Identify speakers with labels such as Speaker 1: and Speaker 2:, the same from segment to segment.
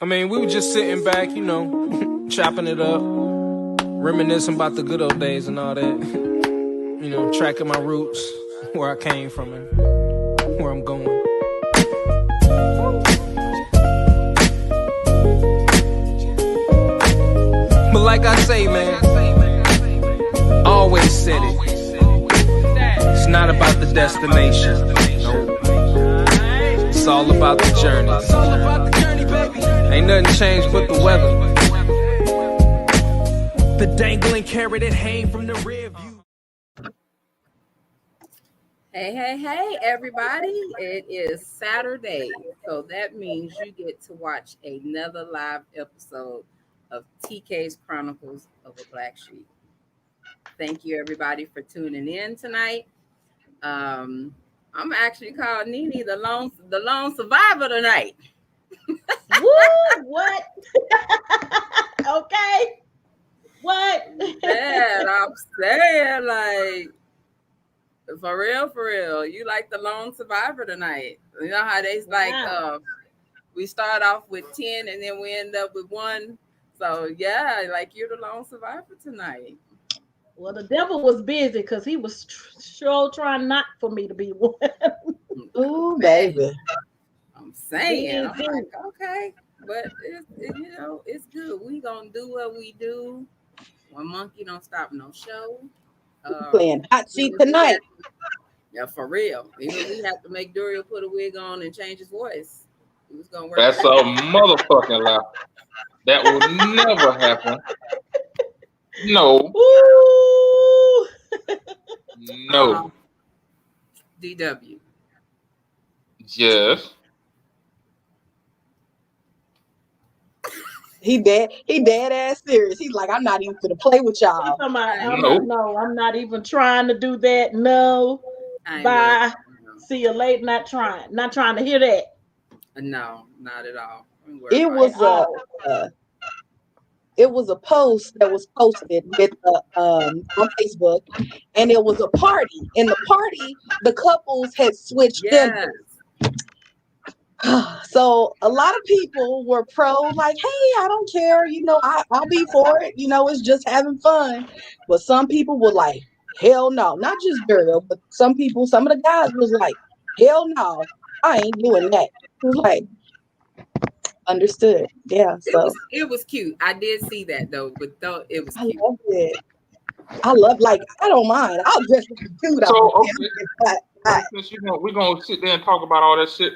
Speaker 1: I mean, we were just sitting back, you know, chopping it up, reminiscing about the good old days and all that. You know, tracking my roots, where I came from and where I'm going. But like I say, man, always said it. It's not about the destination. Nope. It's all about the journey. It's all about the journey, baby. Ain't nothing changed but the weather. The dangling carrot it hang from the rear view.
Speaker 2: Hey, everybody. It is Saturday, so that means you get to watch another live episode of TK's Chronicles of a Black Sheep. Thank you, everybody, for tuning in tonight. I'm actually called Nene the lone survivor tonight.
Speaker 3: Woo! What? Okay. What?
Speaker 2: Man, I'm saying, like, for real, you like the lone survivor tonight. You know how they like we start off with 10 and then we end up with 1. So yeah, like you're the lone survivor tonight.
Speaker 3: Well, the devil was busy because he was sure trying not for me to be one.
Speaker 4: Ooh, baby.
Speaker 2: I'm saying, I'm like, okay, but it's good. We gonna do what we do. One monkey don't stop no show.
Speaker 4: Playing hot seat tonight.
Speaker 2: Yeah, for real. Even we have to make Duriel put a wig on and change his voice. It was gonna work.
Speaker 5: That's a motherfucking lie. That will never happen. No.
Speaker 3: Ooh.
Speaker 5: No.
Speaker 2: DW.
Speaker 5: Yes.
Speaker 4: He dead ass serious. He's like, I'm not even gonna play with y'all.
Speaker 3: No, I'm not even trying to do that. No. Bye. See you later. Not trying to hear that.
Speaker 2: No, not at all.
Speaker 4: It was a post that was posted with on Facebook, and it was a party. In the party, the couples had switched genders. So a lot of people were pro, like, hey, I don't care, I'll be for it, it's just having fun. But some people were like, hell no, not just girl, but some of the guys was like, hell no, I ain't doing that. It was like, understood. Yeah. So
Speaker 2: it was cute. I did see that though, but it was cute.
Speaker 4: I love it. I don't mind. I'll dress like a dude.
Speaker 5: So we're gonna sit there and talk about all that shit.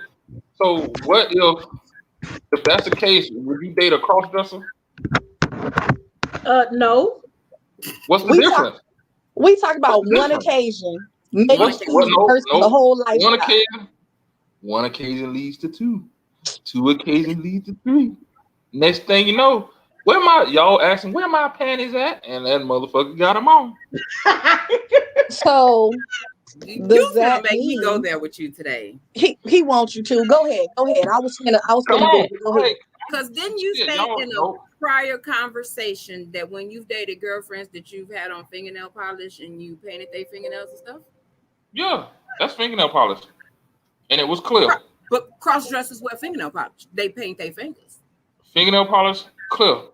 Speaker 5: So what if that's the case, would you date a cross-dresser?
Speaker 3: No.
Speaker 5: What's the difference?
Speaker 4: We talk about one occasion, maybe the whole life.
Speaker 5: One occasion leads to 2. 2 occasions leads to 3. Next thing you know, y'all asking where my panties at, and that motherfucker got them on.
Speaker 4: So
Speaker 2: you gonna make me go there with you today?
Speaker 4: He wants you to go ahead. I was gonna go ahead.
Speaker 2: Because didn't you say in a prior conversation that when you've dated girlfriends that you've had on fingernail polish and you painted their fingernails and stuff?
Speaker 5: Yeah, that's fingernail polish, and it was clear.
Speaker 2: But cross dressers wear fingernail polish. They paint their fingers.
Speaker 5: Fingernail polish, clear.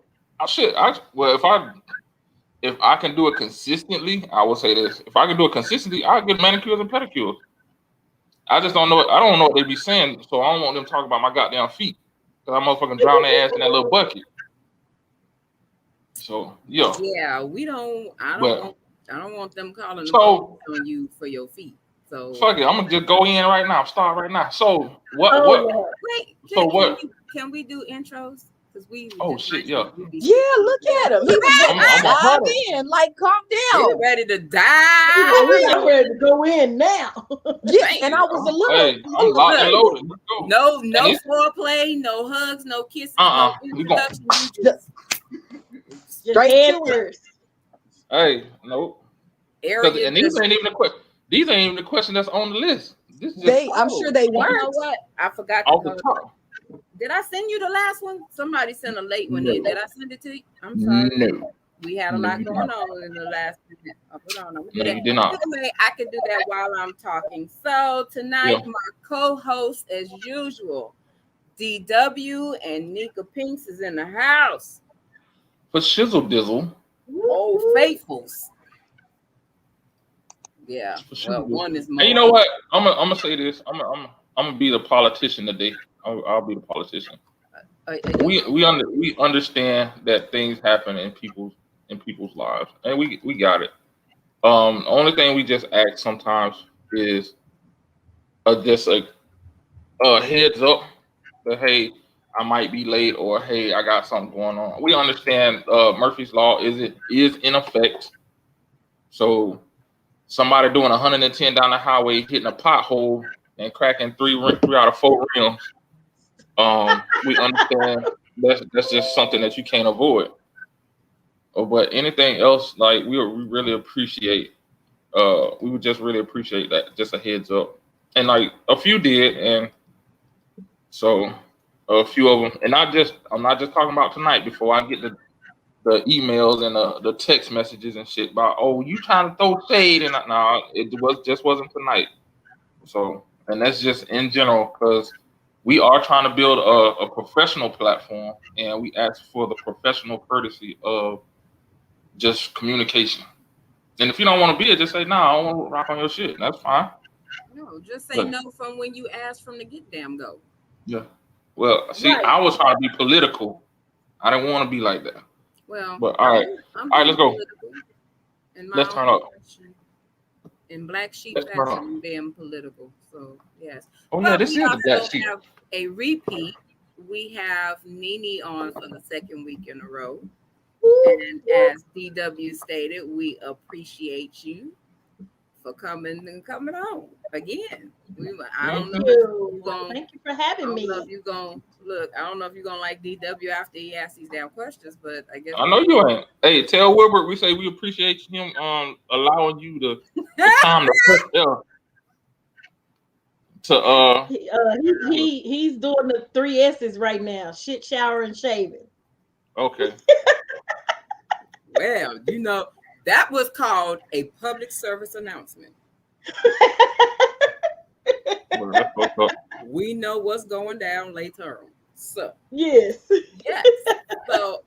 Speaker 5: If I can do it consistently, I will say this. If I can do it consistently, I'll get manicures and pedicures. I just don't know. I don't know what they be saying, so I don't want them talking about my goddamn feet. Because I'm motherfucking drown their ass in that little bucket. So, yeah.
Speaker 2: Yeah, I don't want them calling on you for your feet. So
Speaker 5: fuck it, I'm gonna just go in right now. Start right now. So what?
Speaker 2: Wait, can we do intros? Because
Speaker 5: shit, yeah.
Speaker 4: Yeah, look at him. He was in, like, calm down.
Speaker 2: He's ready to die.
Speaker 3: I'm ready to go in now.
Speaker 4: Yeah, and I was a little.
Speaker 5: Hey, I'm locked and loaded.
Speaker 2: No foreplay, no hugs, no kisses, no introduction.
Speaker 4: Straight to it.
Speaker 5: Hey, nope. And these ain't even the question. These ain't even the question that's on the list.
Speaker 4: I'm sure they weren't.
Speaker 2: You know what? I forgot
Speaker 5: off the top.
Speaker 2: Did I send you the last one? Somebody sent a late one in. Did I send it to you? I'm sorry.
Speaker 5: No.
Speaker 2: We had a lot going on in the last minute. Hold on.
Speaker 5: No, you did not.
Speaker 2: Anyway, I can do that while I'm talking. So tonight, my co-host, as usual, DW and Nika Pinks is in the house.
Speaker 5: For shizzle dizzle.
Speaker 2: Old faithfuls. Yeah. Well, one is more.
Speaker 5: And you know what? I'm gonna say this. I'm gonna be the politician today. I'll be the politician. We understand that things happen in people's lives, and we got it. The only thing we just ask sometimes is just a heads up that hey, I might be late, or hey, I got something going on. We understand Murphy's Law is in effect. So somebody doing 110 down the highway, hitting a pothole and cracking three out of four rims. We understand that's just something that you can't avoid. But anything else, like we really appreciate. We would just really appreciate that. Just a heads up, and like a few did, and so a few of them, and I'm not just talking about tonight. Before I get the emails and the text messages and shit about, oh, you trying to throw shade, and no, it wasn't tonight. So, and that's just in general, because we are trying to build a professional platform, and we ask for the professional courtesy of just communication. And if you don't want to be it, just say, no, I don't want to rock on your shit. That's fine.
Speaker 2: No, just say no from when you ask from the get damn go.
Speaker 5: Yeah. Well, see, right. I was trying to be political. I didn't want to be like that.
Speaker 2: Well,
Speaker 5: but all right, let's go.
Speaker 2: Let's
Speaker 5: turn up.
Speaker 2: In Black Sheep fashion, being political. So yes.
Speaker 5: Oh yeah, this is the Black Sheep.
Speaker 2: Have a repeat. We have Nene on for the second week in a row. And as DW stated, we appreciate you for coming on again.
Speaker 3: Thank you for having me.
Speaker 2: I don't know if you're gonna like DW after he asks these damn questions, but I guess
Speaker 5: I know you ain't. Hey, tell Wilbert we say we appreciate him allowing you the time to
Speaker 3: he's doing the 3 S's right now: shit, shower, and shaving.
Speaker 5: Okay.
Speaker 2: Well, that was called a public service announcement. We know what's going down later on. So
Speaker 3: yes.
Speaker 2: So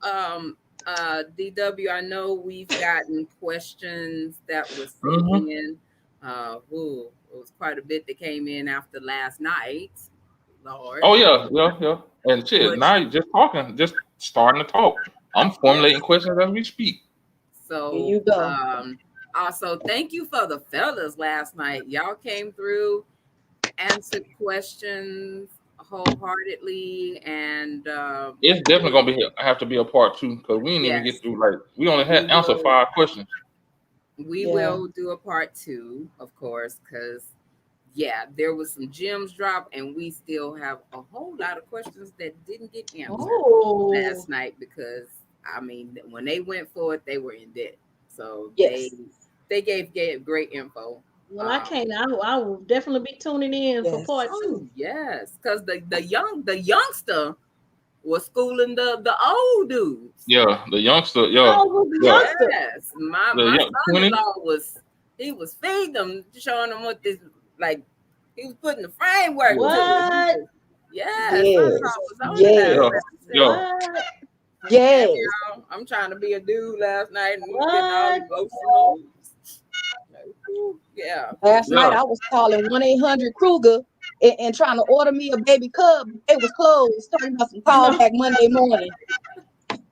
Speaker 2: DW, I know we've gotten questions that was sent in. It was quite a bit that came in after last night. Lord.
Speaker 5: Oh yeah. And shit, now you're just talking, just starting to talk. I'm formulating questions as we speak.
Speaker 2: So
Speaker 4: here you go.
Speaker 2: Also, thank you for the fellas last night. Y'all came through, answered questions wholeheartedly, and
Speaker 5: it's definitely gonna have to be a part 2, because we didn't even get through. We only had answered 5 questions.
Speaker 2: We will do a part 2, of course, because there was some gems dropped, and we still have a whole lot of questions that didn't get answered last night, because when they went for it, they were in debt. So they gave great info.
Speaker 3: Well, I will definitely be tuning in for part 2.
Speaker 2: Yes, because the youngster was schooling the old dudes.
Speaker 5: Yeah, the youngster. Yeah.
Speaker 2: Yes, my son-in-law was feeding them, showing them what this he was putting the framework.
Speaker 3: What?
Speaker 2: Yes.
Speaker 5: Yeah.
Speaker 2: I'm trying to be a dude last night, and
Speaker 4: Last night I was calling 1-800 Kruger and trying to order me a baby cub. It was closed. Talking about some callback Monday morning.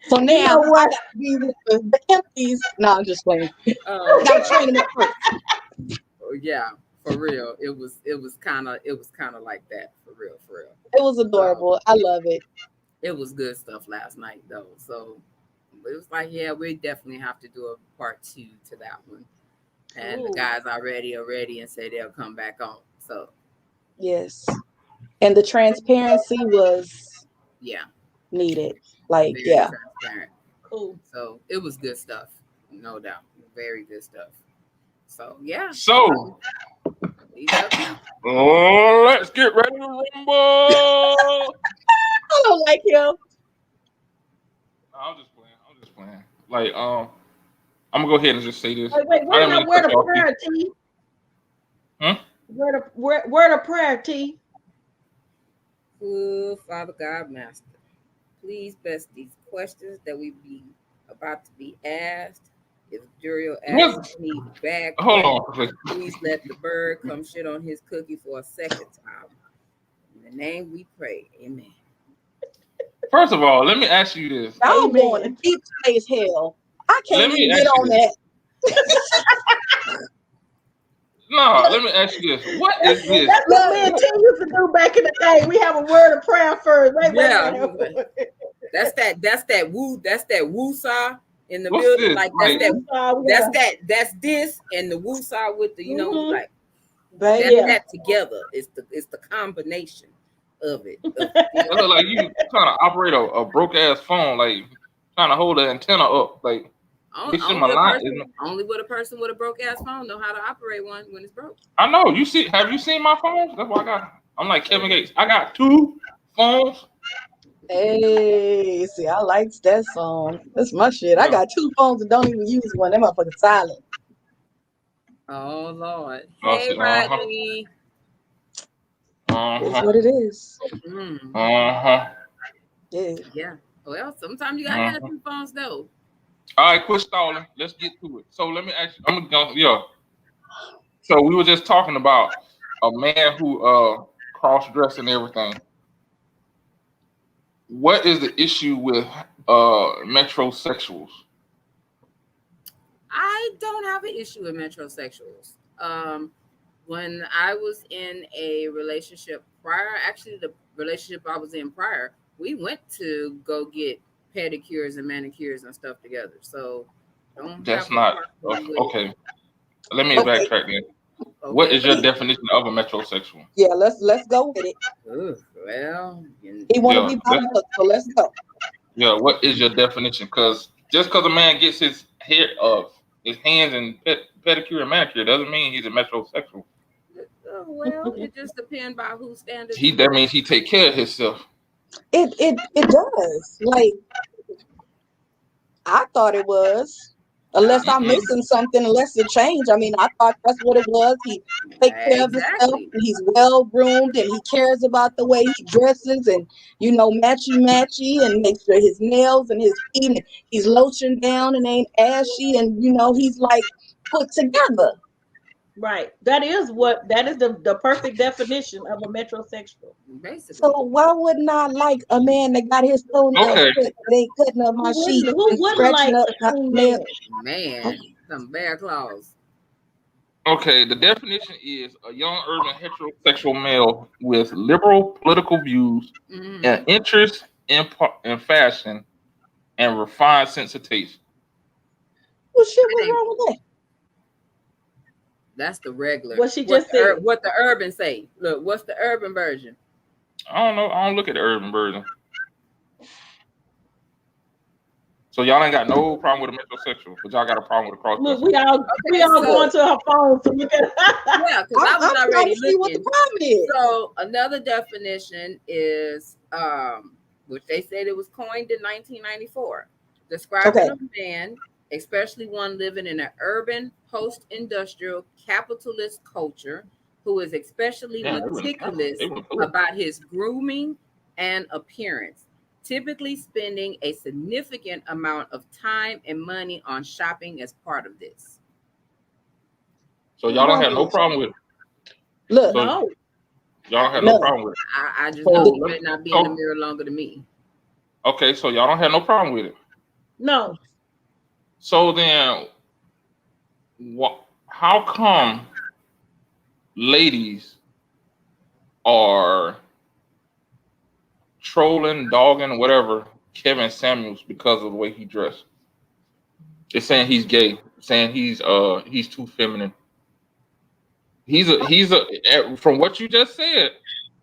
Speaker 4: So now I got to be with the empties. No, I'm just playing. Got to train them up first.
Speaker 2: Yeah, for real. It was kind of like that, for real.
Speaker 4: It was adorable. I love it.
Speaker 2: It was good stuff last night though. So it was like, we definitely have to do a part 2 to that one. And the guys already are ready and say they'll come back on. So
Speaker 4: yes. And the transparency was needed. Very
Speaker 2: transparent. Cool. So it was good stuff, no doubt. Very good stuff. So
Speaker 5: So let's get ready to rumble.
Speaker 4: I don't like him.
Speaker 5: I'm just playing. I'm gonna go ahead and just say this.
Speaker 3: Wait, where the prayer, T? Where the prayer, T?
Speaker 2: Oh, Father God, Master, please bless these questions that we be about to be asked. If Duriel asks
Speaker 5: What?
Speaker 2: any bad
Speaker 5: Hold
Speaker 2: questions,
Speaker 5: on.
Speaker 2: please let the bird come shit on his cookie for a second time. In the name we pray. Amen.
Speaker 5: First of all, let me ask you this.
Speaker 4: Y'all going to
Speaker 3: Amen.
Speaker 4: deep space hell. I
Speaker 5: Let
Speaker 4: can't
Speaker 5: me
Speaker 4: even get
Speaker 5: ask you
Speaker 4: on
Speaker 5: this.
Speaker 4: that.
Speaker 5: No, let me ask you this. What is this?
Speaker 3: That's what me and
Speaker 4: Look,
Speaker 3: Tim used to do back in the day. We have a word of prayer first.
Speaker 2: Yeah,
Speaker 3: Wait.
Speaker 2: that's that woo saw in the
Speaker 5: What's
Speaker 2: building.
Speaker 5: this?
Speaker 2: Like
Speaker 5: Like,
Speaker 2: that's this and the woo saw with the
Speaker 3: Mhm.
Speaker 2: like that's
Speaker 4: baby.
Speaker 3: Yeah.
Speaker 2: that together. It's the combination of it.
Speaker 5: it look like you trying to operate a broke ass phone, like trying to hold the antenna up. Like, it's in my line.
Speaker 2: Only with a person with a broke ass phone know how to operate one when it's broke.
Speaker 5: I know. You see? Have you seen my phone? That's what I got. I'm like Kevin Gates. I got 2 phones.
Speaker 4: Hey, see, I likes that song. That's my shit. I
Speaker 5: Yeah.
Speaker 4: got 2 phones and don't even use one. That motherfucker silent.
Speaker 2: Oh Lord.
Speaker 5: Oh,
Speaker 2: Hey
Speaker 5: see,
Speaker 2: Rodney.
Speaker 4: It's what it is.
Speaker 2: Mm,
Speaker 4: Yeah.
Speaker 2: yeah. Well, sometimes you gotta have two phones though.
Speaker 5: All right, quit stalling. Let's get to it. So let me ask you. I'm gonna yeah. So we were just talking about a man who cross dressed and everything. What is the issue with metrosexuals?
Speaker 2: I don't have an issue with metrosexuals. When I was in a relationship prior, actually the relationship I was in prior, we went to go get pedicures and manicures and stuff together. So don't
Speaker 5: That's
Speaker 2: have a
Speaker 5: not
Speaker 2: problem with it.
Speaker 5: okay. Let me
Speaker 4: Okay.
Speaker 5: backtrack then. What
Speaker 2: Okay.
Speaker 5: is your definition of a metrosexual?
Speaker 4: Yeah, let's go with it.
Speaker 2: Ugh, well,
Speaker 4: He want to
Speaker 5: Yeah,
Speaker 4: be by the book, so let's go.
Speaker 5: yeah. What is your definition? Because just because a man gets his hair his hands and pedicure and manicure doesn't mean he's a metrosexual.
Speaker 2: well, it just depends by whose standards you
Speaker 5: That
Speaker 2: got.
Speaker 5: means he take care of himself.
Speaker 4: It does. Like I thought it was. Unless I'm
Speaker 5: Mm-mm.
Speaker 4: missing something, unless it changed. I mean, I thought that's what it was. He take care of himself
Speaker 2: Exactly.
Speaker 4: and he's well groomed and he cares about the way he dresses and matchy matchy and make sure his nails and his feet and he's lotioned down and ain't ashy and he's like put together.
Speaker 3: Right. That is the perfect definition of a metrosexual.
Speaker 4: So
Speaker 2: Basically.
Speaker 4: why wouldn't I like a man that got his toenails
Speaker 5: Okay.
Speaker 4: cut, that ain't cutting up my sheets
Speaker 3: Who
Speaker 4: and
Speaker 3: wouldn't
Speaker 4: scratching
Speaker 3: like
Speaker 4: up
Speaker 3: a
Speaker 4: my
Speaker 3: clean
Speaker 4: nails?
Speaker 3: man?
Speaker 2: Man, some bear claws.
Speaker 5: Okay, the definition is a young urban heterosexual male with liberal political views and
Speaker 2: Mm-hmm.
Speaker 5: interest in fashion and refined sense of taste.
Speaker 4: Well, shit,
Speaker 2: That
Speaker 4: what's
Speaker 2: ain't,
Speaker 4: wrong with that?
Speaker 2: that's the regular.
Speaker 3: What she just said.
Speaker 2: What the urban say? Look, what's the urban version?
Speaker 5: I don't know. I don't look at the urban version. So y'all ain't got no problem with a metrosexual, but y'all got a problem with a cross
Speaker 3: Look,
Speaker 5: dresser.
Speaker 3: we
Speaker 2: Okay,
Speaker 3: all
Speaker 2: so
Speaker 3: going to her phone to look at
Speaker 2: yeah, because I was
Speaker 4: I'm trying
Speaker 2: already
Speaker 4: to see what the
Speaker 2: looking.
Speaker 4: problem is.
Speaker 2: So another definition is which they said it was coined in 1994, describing
Speaker 4: Okay.
Speaker 2: a man, especially one living in an urban post-industrial capitalist culture, who is especially
Speaker 5: Yeah,
Speaker 2: meticulous
Speaker 5: they went through it.
Speaker 2: about his grooming and appearance, typically spending a significant amount of time and money on shopping as part of this.
Speaker 5: So
Speaker 4: What's
Speaker 5: y'all don't
Speaker 4: wrong
Speaker 5: have no
Speaker 4: with it?
Speaker 5: problem with it.
Speaker 4: Look,
Speaker 5: So
Speaker 3: No.
Speaker 5: y'all don't have no
Speaker 4: no.
Speaker 5: problem with it.
Speaker 2: I just
Speaker 5: So
Speaker 2: know he
Speaker 5: let me,
Speaker 2: better not be in the
Speaker 5: so
Speaker 2: mirror longer than me.
Speaker 5: okay, so y'all don't have no problem with it.
Speaker 3: No.
Speaker 5: So then, what? How come ladies are trolling, dogging, whatever Kevin Samuels because of the way he dressed? They're saying he's gay, saying he's too feminine. From what you just said,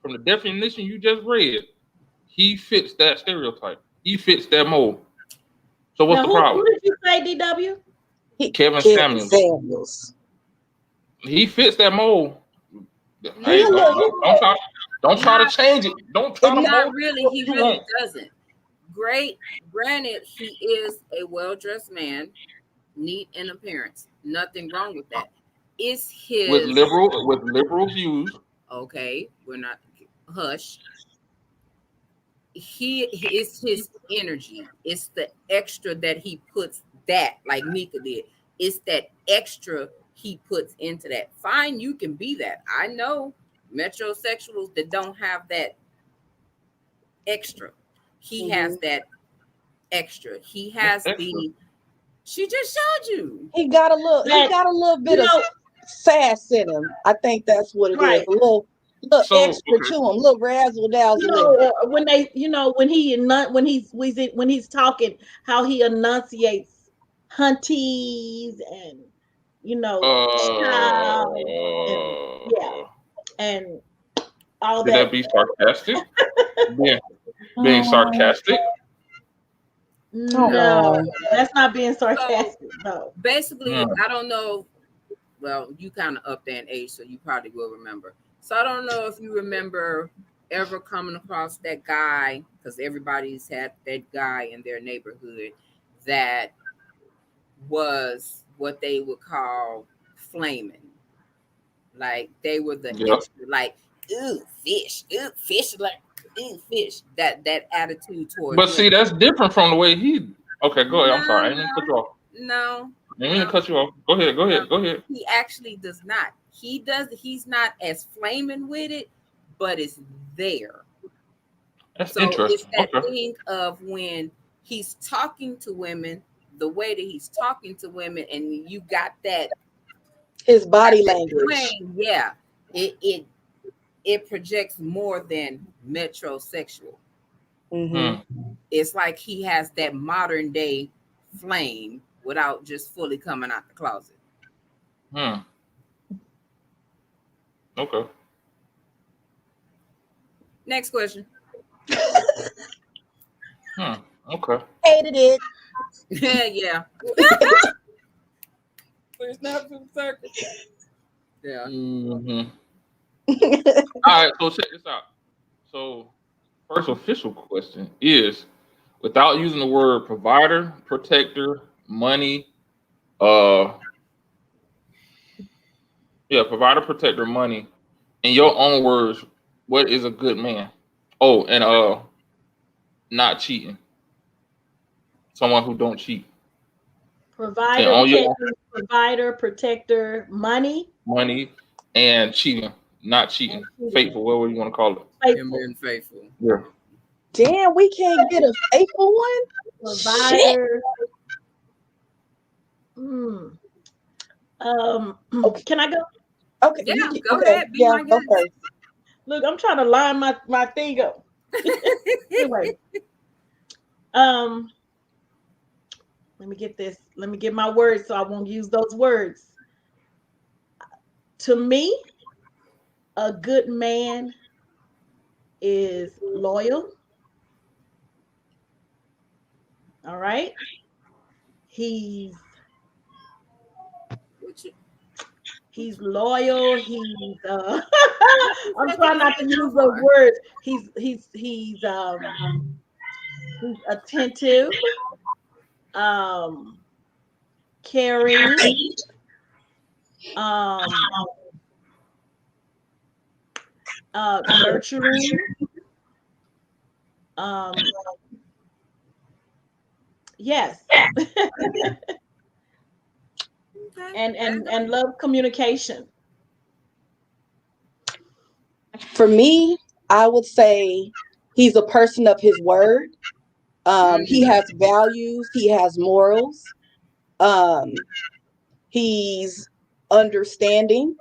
Speaker 5: from the definition you just read, he fits that stereotype. He fits that mold. So what's
Speaker 3: Now
Speaker 5: the
Speaker 3: who
Speaker 5: problem?
Speaker 3: did you say, DW?
Speaker 5: Kevin
Speaker 4: Kevin
Speaker 5: Samuels.
Speaker 4: Samuels.
Speaker 5: He fits that mold. Hey,
Speaker 2: No,
Speaker 5: don't try to
Speaker 2: not
Speaker 5: change it. Don't try to
Speaker 4: And
Speaker 5: mold
Speaker 2: not
Speaker 5: it
Speaker 2: really.
Speaker 5: what
Speaker 2: He
Speaker 5: you
Speaker 2: really
Speaker 5: want.
Speaker 2: doesn't. Great. Granted, he is a well-dressed man, neat in appearance. Nothing wrong with that. Is
Speaker 5: With
Speaker 2: his
Speaker 5: liberal views.
Speaker 2: okay? We're not hush. it's his energy. It's the extra that he puts that, like Mika did. It's that extra he puts into that. Fine, you can be that. I know metrosexuals that don't have that extra. He has that extra. He has the. She just showed you.
Speaker 4: He got a little bit of sass in him. I think that's what it is. A little extra to him, a little razzle dazzle.
Speaker 3: When they, when he's talking, how he enunciates hunties and child and all
Speaker 5: that. Could that be sarcastic? being sarcastic?
Speaker 3: No, that's not being sarcastic. No.
Speaker 2: Basically, I don't know. Well, you kind of up there in age, so you probably will remember. So I don't know if you remember ever coming across that guy, because everybody's had that guy in their neighborhood that was what they would call flaming. Like they were the extra, like, ooh, fish, like, ooh, fish. That attitude towards.
Speaker 5: But see, that's different from the way he. Okay, go ahead. I'm sorry, I didn't cut you off.
Speaker 2: No.
Speaker 5: I didn't cut you off. Go ahead.
Speaker 2: He actually does not. He's not as flaming with it, but it's there.
Speaker 5: That's interesting.
Speaker 2: It's that thing of when he's talking to women, the way that he's talking to women, and you got that
Speaker 4: his body language.
Speaker 2: Yeah, it projects more than metrosexual. It's like he has that modern day flame without just fully coming out the closet.
Speaker 5: Okay.
Speaker 2: Next question.
Speaker 5: Okay.
Speaker 4: Hated it.
Speaker 2: Yeah. There's nothing circle. Yeah.
Speaker 5: All right, so check this out. So, first official question is, without using the word provider, protector, money, provider, protector, money, in your own words, what is a good man? Oh, and not cheating. Someone who don't cheat.
Speaker 3: Provider, protector, money,
Speaker 5: and cheating, not cheating, faithful, whatever you want to call it.
Speaker 2: Faithful.
Speaker 5: Yeah.
Speaker 4: Damn, we can't get a faithful one.
Speaker 3: Provider.
Speaker 4: Okay.
Speaker 3: Can I go?
Speaker 4: Okay.
Speaker 2: Yeah, go ahead.
Speaker 4: Yeah, go first.
Speaker 3: Look, I'm trying to line my thing up. Anyway, let me get this. Let me get my words so I won't use those words. To me, a good man is loyal. All right. He's loyal. He's I'm trying not to use those words. He's attentive, caring, nurturing, yes. and love communication.
Speaker 4: For me, I would say he's a person of his word. He has values. He has morals. He's understanding.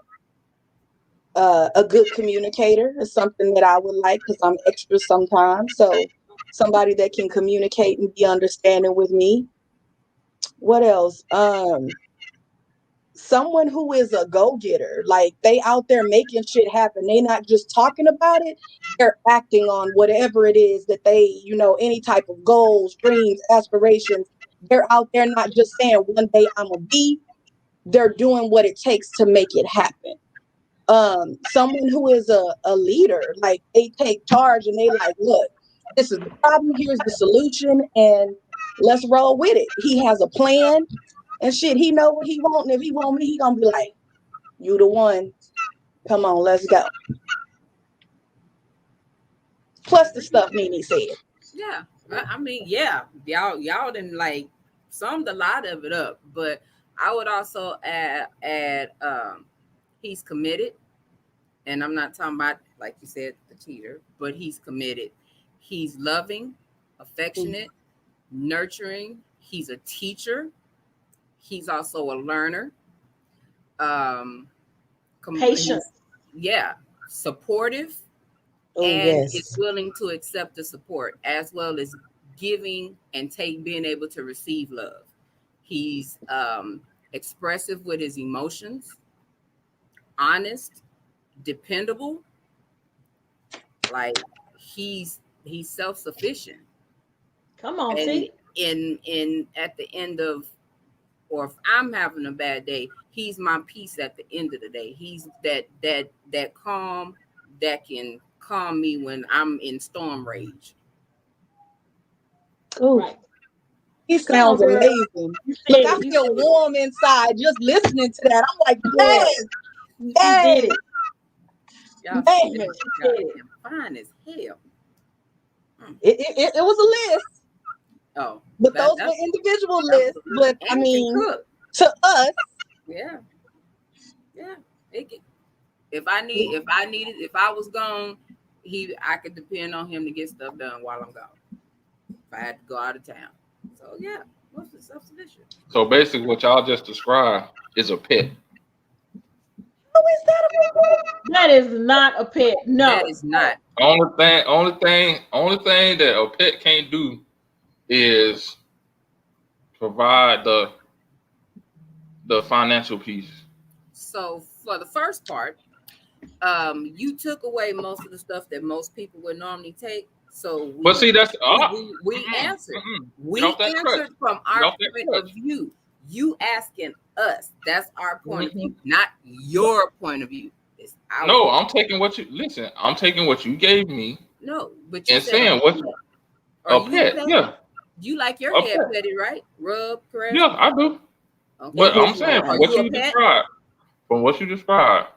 Speaker 4: A good communicator is something that I would like because I'm extra sometimes. So somebody that can communicate and be understanding with me. What else? Someone who is a go-getter, like they out there making shit happen. They not just talking about it, they're acting on whatever it is that they, any type of goals, dreams, aspirations. They're out there not just saying one day I'm gonna be, they're doing what it takes to make it happen. Someone who is a leader, like they take charge and they like, look, this is the problem, here's the solution, and let's roll with it. He has a plan. And shit, he know what he want. And if he want me, he gonna be like, you the one. Come on, let's go. Plus the stuff Nene said.
Speaker 2: Yeah. I mean, yeah, y'all didn't like summed a lot of it up, but I would also add he's committed, and I'm not talking about like you said the cheater, but he's committed. He's loving, affectionate, nurturing. He's a teacher. He's also a learner. Um,
Speaker 3: Patient.
Speaker 2: yeah, supportive,
Speaker 4: Oh
Speaker 2: and is
Speaker 4: yes.
Speaker 2: willing to accept the support as well as giving and being able to receive love. He's expressive with his emotions, honest, dependable. Like he's self-sufficient,
Speaker 3: Come on,
Speaker 2: and
Speaker 3: T.
Speaker 2: in at the end of, or if I'm having a bad day, he's my peace at the end of the day. He's that calm that can calm me when I'm in storm rage.
Speaker 4: Oh,
Speaker 3: Right.
Speaker 4: he
Speaker 3: Come on,
Speaker 4: sounds
Speaker 3: girl.
Speaker 4: amazing.
Speaker 3: You
Speaker 4: Look,
Speaker 3: said
Speaker 4: I
Speaker 3: it. You
Speaker 4: feel
Speaker 3: said it.
Speaker 4: warm inside just listening to that. I'm like,
Speaker 3: Yeah.
Speaker 4: yes,
Speaker 3: She did
Speaker 4: yes,
Speaker 3: it.
Speaker 2: Y'all see
Speaker 4: man.
Speaker 2: that?
Speaker 3: She
Speaker 2: Got
Speaker 3: did it.
Speaker 2: him fine as hell. Mm.
Speaker 4: It was a list,
Speaker 2: Oh,
Speaker 4: but those were
Speaker 2: that's
Speaker 4: individual
Speaker 2: that was
Speaker 4: lists.
Speaker 2: a good.
Speaker 4: But I
Speaker 2: And he can
Speaker 4: mean,
Speaker 2: cook.
Speaker 4: to us,
Speaker 2: Yeah, yeah. It can, if I was gone, I could depend on him to get stuff done while I'm gone. If I had to go out of town. So yeah, most of self sufficient.
Speaker 5: So basically, what y'all just described is a pet.
Speaker 4: how is that a reward?
Speaker 3: That is not a pet.
Speaker 2: That
Speaker 3: No.
Speaker 2: is not.
Speaker 5: Only thing that a pet can't do is provide the financial piece.
Speaker 2: So for the first part, you took away most of the stuff that most people would normally take. So
Speaker 5: But see, that's
Speaker 2: we
Speaker 5: mm-mm,
Speaker 2: answered.
Speaker 5: mm-mm. Get
Speaker 2: We
Speaker 5: off that crutch.
Speaker 2: answered from
Speaker 5: Get
Speaker 2: our
Speaker 5: off that
Speaker 2: point of
Speaker 5: crutch.
Speaker 2: view. You asking us. That's our point of
Speaker 5: Mhm.
Speaker 2: view, not your point of view. It's our
Speaker 5: No,
Speaker 2: point.
Speaker 5: I'm taking what you listen. I'm taking what you gave me
Speaker 2: No, but you
Speaker 5: and
Speaker 2: said a
Speaker 5: saying
Speaker 2: pet.
Speaker 5: what
Speaker 2: Are
Speaker 5: a
Speaker 2: you a
Speaker 5: pet.
Speaker 2: pet?
Speaker 5: Yeah,
Speaker 2: You like your
Speaker 5: a
Speaker 2: head
Speaker 5: pet.
Speaker 2: petted, right? Rub, caress.
Speaker 5: Yeah, I do.
Speaker 2: Okay.
Speaker 5: But
Speaker 4: In
Speaker 5: I'm
Speaker 4: his
Speaker 5: saying
Speaker 2: Are
Speaker 5: from
Speaker 4: mind,
Speaker 5: what
Speaker 2: you a
Speaker 5: you
Speaker 2: pet?
Speaker 5: described,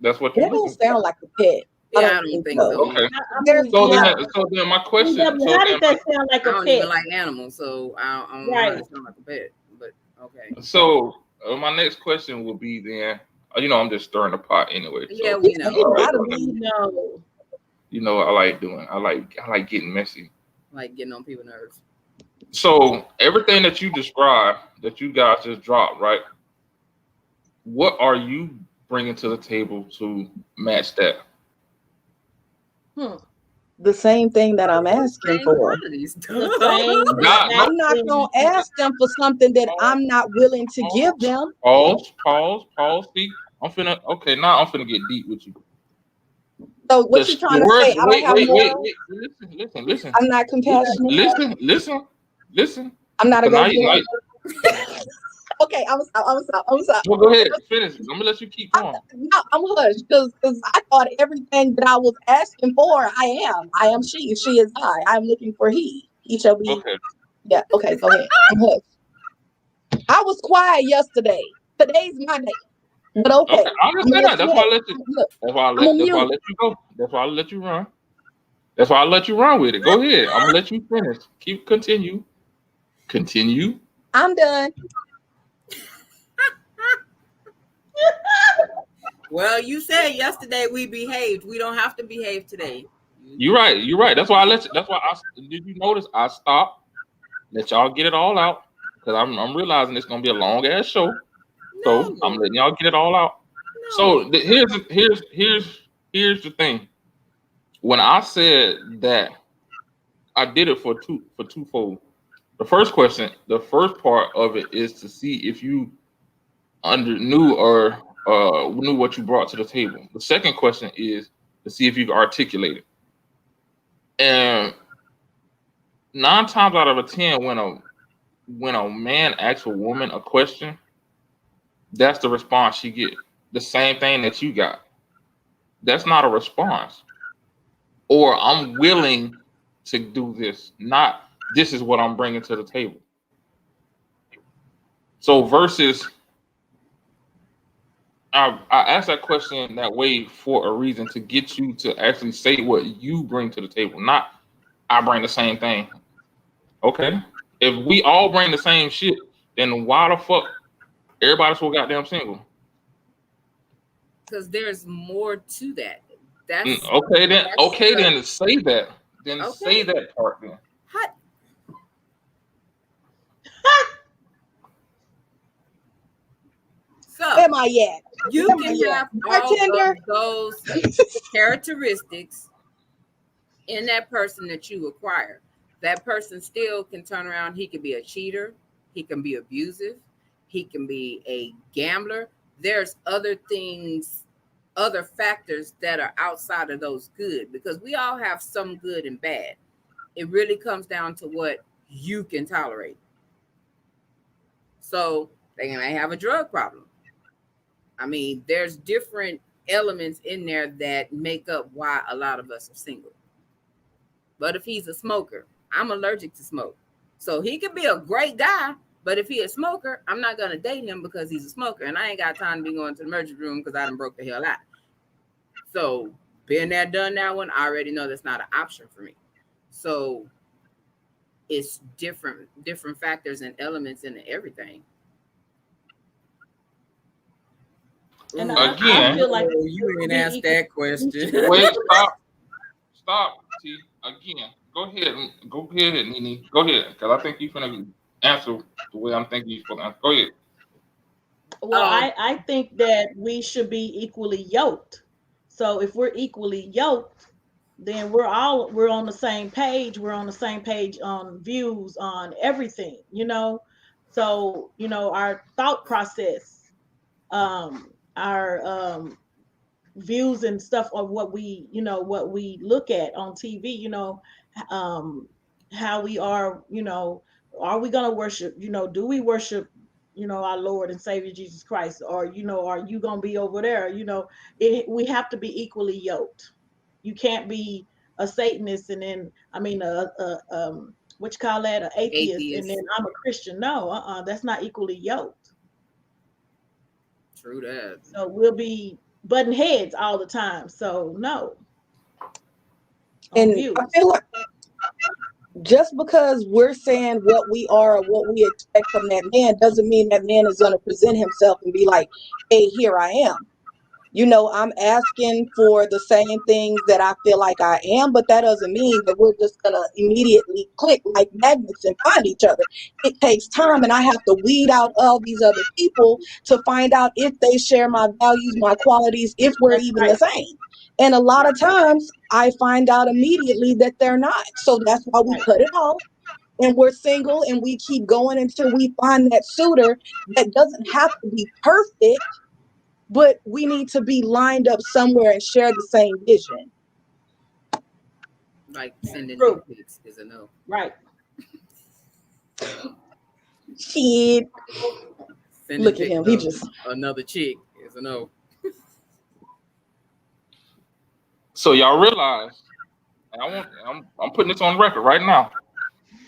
Speaker 5: that's what you're
Speaker 4: that don't
Speaker 5: looking for.
Speaker 4: sound like a pet. I
Speaker 2: Yeah, I
Speaker 4: don't
Speaker 2: don't
Speaker 4: think
Speaker 2: think
Speaker 4: so.
Speaker 2: so either.
Speaker 5: Okay.
Speaker 3: I
Speaker 4: There's
Speaker 3: mean,
Speaker 5: So
Speaker 3: yeah.
Speaker 5: then, my question.
Speaker 3: W, how did that sound like
Speaker 2: I
Speaker 3: a
Speaker 2: don't even
Speaker 3: pet?
Speaker 2: like animals, so I don't know how
Speaker 3: Right.
Speaker 2: to sound like a pet. But okay.
Speaker 5: My next question will be then. I'm just stirring the pot anyway.
Speaker 2: Yeah,
Speaker 5: So
Speaker 2: we
Speaker 4: It's
Speaker 2: know.
Speaker 4: getting
Speaker 5: I
Speaker 4: out of
Speaker 5: like
Speaker 4: me.
Speaker 3: No.
Speaker 5: I like doing. I like getting messy.
Speaker 2: Like getting on people's nerves.
Speaker 5: So everything that you described, that you guys just dropped, right? What are you bringing to the table to match that?
Speaker 3: Hmm.
Speaker 4: The same thing that I'm asking
Speaker 2: Same
Speaker 4: for.
Speaker 2: qualities.
Speaker 3: The same
Speaker 5: God, no.
Speaker 3: exact
Speaker 4: I'm not
Speaker 3: thing.
Speaker 4: gonna ask them for something that I'm not willing to give them.
Speaker 5: Pause. See, I'm finna. Okay, now I'm finna get deep with you.
Speaker 4: So what you
Speaker 5: The
Speaker 4: trying to
Speaker 5: words.
Speaker 4: say? I don't have moral.
Speaker 5: Wait. Listen.
Speaker 4: I'm not compassionate.
Speaker 5: Listen.
Speaker 4: I'm not a
Speaker 5: So
Speaker 4: go
Speaker 5: now,
Speaker 4: getter. Okay, I'm sorry.
Speaker 5: well, go ahead, finish. I'm gonna let you keep
Speaker 4: I'm,
Speaker 5: going.
Speaker 4: no, I'm hushed because I thought everything that I was asking for, I am. I am she. She is I. I'm looking for he. He shall be.
Speaker 5: Okay.
Speaker 4: Yeah. Okay. Go ahead. I'm hushed. I was quiet yesterday. Today's my day. But okay,
Speaker 5: Okay. I
Speaker 4: I'm gonna
Speaker 5: understand
Speaker 4: let
Speaker 5: that.
Speaker 4: you
Speaker 5: That's why
Speaker 4: have
Speaker 5: I
Speaker 4: it.
Speaker 5: let you.
Speaker 4: Look,
Speaker 5: That's why I
Speaker 4: I'm
Speaker 5: let.
Speaker 4: on
Speaker 5: That's why I
Speaker 4: mute.
Speaker 5: let you go. That's why I let you run. That's why I let you run with it. Go ahead. I'm gonna let you finish. Continue. Continue.
Speaker 4: I'm done.
Speaker 2: Well, you said yesterday we behaved. We don't have to behave today.
Speaker 5: You're right. You're right. That's why I let you. That's why I. Did you notice I stopped? Let y'all get it all out because I'm realizing it's gonna be a long ass show. So I'm
Speaker 2: No,
Speaker 5: letting y'all get it all out.
Speaker 2: no.
Speaker 5: So here's the thing. When I said that I did it for twofold. The first part of it is to see if you knew or knew what you brought to the table. The second question is to see if you can articulate it. And 9 times out of 10, when a man asks a woman a question, that's the response she get. The same thing that you got. That's not a response. Or I'm willing to do this. Not this is what I'm bringing to the table. So versus I asked that question that way for a reason to get you to actually say what you bring to the table. Not I bring the same thing. Okay. If we all bring the same shit, then why the fuck everybody's so goddamn single?
Speaker 2: Because there's more to that. That's
Speaker 5: Okay then.
Speaker 2: that's
Speaker 5: Okay then. Say that. Then
Speaker 2: Okay.
Speaker 5: say that part then.
Speaker 2: hot. So
Speaker 4: Where am I at?
Speaker 2: you
Speaker 4: Where am
Speaker 2: can
Speaker 4: I
Speaker 2: have
Speaker 4: at?
Speaker 2: all
Speaker 4: Bartender?
Speaker 2: of those characteristics in that person that you acquire. That person still can turn around. He can be a cheater. He can be abusive. He can be a gambler. There's other things, other factors that are outside of those good, because we all have some good and bad. It really comes down to what you can tolerate. So they may have a drug problem. I mean, there's different elements in there that make up why a lot of us are single. But if he's a smoker, I'm allergic to smoke. So he could be a great guy, but if he's a smoker, I'm not going to date him because he's a smoker. And I ain't got time to be going to the emergency room because I done broke the hell out. So being there, done that one, I already know that's not an option for me. So it's different factors and elements in everything.
Speaker 3: And
Speaker 5: Again,
Speaker 3: I feel like
Speaker 2: you ain't asked that question.
Speaker 5: wait, stop. T. Again, go ahead, Nene. Go ahead, because I think you're gonna answer the way I'm thinking you're supposed to answer. Go ahead.
Speaker 3: Well, I think that we should be equally yoked. So if we're equally yoked, then we're on the same page. We're on the same page on views on everything, you know. So, you know, our thought process, our views and stuff of what we, you know, what we look at on TV, you know, how we are, you know, are we going to worship, you know, do we worship, you know, our Lord and Savior Jesus Christ, or, you know, are you going to be over there? You know, we have to be equally yoked. You can't be a Satanist and then, I mean, what you call that, an atheist, and then I'm a Christian. No, that's not equally yoked.
Speaker 2: True that.
Speaker 3: So we'll be butting heads all the time. So no.
Speaker 4: And I feel like just because we're saying what we are or what we expect from that man doesn't mean that man is going to present himself and be like, hey, here I am. You know, I'm asking for the same things that I feel like I am, but that doesn't mean that we're just going to immediately click like magnets and find each other. It takes time, and I have to weed out all these other people to find out if they share my values, my qualities, if we're even the same. And a lot of times I find out immediately that they're not. So that's why we cut it off. And we're single and we keep going until we find that suitor that doesn't have to be perfect, but we need to be lined up somewhere and share the same vision.
Speaker 2: Like sending dick pics is a no.
Speaker 3: Right.
Speaker 4: Shit.
Speaker 2: Sending
Speaker 4: Look at him. He just
Speaker 2: another chick is a no.
Speaker 5: So y'all realize, and I'm putting this on record right now.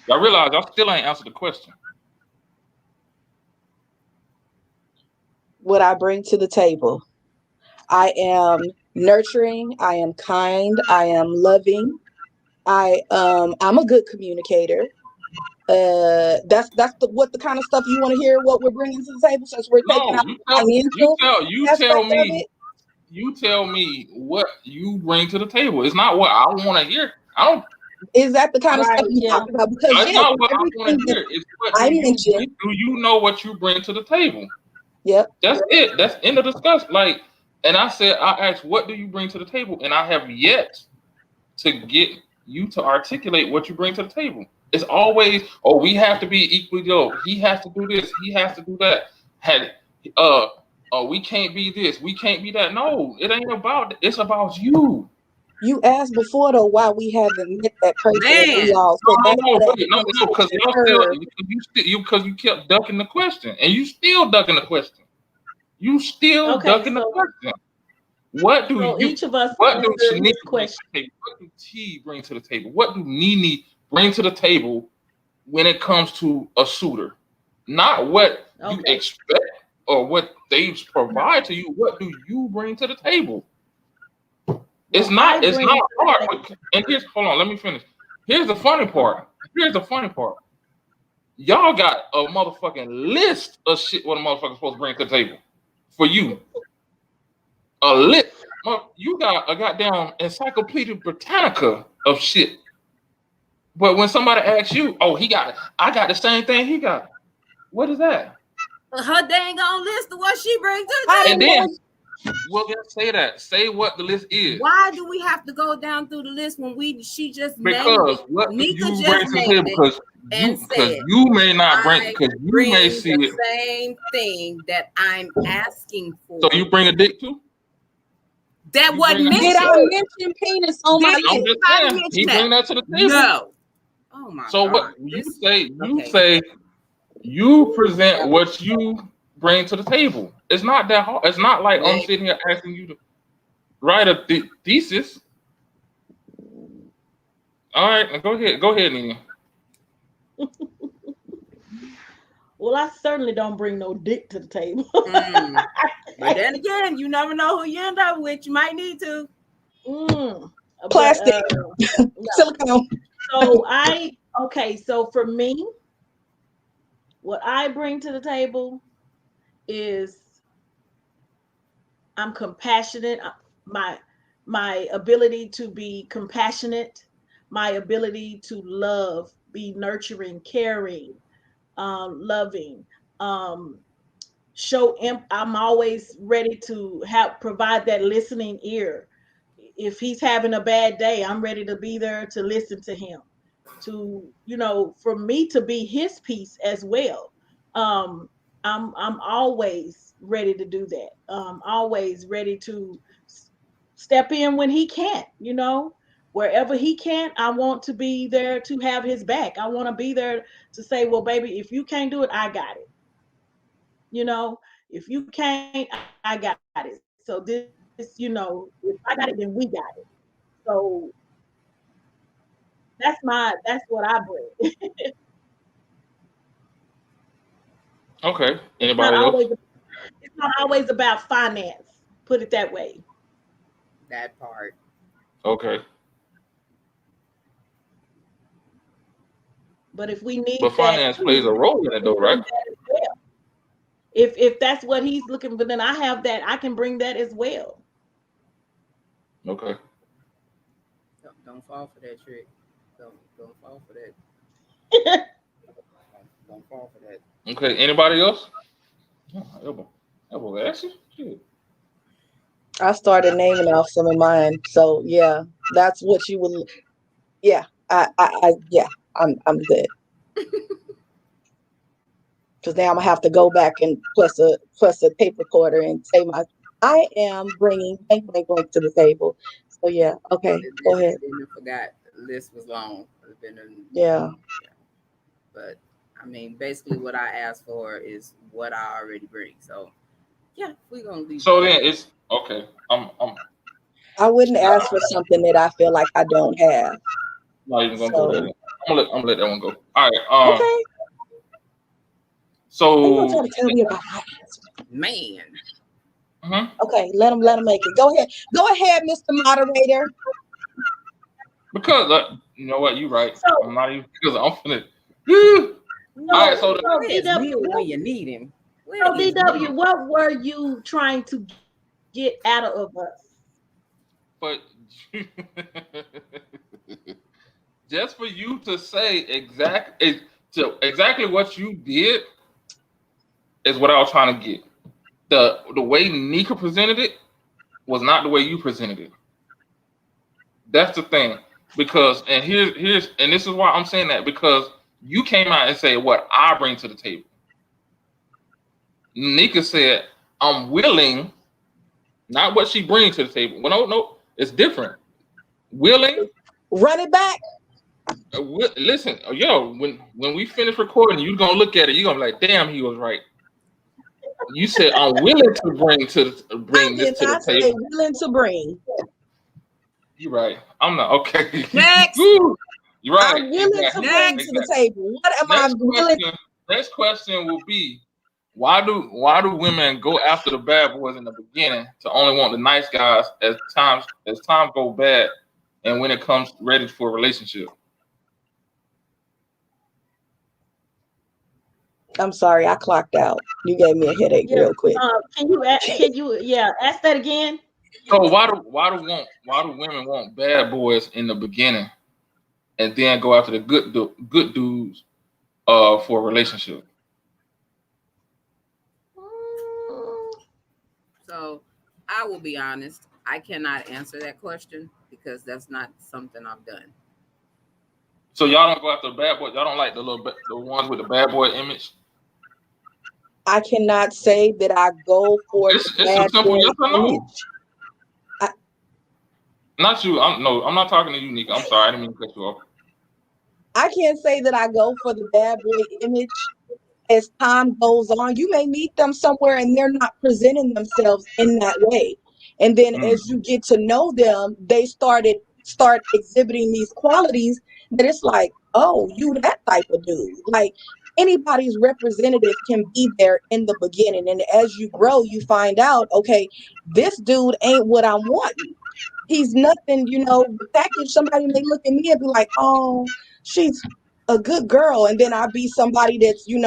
Speaker 5: Y'all realize y'all still ain't answered the question.
Speaker 4: What I bring to the table. I am nurturing. I am kind. I am loving. I'm a good communicator. That's what the kind of stuff you want to hear. What we're bringing to the table, since we're taking out
Speaker 5: you tell me what you bring to the table. It's not what I want to hear. I don't.
Speaker 4: Is that the kind of stuff you talk about? Because
Speaker 5: that's not what I want to hear. It's what do you know what you bring to the table?
Speaker 4: Yep.
Speaker 5: That's it. That's end of discussion. Like, and I asked, what do you bring to the table? And I have yet to get you to articulate what you bring to the table. It's always, oh, we have to be equally yoked. He has to do this. He has to do that. We can't be this. We can't be that. No, it ain't about. It's about you.
Speaker 4: You asked before though why we haven't met that person.
Speaker 5: Because you kept ducking the question, and you still ducking the question. You still ducking the question. What do
Speaker 3: each of us?
Speaker 5: What do Shanique bring to the table? What do T bring to the table? What do Nene bring to the table when it comes to a suitor? Not what you expect or what they provide to you. What do you bring to the table? It's not hard. And here's, hold on, let me finish. Here's the funny part. Y'all got a motherfucking list of shit what a motherfucker's supposed to bring to the table for you. A list. You got a goddamn Encyclopedia Britannica of shit. But when somebody asks you, oh, I got the same thing he got. What is that?
Speaker 2: Her dang on list of what she brings to the
Speaker 5: And
Speaker 2: table.
Speaker 5: then, well, then say that. Say what the list is.
Speaker 2: Why do we have to go down through the list when she just
Speaker 5: Because
Speaker 2: named it?
Speaker 5: what do
Speaker 2: Nika
Speaker 5: you
Speaker 2: just
Speaker 5: bring to the
Speaker 2: named
Speaker 5: table? Because you may not bring, because you may see
Speaker 2: the
Speaker 5: it.
Speaker 2: same thing that I'm asking for.
Speaker 5: So you bring a dick too?
Speaker 2: That wasn't mentioned.
Speaker 4: Did I mention penis on my
Speaker 2: Did
Speaker 4: list?
Speaker 5: I'm just
Speaker 2: anybody
Speaker 5: saying,
Speaker 2: mention
Speaker 5: he
Speaker 2: that?
Speaker 5: bring that to the table.
Speaker 2: No. Oh my
Speaker 5: So
Speaker 2: God.
Speaker 5: what you say you present what you bring to the table. It's not that hard. It's not like I'm sitting here asking you to write a thesis. All right, go ahead, Nina.
Speaker 3: Well, I certainly don't bring no dick to the table.
Speaker 2: But then again, you never know who you end up with. You might need to.
Speaker 4: Plastic. Silicone.
Speaker 3: So for me, what I bring to the table is I'm compassionate. My ability to be compassionate, my ability to love, be nurturing, caring, loving, I'm always ready to provide that listening ear. If he's having a bad day, I'm ready to be there to listen to him, for me to be his peace as well. I'm always ready to do that. Always ready to step in when he can't, wherever he can't, I want to be there to have his back. I want to be there to say, well, baby, if you can't do it, I got it. If you can't, I got it. So this, if I got it, then we got it. So that's what I bring.
Speaker 5: Okay. Anybody else?
Speaker 3: It's not always about finance. Put it that way.
Speaker 2: That part.
Speaker 5: Okay.
Speaker 3: But if we need
Speaker 5: but finance plays a role in it though, right?
Speaker 3: If that's what he's looking for, then I have that. I can bring that as well.
Speaker 5: Okay.
Speaker 2: Don't fall for that trick. Don't fall for that. don't fall for that.
Speaker 5: Okay. Anybody else? Elbow ass you.
Speaker 4: I started naming off some of mine. So yeah, that's what you would. Yeah, I'm good. Because now I'm gonna have to go back and plus a tape recorder and say I am bringing blank to the table. So yeah, okay, go ahead.
Speaker 2: I forgot the list was long.
Speaker 4: Yeah.
Speaker 2: But I mean, basically, what I asked for is what I already bring. So yeah, we're gonna leave.
Speaker 5: So then it's okay.
Speaker 4: I wouldn't ask for something that I feel like I don't have.
Speaker 5: Not even gonna go there. I'm gonna let that one go. All right.
Speaker 4: Okay.
Speaker 5: So
Speaker 4: you gonna try to tell me about my answer,
Speaker 2: man.
Speaker 5: Mm-hmm.
Speaker 4: Okay, let him make it. Go ahead, Mr. Moderator.
Speaker 5: Because you know what, you're right.
Speaker 3: So,
Speaker 5: I'm not even because I'm finna. All right, so
Speaker 2: DW, when you need him.
Speaker 3: So DW, what were you trying to get out of us?
Speaker 5: But just for you to say exactly what you did is what I was trying to get. The way Nika presented it was not the way you presented it. That's the thing. Because and here's this is why I'm saying that, because you came out and said what I bring to the table. Nika said, I'm willing, not what she brings to the table. Well, no, it's different. Willing.
Speaker 4: Run it back.
Speaker 5: Listen, when we finish recording, you're gonna look at it. You're gonna be like, damn, he was right. You said I'm willing to bring this to the table.
Speaker 4: Say willing to bring.
Speaker 5: You're right. I'm not okay.
Speaker 2: Next.
Speaker 5: You're right.
Speaker 4: I'm willing to bring to the table. What am I willing?
Speaker 5: Next question will be, why do women go after the bad boys in the beginning to only want the nice guys as time go bad and when it comes ready for a relationship?
Speaker 4: I'm sorry, I clocked out. You gave me a headache
Speaker 3: Yeah.
Speaker 4: real quick.
Speaker 3: Ask that again?
Speaker 5: So why do women want bad boys in the beginning and then go after the good dudes for a relationship?
Speaker 2: So I will be honest, I cannot answer that question because that's not something I've done.
Speaker 5: So y'all don't go after the bad boy. Y'all don't like the ones with the bad boy image.
Speaker 4: I cannot say that I go for the
Speaker 5: It's a
Speaker 4: bad
Speaker 5: simple
Speaker 4: boy
Speaker 5: yes or no.
Speaker 4: image.
Speaker 5: Not you. I'm not talking to you, Nika. I'm sorry. I didn't mean to cut you off.
Speaker 4: I can't say that I go for the bad boy image. As time goes on, you may meet them somewhere and they're not presenting themselves in that way. And then
Speaker 5: Mm.
Speaker 4: as you get to know them, they start exhibiting these qualities that it's like, oh, you that type of dude. Like anybody's representative can be there in the beginning. And as you grow, you find out, okay, this dude ain't what I'm wanting. He's nothing, the package. Somebody may look at me and be like, oh, she's a good girl. And then I'll be somebody that's, you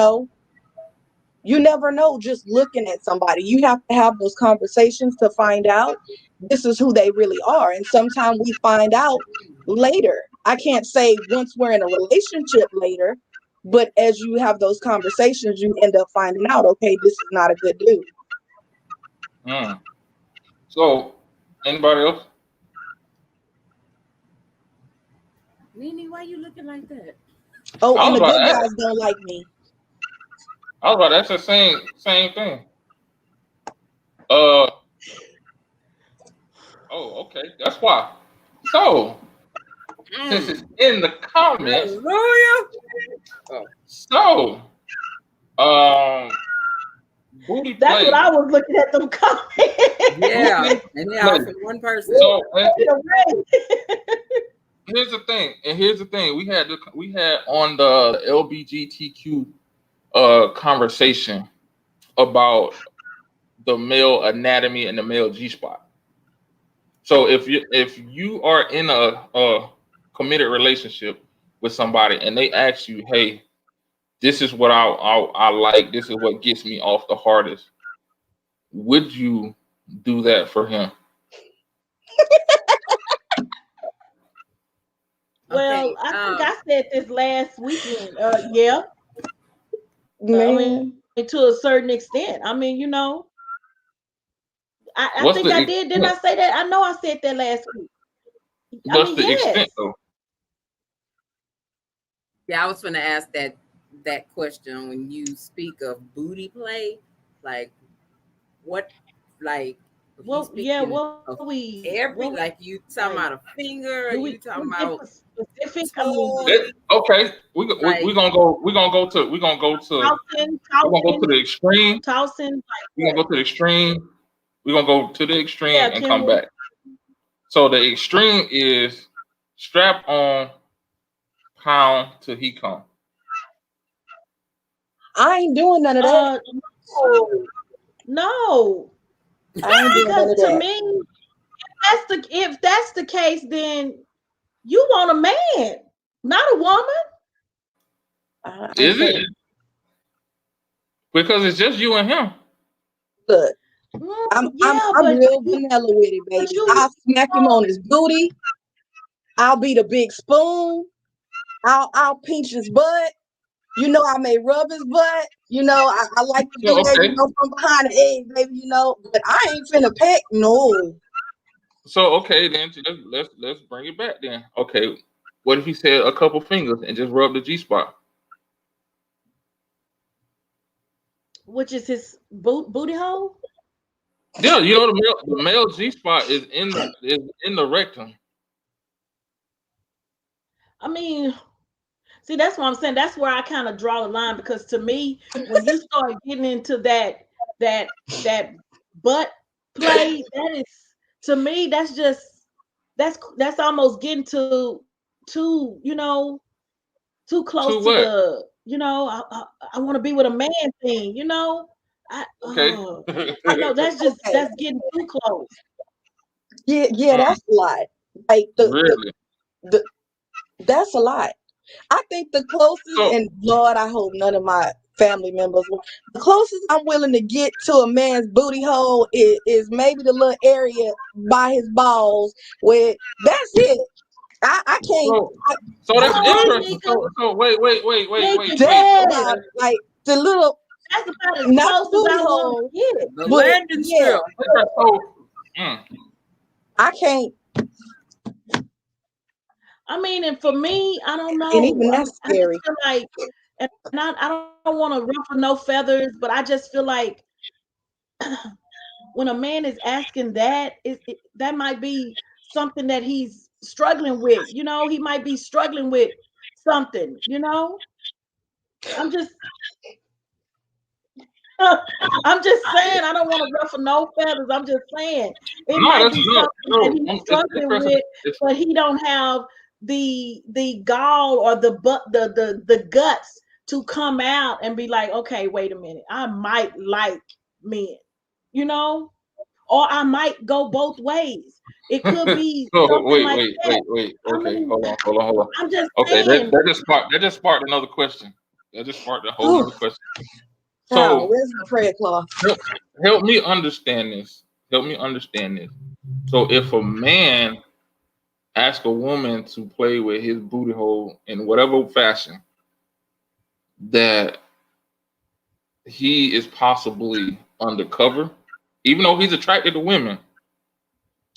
Speaker 4: never know just looking at somebody. You have to have those conversations to find out this is who they really are. And sometimes we find out later. I can't say once we're in a relationship later, but as you have those conversations, you end up finding out, okay, this is not a good dude.
Speaker 5: Mm. So, anybody else?
Speaker 2: Nene, why you looking like that?
Speaker 4: Oh,
Speaker 5: I
Speaker 4: and
Speaker 5: was
Speaker 4: the
Speaker 5: about
Speaker 4: good
Speaker 5: to ask.
Speaker 4: guys don't like me.
Speaker 5: I was about to ask the same thing. Oh, okay. That's why. So, since it's in the comments,
Speaker 2: Hallelujah.
Speaker 5: so booty
Speaker 3: That's
Speaker 5: play.
Speaker 3: what I was looking at them comments.
Speaker 2: Yeah,
Speaker 5: Booty
Speaker 2: and they all
Speaker 5: play.
Speaker 2: from one person.
Speaker 5: So and
Speaker 3: Right.
Speaker 5: here's the thing. We had on the LBGTQ conversation about the male anatomy and the male G spot. So if you are in a committed relationship with somebody and they ask you, hey, this is what I like, this is what gets me off the hardest, would you do that for him?
Speaker 3: Well,
Speaker 2: Okay,
Speaker 3: I think I said this last weekend. Yeah. I mean,
Speaker 4: Man,
Speaker 3: to a certain extent. I mean, I
Speaker 5: What's
Speaker 3: think
Speaker 5: the
Speaker 3: I did. Didn't
Speaker 5: extent?
Speaker 3: I say that? I know I said that last week. I
Speaker 5: What's
Speaker 3: mean,
Speaker 5: the extent
Speaker 3: yes.
Speaker 5: though?
Speaker 2: yeah, I was going to ask that question when you speak of booty play, like what, like if you
Speaker 3: Well, yeah.
Speaker 2: speaking of every,
Speaker 3: What
Speaker 2: like you talking
Speaker 3: like?
Speaker 2: about a finger,
Speaker 3: Do
Speaker 2: you
Speaker 3: we
Speaker 2: talking
Speaker 3: get
Speaker 2: about
Speaker 3: specific? I mean,
Speaker 2: toy,
Speaker 5: Okay, we
Speaker 2: like
Speaker 5: gonna go we're gonna go to we're gonna go to
Speaker 3: tossing,
Speaker 5: we're gonna go to
Speaker 3: tossing,
Speaker 5: the extreme.
Speaker 3: tossing. Like
Speaker 5: We're
Speaker 3: what?
Speaker 5: gonna go to the extreme. We're gonna go to the extreme
Speaker 3: Yeah,
Speaker 5: and
Speaker 3: can
Speaker 5: come
Speaker 3: we?
Speaker 5: back. So the extreme is strap on, pound till he come.
Speaker 4: I ain't doing none of that.
Speaker 3: No, no.
Speaker 4: I ain't doing none
Speaker 3: Because
Speaker 4: of
Speaker 3: to
Speaker 4: that.
Speaker 3: me, if that's the case, then you want a man, not a woman.
Speaker 4: I
Speaker 5: Is
Speaker 4: can't.
Speaker 5: it? Because it's just you and him.
Speaker 4: Look,
Speaker 3: Yeah,
Speaker 4: I'm real vanilla with it,
Speaker 3: but
Speaker 4: baby.
Speaker 3: you
Speaker 4: I'll smack him on his booty. I'll be the big spoon. I'll pinch his butt. I may rub his butt. I like to do
Speaker 5: So
Speaker 4: that,
Speaker 5: okay.
Speaker 4: from behind the egg, baby, but I ain't finna peck. No.
Speaker 5: So okay, then let's bring it back then. Okay. What if he said a couple fingers and just rub the G spot?
Speaker 3: which is his booty hole.
Speaker 5: Yeah, the male G spot is in the rectum.
Speaker 3: I mean, see, that's what I'm saying. That's where I kind of draw the line because to me, when you start getting into that butt play, that is to me, that's just that's almost getting too too close
Speaker 5: To
Speaker 3: to
Speaker 5: what?
Speaker 3: the I want to be with a man thing. I
Speaker 5: Okay.
Speaker 3: I know
Speaker 4: Okay.
Speaker 3: that's getting too close.
Speaker 4: Yeah, that's a lot. Like
Speaker 5: Really?
Speaker 4: the that's a lot. I think the closest,
Speaker 5: So
Speaker 4: and Lord, I hope none of my family members. The closest I'm willing to get to a man's booty hole is maybe the little area by his balls, where that's it. I can't.
Speaker 5: So that's
Speaker 2: Oh,
Speaker 5: interesting.
Speaker 2: Nika.
Speaker 5: So wait.
Speaker 4: Yeah,
Speaker 5: Okay.
Speaker 4: like the little,
Speaker 2: That's about as
Speaker 4: not the
Speaker 2: close as
Speaker 4: booty
Speaker 2: I want
Speaker 4: hole,
Speaker 2: to get.
Speaker 6: The
Speaker 4: but
Speaker 6: landing
Speaker 4: yeah,
Speaker 6: strip.
Speaker 5: So,
Speaker 4: I can't.
Speaker 3: I mean, and for me, I don't
Speaker 4: And even
Speaker 3: know.
Speaker 4: that's
Speaker 3: I just
Speaker 4: scary.
Speaker 3: feel like, and I don't want to ruffle no feathers, but I just feel like when a man is asking that, that might be something that he's struggling with. You know, he might be struggling with something. You know, I'm just, I'm just saying. I don't want to ruffle no feathers. I'm just saying it
Speaker 5: no,
Speaker 3: might
Speaker 5: that's
Speaker 3: be
Speaker 5: no,
Speaker 3: something that he's
Speaker 5: it's
Speaker 3: struggling
Speaker 5: interesting.
Speaker 3: with, but he don't have the gall or the guts to come out and be like, okay, wait a minute, I might like men, you know, or I might go both ways. It could be
Speaker 5: So
Speaker 3: something like that.
Speaker 5: wait.
Speaker 3: I
Speaker 5: Okay,
Speaker 3: mean,
Speaker 5: hold on.
Speaker 3: I'm just
Speaker 5: Okay,
Speaker 3: saying.
Speaker 5: that just sparked another question. That just sparked a whole
Speaker 4: Ooh,
Speaker 5: nother question.
Speaker 4: child,
Speaker 5: So
Speaker 4: where's the prayer cloth?
Speaker 5: help me understand this. So if a man asks a woman to play with his booty hole in whatever fashion, that he is possibly undercover, even though he's attracted to women,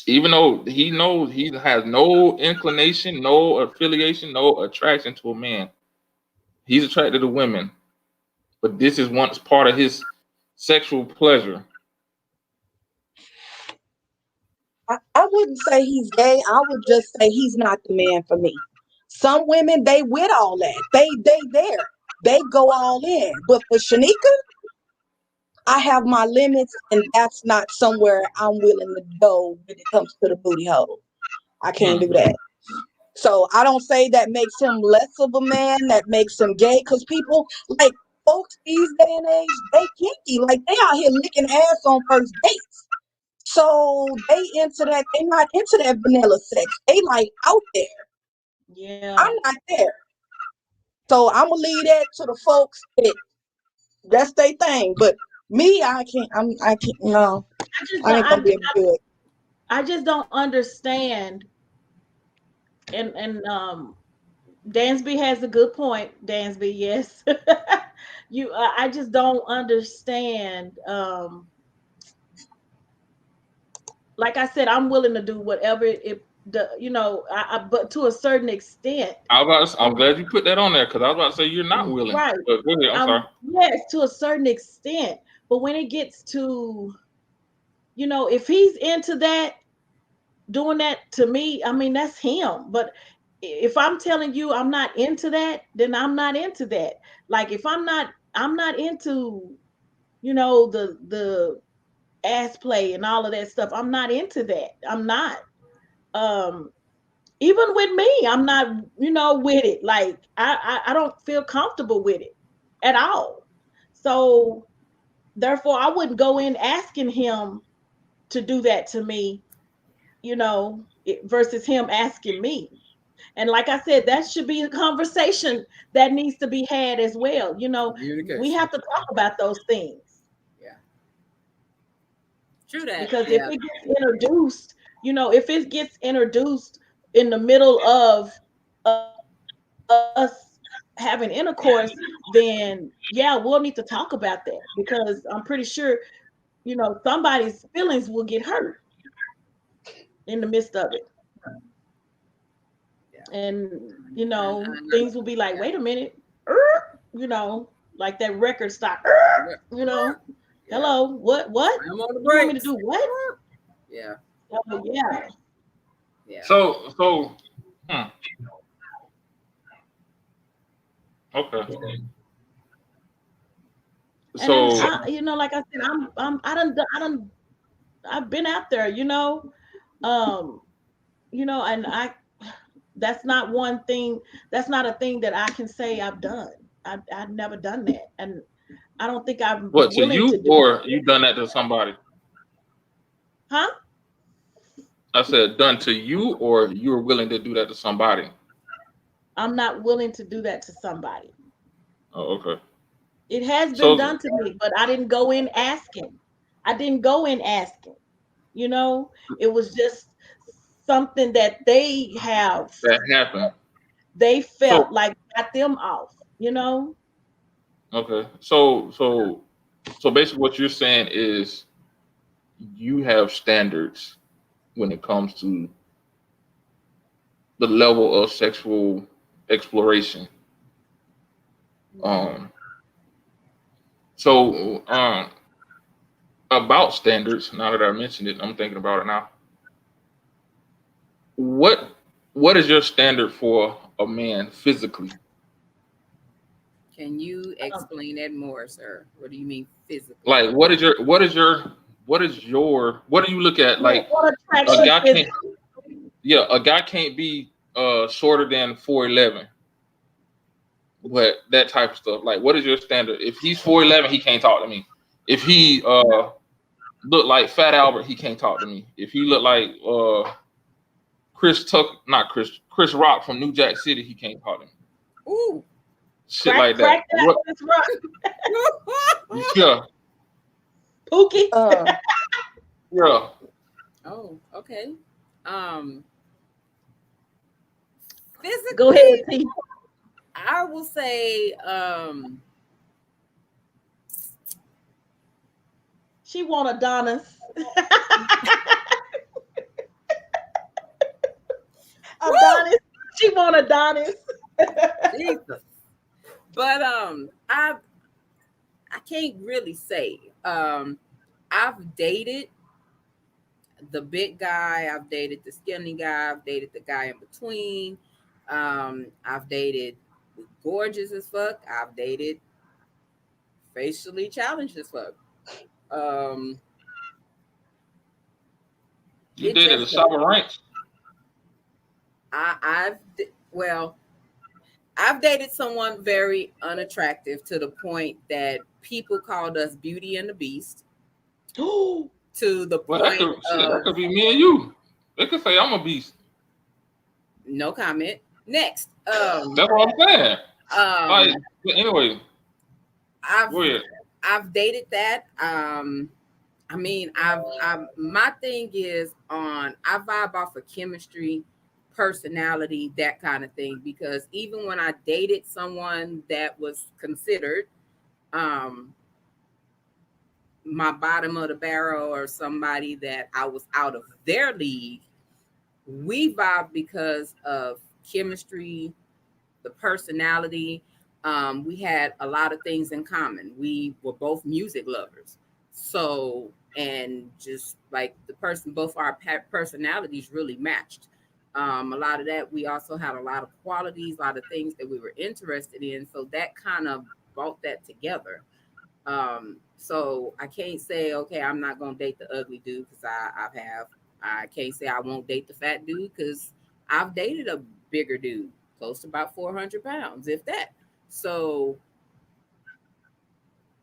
Speaker 5: even though he knows he has no inclination, no affiliation, no attraction to a man, he's attracted to women, but this is once part of his sexual pleasure.
Speaker 4: I wouldn't say he's gay. I would just say he's not the man for me. Some women, they with all that. They there. They go all in. But for Shanika, I have my limits, and that's not somewhere I'm willing to go when it comes to the booty hole. I can't do that. So I don't say that makes him less of a man, that makes him gay, because people, like, folks these day and age, they kinky. Like, they out here licking ass on first dates. So they into that. They not into that vanilla sex. They like out there.
Speaker 3: Yeah,
Speaker 4: I'm not there. So I'm gonna leave that to the folks that's their thing. But me, I can't. I can't. No, I ain't gonna be able to do it.
Speaker 3: I just don't understand. And Dansby has a good point. Dansby, yes. I just don't understand. Like I said, I'm willing to do whatever but to a certain extent.
Speaker 5: I'm glad you put that on there, because I was about to say you're not willing.
Speaker 3: Right.
Speaker 5: But go ahead. I'm sorry.
Speaker 3: Yes, to a certain extent. But when it gets to, if he's into that, doing that to me, I mean, that's him. But if I'm telling you I'm not into that, then I'm not into that. Like if I'm not into, the ass play and all of that stuff. I'm not into that. I'm not. Um, Even with me, I'm not, with it. Like I don't feel comfortable with it at all. So therefore I wouldn't go in asking him to do that to me, versus him asking me. And like I said, that should be a conversation that needs to be had as well. We have to talk about those things.
Speaker 6: Yeah. True that.
Speaker 3: Because
Speaker 6: Yeah.
Speaker 3: if it gets introduced in the middle of us having intercourse, then yeah, we'll need to talk about that, because I'm pretty sure, somebody's feelings will get hurt in the midst of it. And things will be like, wait a minute, like that record stop, hello, what
Speaker 6: I'm on the
Speaker 3: you want me
Speaker 6: brakes.
Speaker 3: to do what?
Speaker 6: Yeah.
Speaker 3: Oh, yeah.
Speaker 6: Yeah.
Speaker 5: So okay.
Speaker 3: And
Speaker 5: So
Speaker 3: then like I said, I've been out there, um, and that's not one thing. That's not a thing that I can say I've done. I've never done that, and I don't think I'm
Speaker 5: what, to
Speaker 3: willing
Speaker 5: you,
Speaker 3: to do
Speaker 5: or
Speaker 3: it.
Speaker 5: you done that to somebody?
Speaker 3: Huh?
Speaker 5: I said done to you, or you were willing to do that to somebody?
Speaker 3: I'm not willing to do that to somebody.
Speaker 5: Oh, okay.
Speaker 3: It has been
Speaker 5: So
Speaker 3: done to me, but I didn't go in asking. I didn't go in asking. You know, it was just something that
Speaker 5: that happened.
Speaker 3: they felt
Speaker 5: So
Speaker 3: like got them off, you know?
Speaker 5: okay. So basically, what you're saying is you have standards when it comes to the level of sexual exploration.
Speaker 3: Mhm.
Speaker 5: Um. So about standards. Now that I mentioned it, I'm thinking about it now. What What is your standard for a man physically?
Speaker 2: Can you
Speaker 3: Um,
Speaker 2: explain that more, sir? What do you mean physically?
Speaker 5: Like, what do you look at? Like,
Speaker 3: what
Speaker 5: a
Speaker 3: attractions
Speaker 5: guy can't,
Speaker 3: physically?
Speaker 5: yeah, a guy can't be shorter than 4'11", but that type of stuff. Like, what is your standard? If he's 4'11", he can't talk to me. If he look like Fat Albert, he can't talk to me. If he look like Chris Rock from New Jack City, he can't talk to me.
Speaker 2: Ooh.
Speaker 5: Shit like that.
Speaker 3: Crack that,
Speaker 5: What?
Speaker 3: Miss Rock.
Speaker 5: Yeah,
Speaker 3: Pookie.
Speaker 4: Uh,
Speaker 5: yeah.
Speaker 2: Oh, okay. Um,
Speaker 3: Go ahead,
Speaker 2: physically,
Speaker 3: T.
Speaker 2: I will say,
Speaker 3: She want Adonis.
Speaker 2: woo,
Speaker 3: Adonis. She want Adonis.
Speaker 2: Jesus. But I can't really say. I've dated the big guy, I've dated the skinny guy, I've dated the guy in between. I've dated gorgeous as fuck. I've dated facially challenged as fuck. Um,
Speaker 5: You
Speaker 2: it
Speaker 5: dated a
Speaker 2: just
Speaker 5: Sour Ranch.
Speaker 2: well, I've dated someone very unattractive to the point that people called us Beauty and the Beast.
Speaker 3: Oh,
Speaker 2: To the
Speaker 5: Well, that
Speaker 2: point
Speaker 5: could shit. That
Speaker 2: of
Speaker 5: could be me and you. They could say I'm a beast.
Speaker 2: no comment. Next,
Speaker 5: That's what I'm saying. Like,
Speaker 2: um,
Speaker 5: anyway,
Speaker 2: I've
Speaker 5: go ahead.
Speaker 2: I've dated that. I mean, my thing is on I vibe off of chemistry, personality, that kind of thing. Because even when I dated someone that was considered um my bottom of the barrel or somebody that I was out of their league, we vibe because of chemistry, the personality. We had a lot of things in common. We were both music lovers. So, and just like the person, both our personalities really matched. A lot of that, we also had a lot of qualities, a lot of things that we were interested in. So that kind of brought that together. So I can't say, okay, I'm not gonna date the ugly dude because I've have. I can't say I won't date the fat dude because I've dated a bigger dude, close to about 400 pounds, if that. So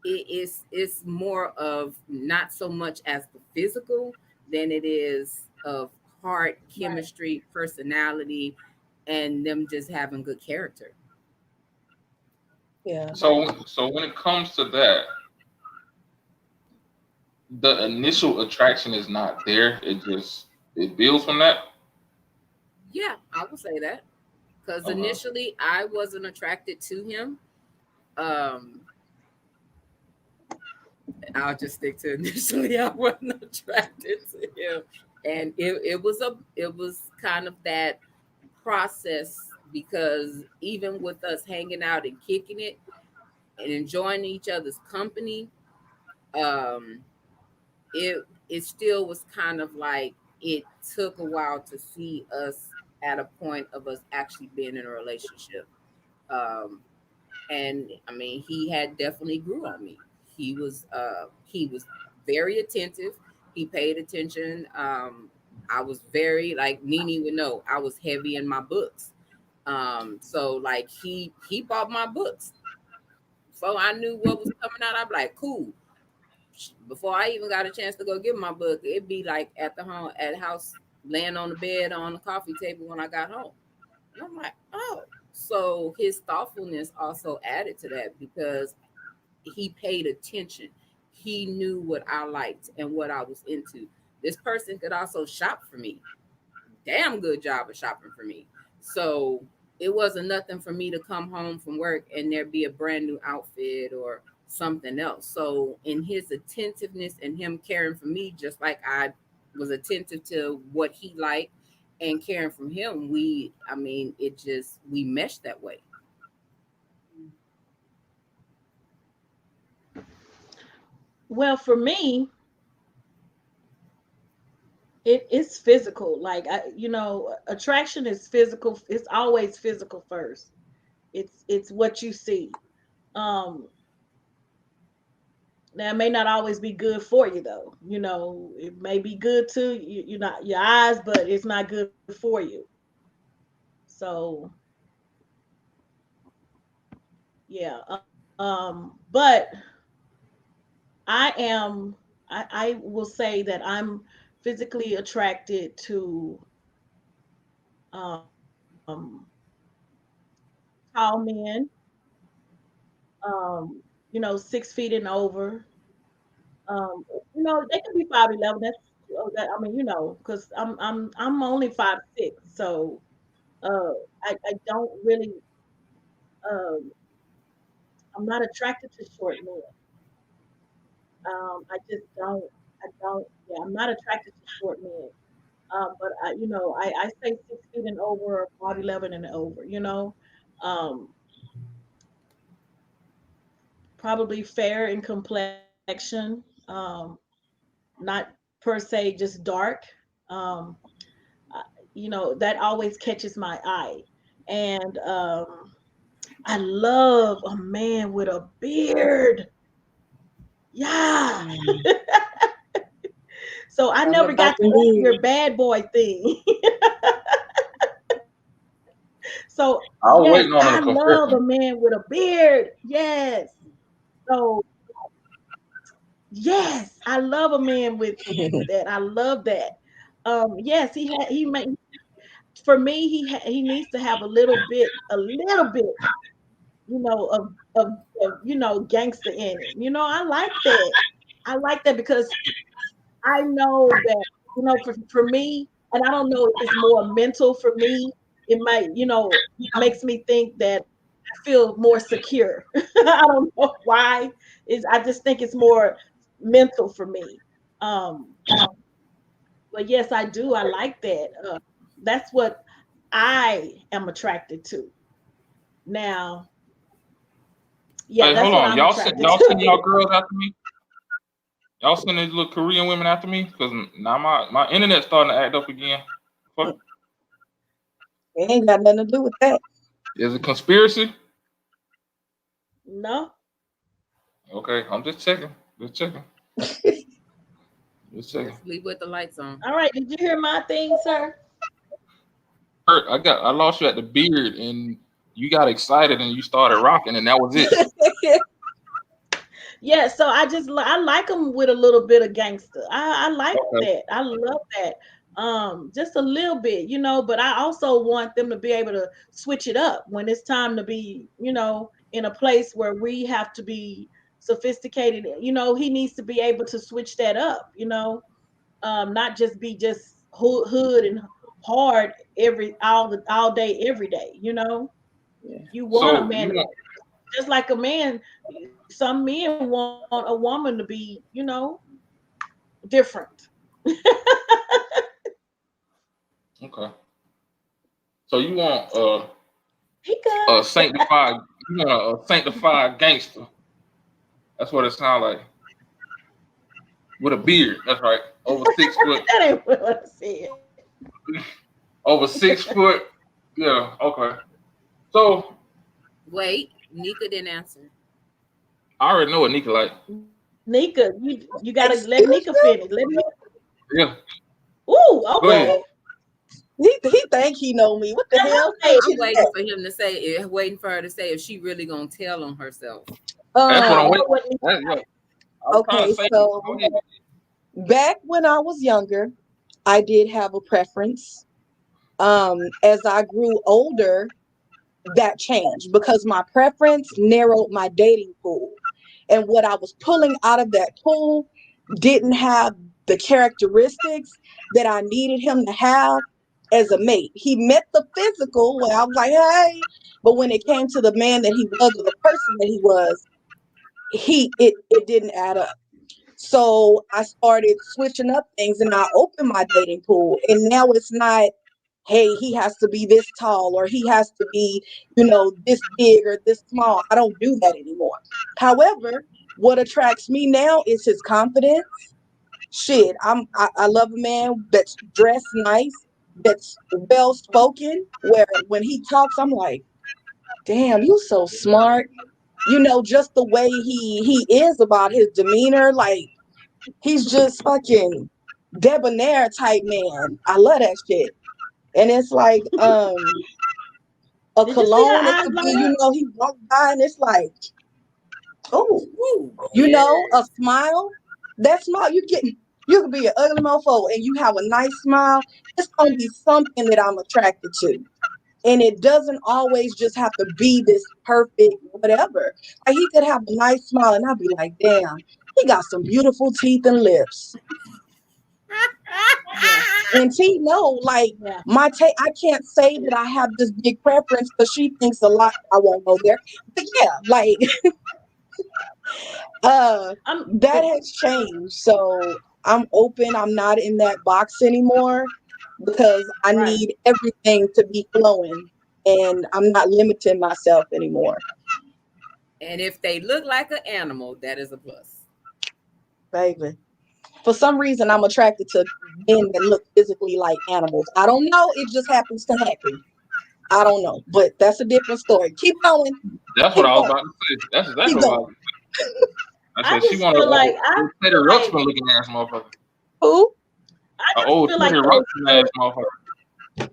Speaker 2: it's more of not so much as the physical than it is of heart,
Speaker 3: right.
Speaker 2: chemistry, personality, and them just having good character.
Speaker 4: yeah.
Speaker 3: Right.
Speaker 5: So when it comes to that, the initial attraction is not there. It builds from that.
Speaker 2: Yeah, I would say that because
Speaker 5: Okay.
Speaker 2: initially I wasn't attracted to him. Um, I'll just stick to initially I wasn't attracted to him, and it was kind of that process because even with us hanging out and kicking it and enjoying each other's company, um, it still was kind of like it took a while to see us at a point of us actually being in a relationship. Um, and I mean, he had definitely grew on me. He was very attentive. He paid attention. I was very like Nene would know. I was heavy in my books. So like he bought my books, so I knew what was coming out. I'm like, cool. Before I even got a chance to go get my book, it'd be like at the house, laying on the bed on the coffee table when I got home. And I'm like, oh. So his thoughtfulness also added to that because he paid attention. He knew what I liked and what I was into. This person could also shop for me. Damn good job of shopping for me. So it wasn't nothing for me to come home from work and there be a brand new outfit or something else. So in his attentiveness and him caring for me, just like I was attentive to what he liked and caring from him, I mean, it just, we meshed that way.
Speaker 3: Well, for me, it is physical. Like attraction is physical. It's always physical first. It's what you see. Um, Now, it may not always be good for you, though. It may be good to you, not your eyes, but it's not good for you. So, yeah. But I am. I will say that I'm physically attracted to um, tall men. 6 feet and over. They can be 5'11". I mean, because I'm only 5'6", so I don't really I'm not attracted to short men. I just don't. I don't. Yeah, I'm not attracted to short men. But I say 6 feet and over, or 5'11" and over. Probably fair in complexion. Not per se just dark. Um, that always catches my eye, and I love a man with a beard. Yeah.
Speaker 4: Mm,
Speaker 3: So I
Speaker 4: I know
Speaker 3: never
Speaker 4: about
Speaker 3: got
Speaker 4: them
Speaker 3: to your
Speaker 4: beard.
Speaker 3: bad boy thing. So
Speaker 5: I
Speaker 3: yes,
Speaker 5: was waiting on
Speaker 3: I
Speaker 5: her to
Speaker 3: love
Speaker 5: confess
Speaker 3: a
Speaker 5: me.
Speaker 3: man with a beard. Yes. So yes, I love a man with that. I love that. Yes, he may for me he needs to have a little bit, of gangster in him. I like that. I like that because I know that, for me, and I don't know if it's more mental for me, it might, makes me think that I feel more secure. I don't know why. I just think it's more mental for me. Um, but yes, I do. I like that. That's what I am attracted to. Now, yeah,
Speaker 5: Hey,
Speaker 3: that's
Speaker 5: hold
Speaker 3: what
Speaker 5: on.
Speaker 3: I'm attracted
Speaker 5: Y'all send y'all
Speaker 3: to.
Speaker 5: girls after me? Y'all send these little Korean women after me? Because now my internet's starting to act up again. Fuck.
Speaker 4: It ain't got nothing to do with that.
Speaker 5: Is it conspiracy?
Speaker 3: No.
Speaker 5: Okay, I'm just checking. Just checking. Just checking.
Speaker 2: Just leave with the lights on.
Speaker 3: All right. Did you hear my thing, sir?
Speaker 5: I lost you at the beard and you got excited and you started rocking and that was it.
Speaker 3: Yeah, so I like them with a little bit of gangster. I like
Speaker 5: Okay.
Speaker 3: that. I love that. Just a little bit, but I also want them to be able to switch it up when it's time to be, in a place where we have to be sophisticated. He needs to be able to switch that up, not just be just hood and hard all day every day,
Speaker 4: Yeah.
Speaker 3: You want a
Speaker 5: So
Speaker 3: man
Speaker 5: you
Speaker 3: to
Speaker 5: want
Speaker 3: just like a man, some men want a woman to be, different.
Speaker 5: okay. So you want
Speaker 3: He
Speaker 5: a
Speaker 3: good.
Speaker 5: sanctified you want a sanctified gangster. That's what it sounds like. With a beard. That's right. Over 6 foot.
Speaker 3: That ain't what I said.
Speaker 5: Over 6 foot. Yeah, okay. So
Speaker 2: Wait, Nika didn't answer.
Speaker 5: I already know what Nika like.
Speaker 3: Nika, you gotta let Nika
Speaker 4: Excuse
Speaker 3: finish.
Speaker 4: me?
Speaker 3: Let me.
Speaker 5: Yeah.
Speaker 3: Ooh,
Speaker 5: Go
Speaker 3: okay.
Speaker 5: ahead.
Speaker 4: Oh, he think he know me. What the
Speaker 3: Let her
Speaker 4: hell
Speaker 3: say
Speaker 4: stage
Speaker 2: I'm
Speaker 4: is
Speaker 3: it.
Speaker 2: waiting
Speaker 4: that?
Speaker 2: for him to say it, waiting for her to say if she really gonna tell on herself.
Speaker 5: That's what
Speaker 3: I
Speaker 5: I'm
Speaker 4: Um,
Speaker 3: know
Speaker 5: waiting.
Speaker 3: what Nika.
Speaker 5: Yeah. I was trying to
Speaker 4: okay,
Speaker 5: say it.
Speaker 4: so
Speaker 5: Go ahead.
Speaker 4: back when I was younger, I did have a preference. As I grew older, that changed because my preference narrowed my dating pool. And what I was pulling out of that pool didn't have the characteristics that I needed him to have as a mate. He met the physical where I was like, hey, but when it came to the man that he was or the person that he was, it didn't add up. So I started switching up things and I opened my dating pool. And now it's not, hey, he has to be this tall or he has to be, this big or this small. I don't do that anymore. However, what attracts me now is his confidence. Shit, I love a man that's dressed nice, that's well spoken, where when he talks, I'm like, damn, you so smart. Just the way he is about his demeanor, like he's just fucking debonair type man. I love that shit. And it's like a
Speaker 3: Did you see her
Speaker 4: cologne, it
Speaker 3: eyes
Speaker 4: could
Speaker 3: light
Speaker 4: be,
Speaker 3: up?
Speaker 4: he walked by and it's like, oh,
Speaker 2: Woo, yeah.
Speaker 4: a smile. That smile, you could be an ugly mofo and you have a nice smile. It's gonna be something that I'm attracted to. And it doesn't always just have to be this perfect whatever. Like he could have a nice smile and I'll be like, damn, he got some beautiful teeth and lips.
Speaker 3: Yeah,
Speaker 4: And T, no, like
Speaker 3: yeah.
Speaker 4: I can't say that I have this big preference because she thinks a lot. I won't go there. But yeah, like
Speaker 3: I'm
Speaker 4: that has changed. So I'm open. I'm not in that box anymore because I
Speaker 3: right.
Speaker 4: need everything to be flowing and I'm not limiting myself anymore.
Speaker 2: And if they look like an animal, that is a plus.
Speaker 4: Baby. For some reason I'm attracted to men that look physically like animals. I don't know. It just happens to happen. I don't know. But that's a different story. Keep going.
Speaker 5: That's what
Speaker 4: Keep
Speaker 5: I was
Speaker 4: going.
Speaker 5: about to say. That's
Speaker 4: Keep
Speaker 5: exactly what I
Speaker 4: going.
Speaker 5: was. I
Speaker 3: I
Speaker 5: said she
Speaker 3: just
Speaker 5: wanted
Speaker 3: feel
Speaker 5: an
Speaker 3: like
Speaker 5: old,
Speaker 3: I
Speaker 5: old Teddy
Speaker 3: feel like
Speaker 5: Ruxpin looking ass motherfucker.
Speaker 4: Who?
Speaker 3: I
Speaker 5: An
Speaker 3: just
Speaker 5: old
Speaker 3: feel like
Speaker 5: Teddy
Speaker 3: those
Speaker 5: Ruxpin ass motherfucker.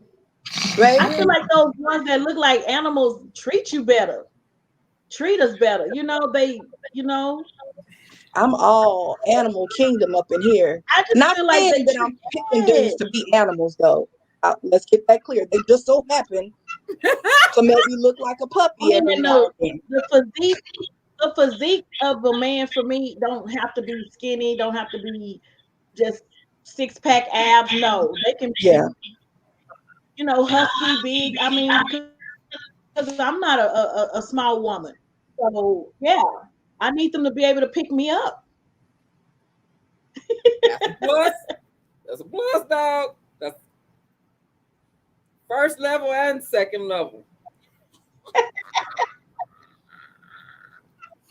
Speaker 3: I feel
Speaker 4: Baby.
Speaker 3: like those ones that look like animals treat you better, treat us better. You know,
Speaker 4: I'm all animal kingdom up in here.
Speaker 3: I just
Speaker 4: Not
Speaker 3: feel like
Speaker 4: saying
Speaker 3: they
Speaker 4: that
Speaker 3: treat
Speaker 4: I'm picking
Speaker 3: yes.
Speaker 4: dudes to be animals, though. Let's get that clear. They just so happen to maybe look like a
Speaker 3: I
Speaker 4: puppy
Speaker 3: mean,
Speaker 4: every
Speaker 3: and
Speaker 4: now and then.
Speaker 3: the physique of a man for me don't have to be skinny, don't have to be just six pack abs. No, they can be,
Speaker 4: Yeah.
Speaker 3: husky, big. I mean, because I'm not a small woman. So yeah, I need them to be able to pick me up.
Speaker 2: That's a plus. That's a plus, dog. That's first level and second level.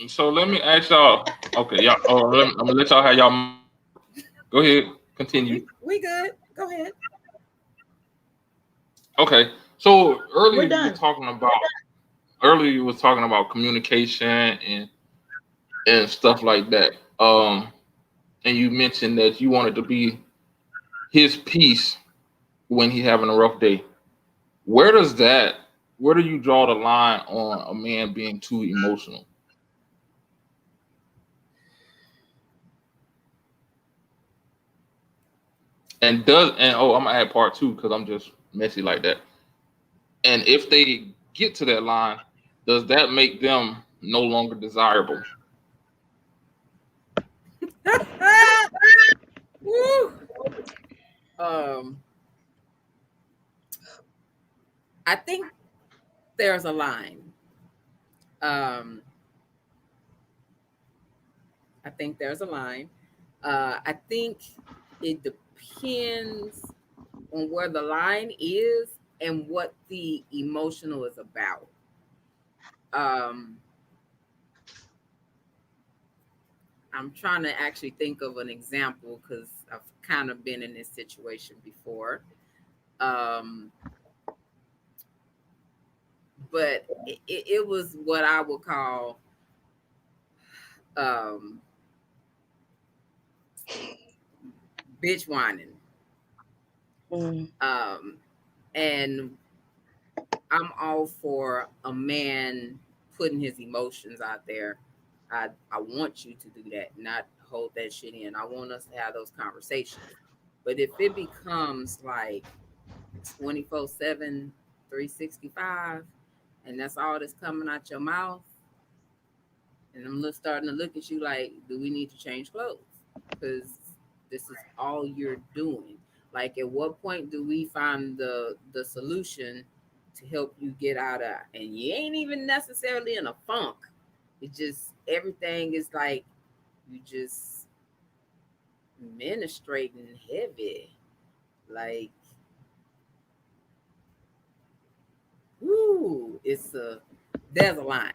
Speaker 5: So let me ask y'all. Okay, y'all. I'm gonna let y'all have y'all. Go ahead. Continue.
Speaker 2: We good. Go ahead.
Speaker 5: Okay. So
Speaker 3: We're
Speaker 5: earlier you were
Speaker 3: done.
Speaker 5: talking about communication and stuff like that. And you mentioned that you wanted to be his peace when he's having a rough day. Where does that? Where do you draw the line on a man being too emotional? I'm gonna add part two because I'm just messy like that. And if they get to that line, does that make them no longer desirable?
Speaker 2: Woo. Um, I think there's a line. Um, I think there's a line. I think it depends on where the line is and what the emotional is about. Um, I'm trying to actually think of an example because I've kind of been in this situation before. Um, but it was what I would call um, bitch whining.
Speaker 4: Mm,
Speaker 2: Um, and I'm all for a man putting his emotions out there. I want you to do that, not hold that shit in. I want us to have those conversations. But if it becomes like 24/7, 365, and that's all that's coming out your mouth, And I'm starting to look at you like, do we need to change clothes? Because this is all you're doing. Like, at what point do we find the solution to help you get out of? And you ain't even necessarily in a funk. It just everything is like you just ministrating heavy. Like, whoo, it's a there's a line.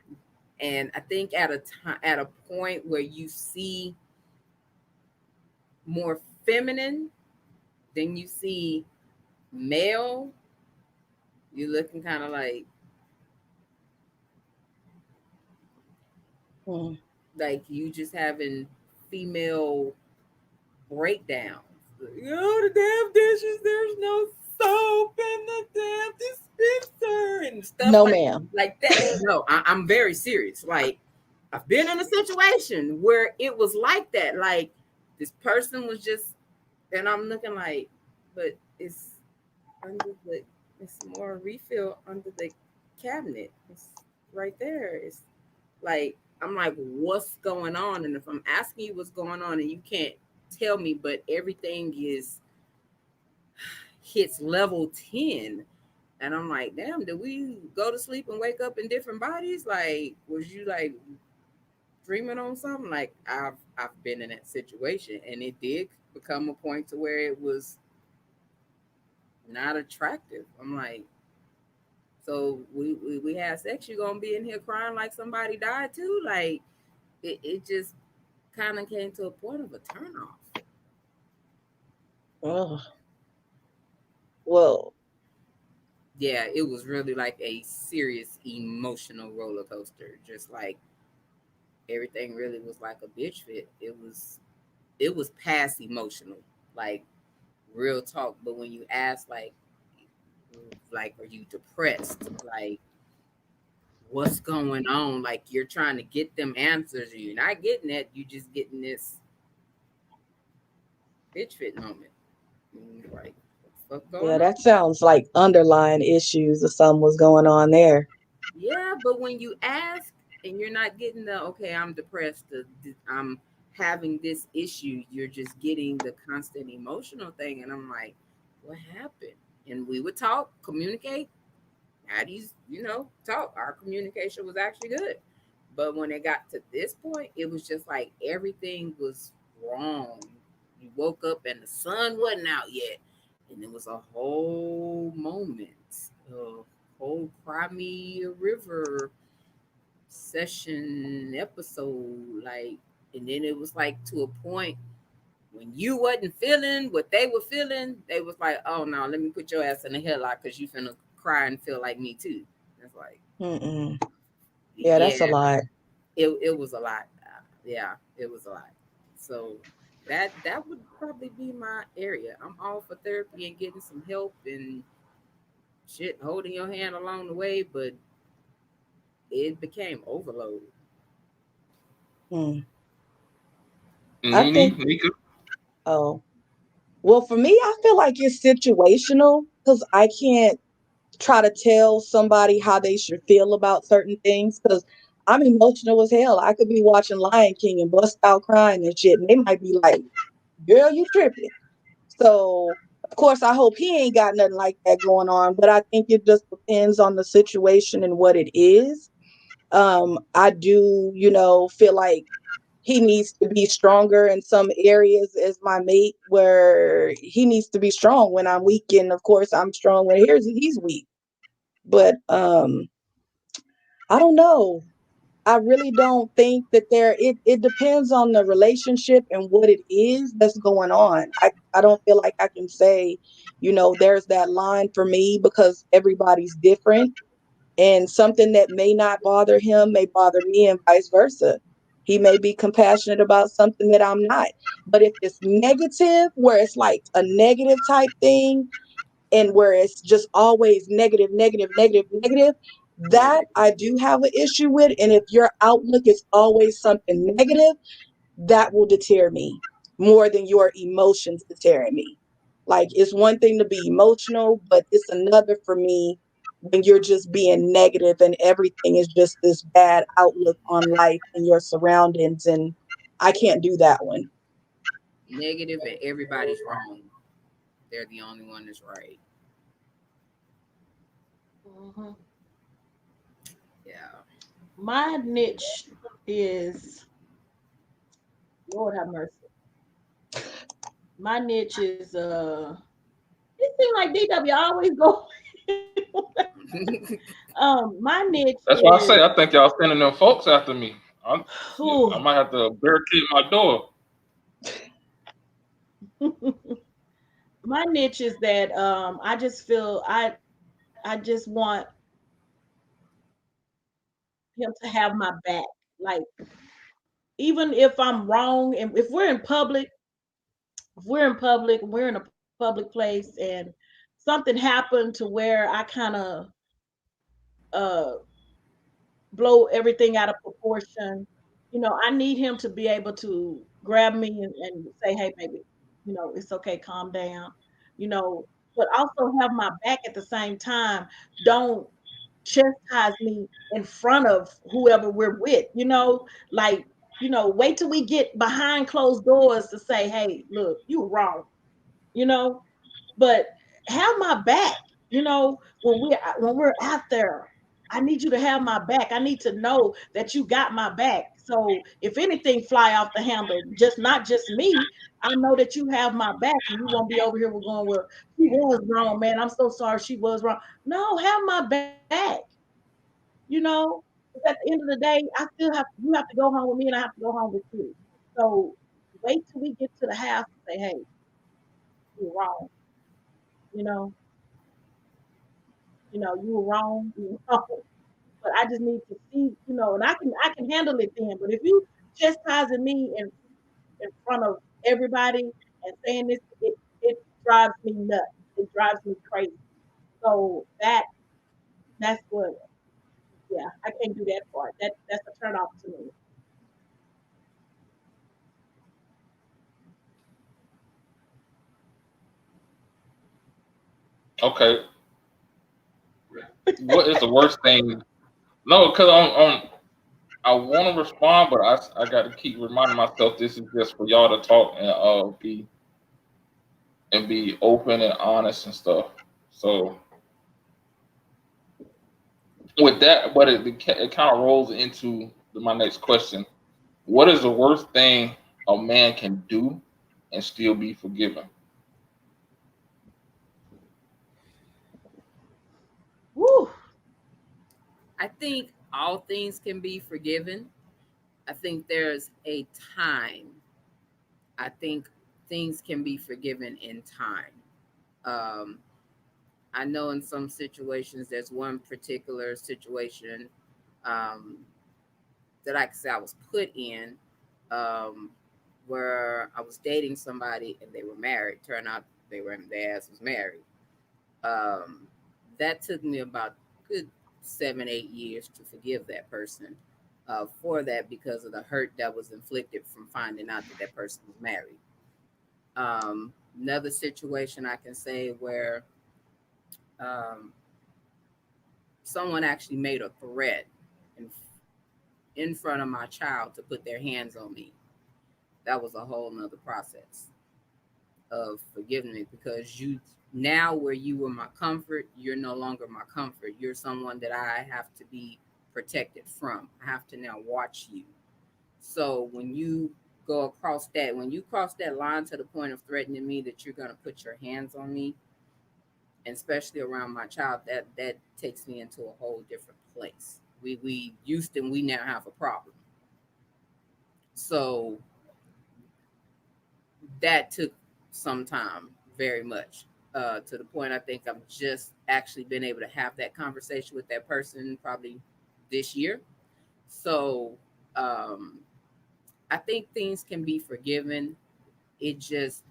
Speaker 2: And I think at a point where you see more feminine than you see male, you're looking kind of
Speaker 4: Mm.
Speaker 2: like you just having female breakdowns. Oh, the damn dishes, there's no soap in the damn dispenser and stuff
Speaker 4: No, ma'am.
Speaker 2: like that. No, I'm very serious. Like, I've been in a situation where it was like that. Like, this person was just, and I'm looking like, but under the, it's more refill under the cabinet. It's right there. It's like, I'm like, what's going on? And if I'm asking you what's going on and you can't tell me, but everything is hits level 10. And I'm like, damn, did we go to sleep and wake up in different bodies? Like, was you like dreaming on something? Like, I've been in that situation, and it did become a point to where it was not attractive. I'm like, so we had sex, you gonna be in here crying like somebody died too? Like, it just kind of came to a point of a turn off.
Speaker 4: Oh, well,
Speaker 2: Yeah, it was really like a serious emotional roller coaster. Just like everything really was like a bitch fit. It was past emotional, like real talk. But when you ask like are you depressed? Like, what's going on? Like, you're trying to get them answers and you're not getting that. You just getting this bitch fit moment. And you're like, what's
Speaker 4: yeah,
Speaker 2: going on?
Speaker 4: that sounds like underlying issues or something was going on there.
Speaker 2: Yeah, but when you ask and you're not getting the, okay, I'm depressed, I'm having this issue, you're just getting the constant emotional thing. And I'm like, what happened? And we would talk, communicate. Addie's, talk. Our communication was actually good. But when it got to this point, it was just like everything was wrong. You woke up and the sun wasn't out yet. And it was a whole moment, a whole Cry Me a River session episode. Like, and then it was like to a point when you wasn't feeling what they were feeling, they was like, oh no, let me put your ass in the headlock because you finna cry and feel like me too. It's like,
Speaker 4: Mm-mm. Yeah, that's a
Speaker 2: yeah,
Speaker 4: lot.
Speaker 2: it was a lot. Yeah, it was a lot. So that would probably be my area. I'm all for therapy and getting some help and shit, holding your hand along the way, but it became overload.
Speaker 4: Hmm. I
Speaker 5: Nene,
Speaker 4: think,
Speaker 5: Nika.
Speaker 4: oh, well, for me, I feel like it's situational because I can't try to tell somebody how they should feel about certain things because I'm emotional as hell. I could be watching Lion King and bust out crying and shit, and they might be like, girl, you tripping. So, of course, I hope he ain't got nothing like that going on, but I think it just depends on the situation and what it is. I do, feel like he needs to be stronger in some areas as my mate, where he needs to be strong when I'm weak. And of course, I'm strong when he's weak. But I don't know. I really don't think that it depends on the relationship and what it is that's going on. I don't feel like I can say, there's that line for me because everybody's different, and something that may not bother him may bother me and vice versa. He may be compassionate about something that I'm not. But if it's negative, where it's like a negative type thing, and where it's just always negative, negative, negative, negative,
Speaker 2: Yeah.
Speaker 4: that I do have an issue with. And if your outlook is always something negative, that will deter me more than your emotions deterring me. Like, it's one thing to be emotional, but it's another for me when you're just being negative and everything is just this bad outlook on life and your surroundings. And I can't do that one.
Speaker 2: Negative and everybody's wrong. They're the only one that's right.
Speaker 3: Mhm.
Speaker 2: Yeah.
Speaker 3: My niche is, Lord have mercy. My niche is it seems like DW always go. My niche
Speaker 5: That's why I say
Speaker 3: is
Speaker 5: I think y'all sending them folks after me. Shit, I
Speaker 3: whew,
Speaker 5: might have to barricade my door.
Speaker 3: my niche is that I just feel I just want him to have my back. Like even if I'm wrong and if we're in a public place and something happened to where I kind of uh blow everything out of proportion. I need him to be able to grab me and say, hey, baby, it's okay, calm down, you know, but also have my back at the same time. Don't chastise me in front of whoever we're with, like, wait till we get behind closed doors to say, hey, look, you were wrong, you know, but have my back, when we're out there. I need you to have my back. I need to know that you got my back. So if anything fly off the handle, just not just me, I know that you have my back and you won't be over here going, well, she was wrong, man. I'm so sorry she was wrong. No, have my back. You know, 'cause at the end of the day, you have to go home with me and I have to go home with you. So wait till we get to the house and say, hey, you're wrong. You know, you were wrong, you were wrong. But I just need to see, and I can handle it then. But if you chastising me in front of everybody and saying this, it drives me nuts. It drives me crazy. So that's what, yeah, I can't do that part. That's a turn off to me.
Speaker 5: Okay, what is the worst thing? No, because I want to respond, but I got to keep reminding myself this is just for y'all to talk and be open and honest and stuff. So with that, but it kind of rolls into my next question. What is the worst thing a man can do and still be forgiven?
Speaker 3: Woo.
Speaker 2: I think all things can be forgiven. I think there's a time. I think things can be forgiven in time. Um, I know in some situations, there's one particular situation um, that I could say I was put in um, where I was dating somebody and they were married. Turned out their ass was married. Um, that took me about good 7, 8 years to forgive that person for that because of the hurt that was inflicted from finding out that that person was married. Another situation I can say where um, someone actually made a threat in, in front of my child to put their hands on me. That was a whole nother process of forgiveness because you now where you were my comfort, you're no longer my comfort. You're someone that I have to be protected from. I have to now watch you. So when you cross that line to the point of threatening me that you're gonna put your hands on me, and especially around my child, that takes me into a whole different place. We used to, we now have a problem. So that took some time, very much, to the point I think I've just actually been able to have that conversation with that person probably this year. So um, I think things can be forgiven. It just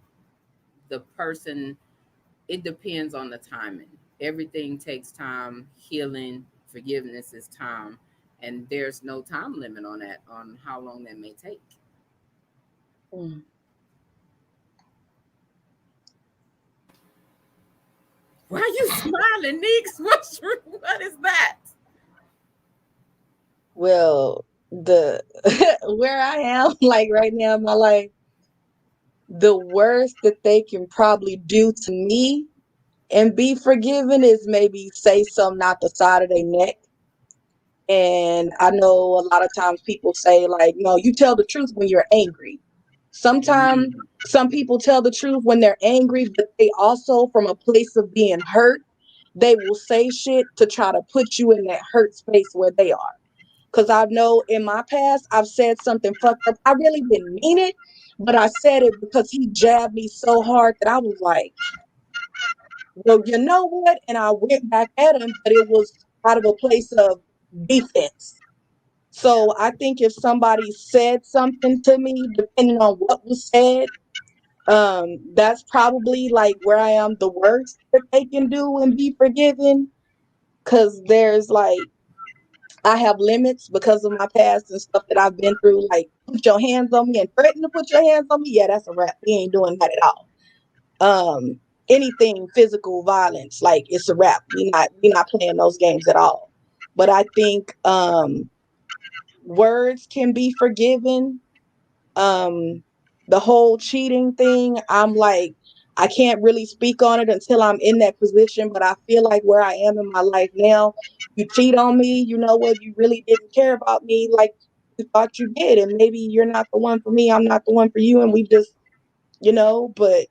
Speaker 2: the person. It depends on the timing. Everything takes time. Healing, forgiveness is time, and there's no time limit on that, on how long that may take.
Speaker 4: Mm.
Speaker 2: Why are you smiling, Nix? What's wrong? What is that?
Speaker 4: Well, the where I am like right now in my life, the worst that they can probably do to me and be forgiven is maybe say something out the side of their neck. And I know a lot of times people say, like, no, you tell the truth when you're angry. Sometimes
Speaker 2: Mhm.
Speaker 4: some people tell the truth when they're angry, but they also, from a place of being hurt, they will say shit to try to put you in that hurt space where they are. Because I know in my past, I've said something fucked up. I really didn't mean it, but I said it because he jabbed me so hard that I was like, well, you know what? And I went back at him, but it was out of a place of defense.
Speaker 2: Yeah.
Speaker 4: So I think if somebody said something to me, depending on what was said, that's probably like where I am the worst that they can do and be forgiven. Cause there's like I have limits because of my past and stuff that I've been through. Like put your hands on me and threaten to put your hands on me. Yeah, that's a wrap. We ain't doing that at all. Anything physical violence, like it's a wrap. We not playing those games at all. But I think words can be forgiven. um the whole cheating thing, I'm like, I can't really speak on it until I'm in that position, but I feel like where I am in my life now, you cheat on me, you know what, you really didn't care about me like you thought you did, and maybe you're not the one for me, I'm not the one for you, and we just, but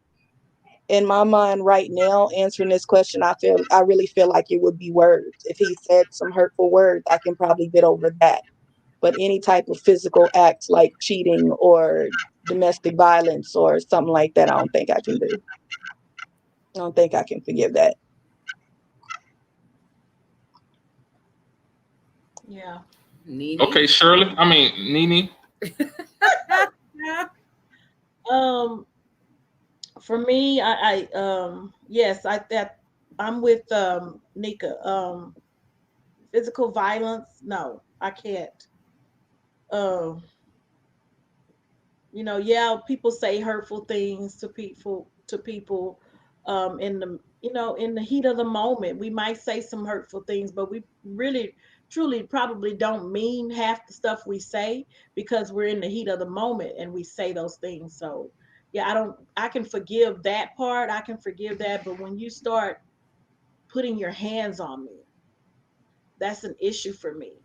Speaker 4: in my mind right now, answering this question, I really feel like it would be words. If he said some hurtful words, I can probably get over that. But any type of physical act like cheating or domestic violence or something like that, I don't think I can do. I don't think I can forgive that.
Speaker 3: Yeah.
Speaker 2: Nene.
Speaker 5: Okay, Shirley. I mean, Nene.
Speaker 3: Um, for me, yes, I that I'm with Nika. Physical violence, no, I can't. Um, yeah, people say hurtful things to people in the in the heat of the moment. We might say some hurtful things, but we really truly probably don't mean half the stuff we say because we're in the heat of the moment and we say those things. So yeah, I can forgive that part. I can forgive that, but when you start putting your hands on me, that's an issue for me.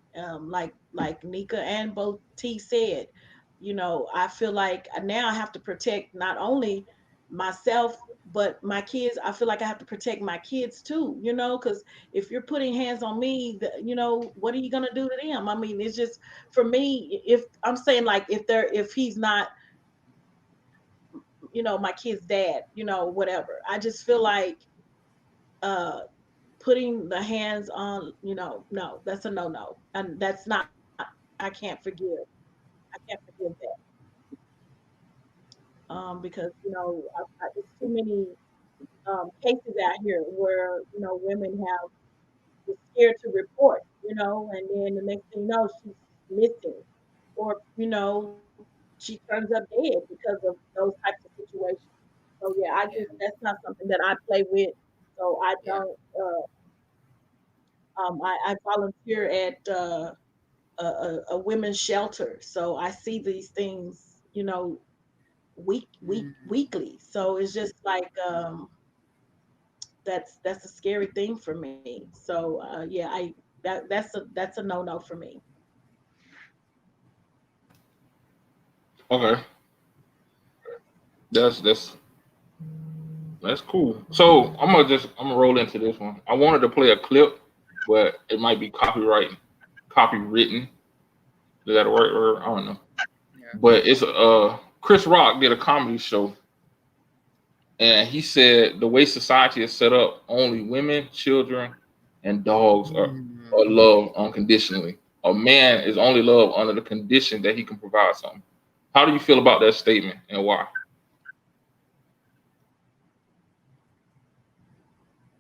Speaker 3: Like Nika and both T said, I feel like now I have to protect not only myself but my kids. I feel like I have to protect my kids too, because if you're putting hands on me, what are you gonna do to them? I mean, it's just for me. If I'm saying like if he's not, my kid's dad, whatever. I just feel like uh putting the hands on, no, that's a no, and that's not. I can't forgive. I can't forgive that because it's too many cases out here where women have is scared to report, and then the next thing you know she's missing, or she turns up dead because of those types of situations. So yeah,
Speaker 2: Yeah.
Speaker 3: that's not something that I play with. So I
Speaker 2: Yeah.
Speaker 3: don't. I volunteer at a women's shelter, so I see these things,
Speaker 2: Mhm.
Speaker 3: weekly. So it's just like that's a scary thing for me. So yeah, I that's a no no for me.
Speaker 5: Okay, that's that's cool. So I'm gonna roll into this one. I wanted to play a clip, but it might be copywritten. Is that a right word? I don't know.
Speaker 2: Yeah.
Speaker 5: But it's Chris Rock did a comedy show, and he said the way society is set up, only women, children, and dogs are
Speaker 2: Mhm.
Speaker 5: loved unconditionally. A man is only loved under the condition that he can provide something. How do you feel about that statement and why?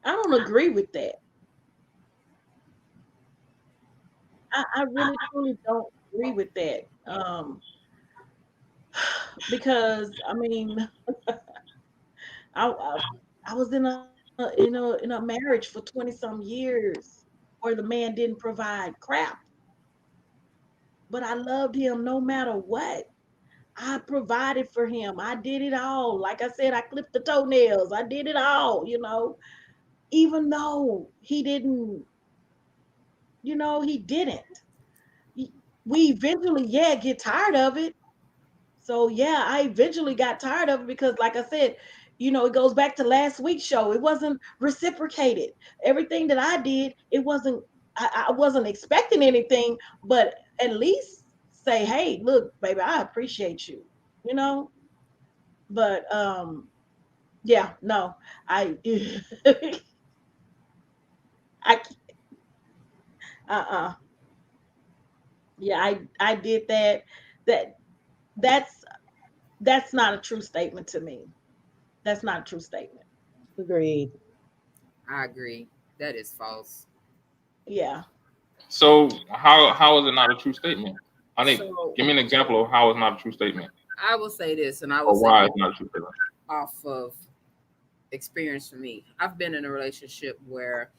Speaker 3: I don't agree with that. I really truly don't agree with that. Because I mean, I I was in a marriage for 20 some years. or the man didn't provide crap. But I loved him no matter what. I provided for him. I did it all. Like I said, I clipped the toenails. I did it all, even though he didn't, he didn't. We eventually, yeah, get tired of it. So yeah, I eventually got tired of it because, like I said, it goes back to last week's show. It wasn't reciprocated. Everything that I did, it wasn't. I wasn't expecting anything, but at least say, "Hey, look, baby, I appreciate you." You know. But yeah, no, I, I, uh, yeah, I did that. That that's that's not a true statement to me. That's not a true statement.
Speaker 4: Agreed.
Speaker 2: I agree. That is false.
Speaker 3: Yeah.
Speaker 5: So how is it not a true statement? I think
Speaker 2: So
Speaker 5: give me an example of how it's not a true statement
Speaker 2: I will say this, and I will
Speaker 5: or
Speaker 2: say
Speaker 5: why
Speaker 2: this
Speaker 5: it's not a true statement.
Speaker 2: off of experience for me. I've been in a relationship where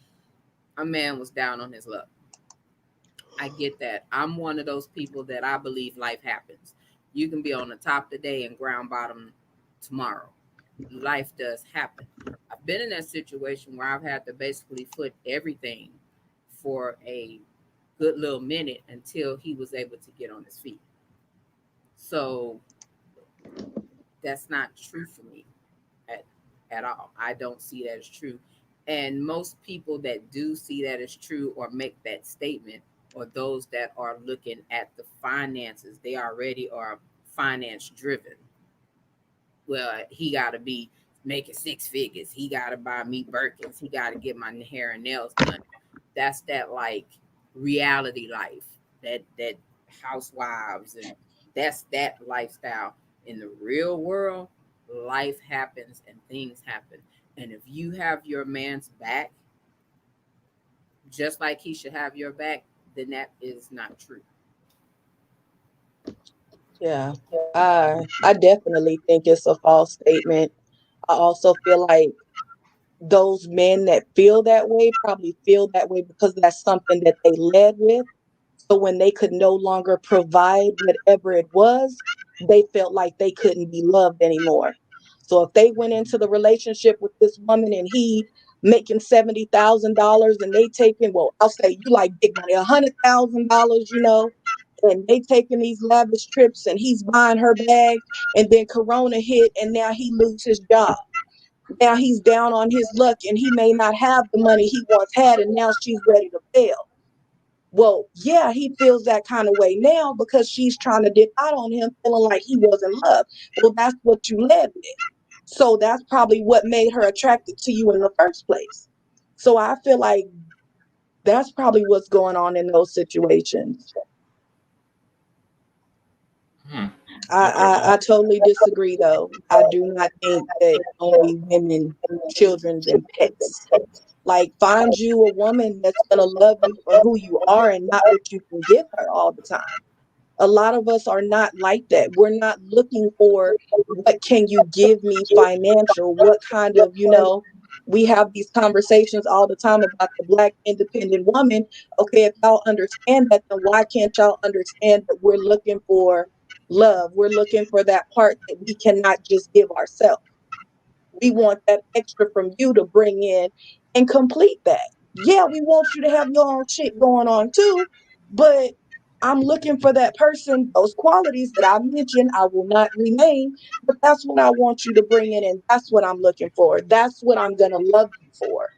Speaker 2: a man was down on his luck. I get that. I'm one of those people that I believe life happens. You can be on the top today and ground bottom tomorrow. Life does happen. I've been in that situation where I've had to basically foot everything for a good little minute until he was able to get on his feet. So that's not true for me at, at all. I don't see that as true. And most people that do see that as true or make that statement or those that are looking at the finances, they already are finance driven. Well, he got to be making six figures. He got to buy me Birkins. He got to get my hair and nails done. That's that like reality life. That housewives and that's that lifestyle. In the real world, life happens and things happen. And if you have your man's back, just like he should have your back, then that is not true.
Speaker 4: Yeah. I definitely think it's a false statement. I also feel like those men that feel that way probably feel that way because that's something that they led with. So when they could no longer provide whatever it was, they felt like they couldn't be loved anymore. So if they went into the relationship with this woman and he making $70,000 and they taking, well, I'll say you like big money, $100,000, and they taking these lavish trips and he's buying her bags, and then Corona hit and now he lose his job. Now he's down on his luck and he may not have the money he once had, and now she's ready to fail. Well, yeah, he feels that kind of way now because she's trying to dip out on him, feeling like he wasn't loved. Well, that's what you led with. So that's probably what made her attracted to you in the first place. So I feel like that's probably what's going on in those situations.
Speaker 5: Hmm.
Speaker 4: I,
Speaker 5: Okay.
Speaker 4: I, I totally disagree, though. I do not think that only women, children, and pets. Like, find you a woman that's going to love you for who you are and not what you can give her all the time. A lot of us are not like that. We're not looking for what can you give me financial, what kind of, we have these conversations all the time about the Black independent woman. Okay, if y'all understand that, then why can't y'all understand that we're looking for love? We're looking for that part that we cannot just give ourselves. We want that extra from you to bring in and complete that. Yeah, we want you to have your own shit going on too, but I'm looking for that person, those qualities that I mentioned, I will not rename, but that's what I want you to bring in, and that's what I'm looking for. That's what I'm going to love you for.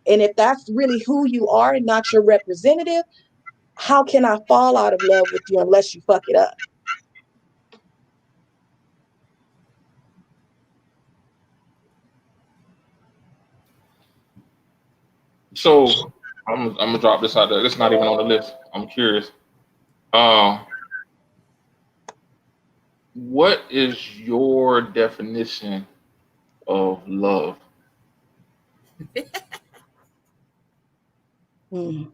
Speaker 4: And if that's really who you are and not your representative, how can I fall out of love with you unless you fuck it up?
Speaker 5: So I'm gonna drop this out there. It's not even on the list. I'm curious. Uh, what is your definition of love?
Speaker 4: Hmm.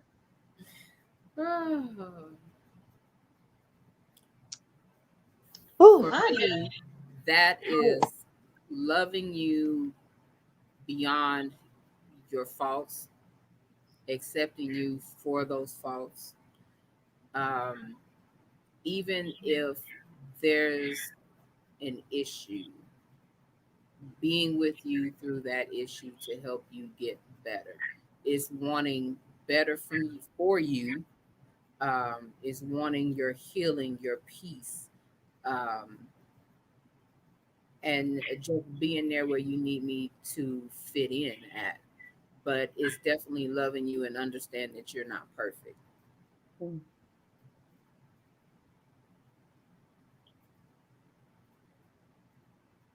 Speaker 4: Whew.
Speaker 2: For me, that is loving you beyond your faults accepting you for those faults, um, even if there's an issue, being with you through that issue to help you get better. Is wanting better from you for you. Is wanting your healing, your peace, um, and just being there where you need me to fit in at. But it's definitely loving you and understand that you're not perfect.
Speaker 4: Mm.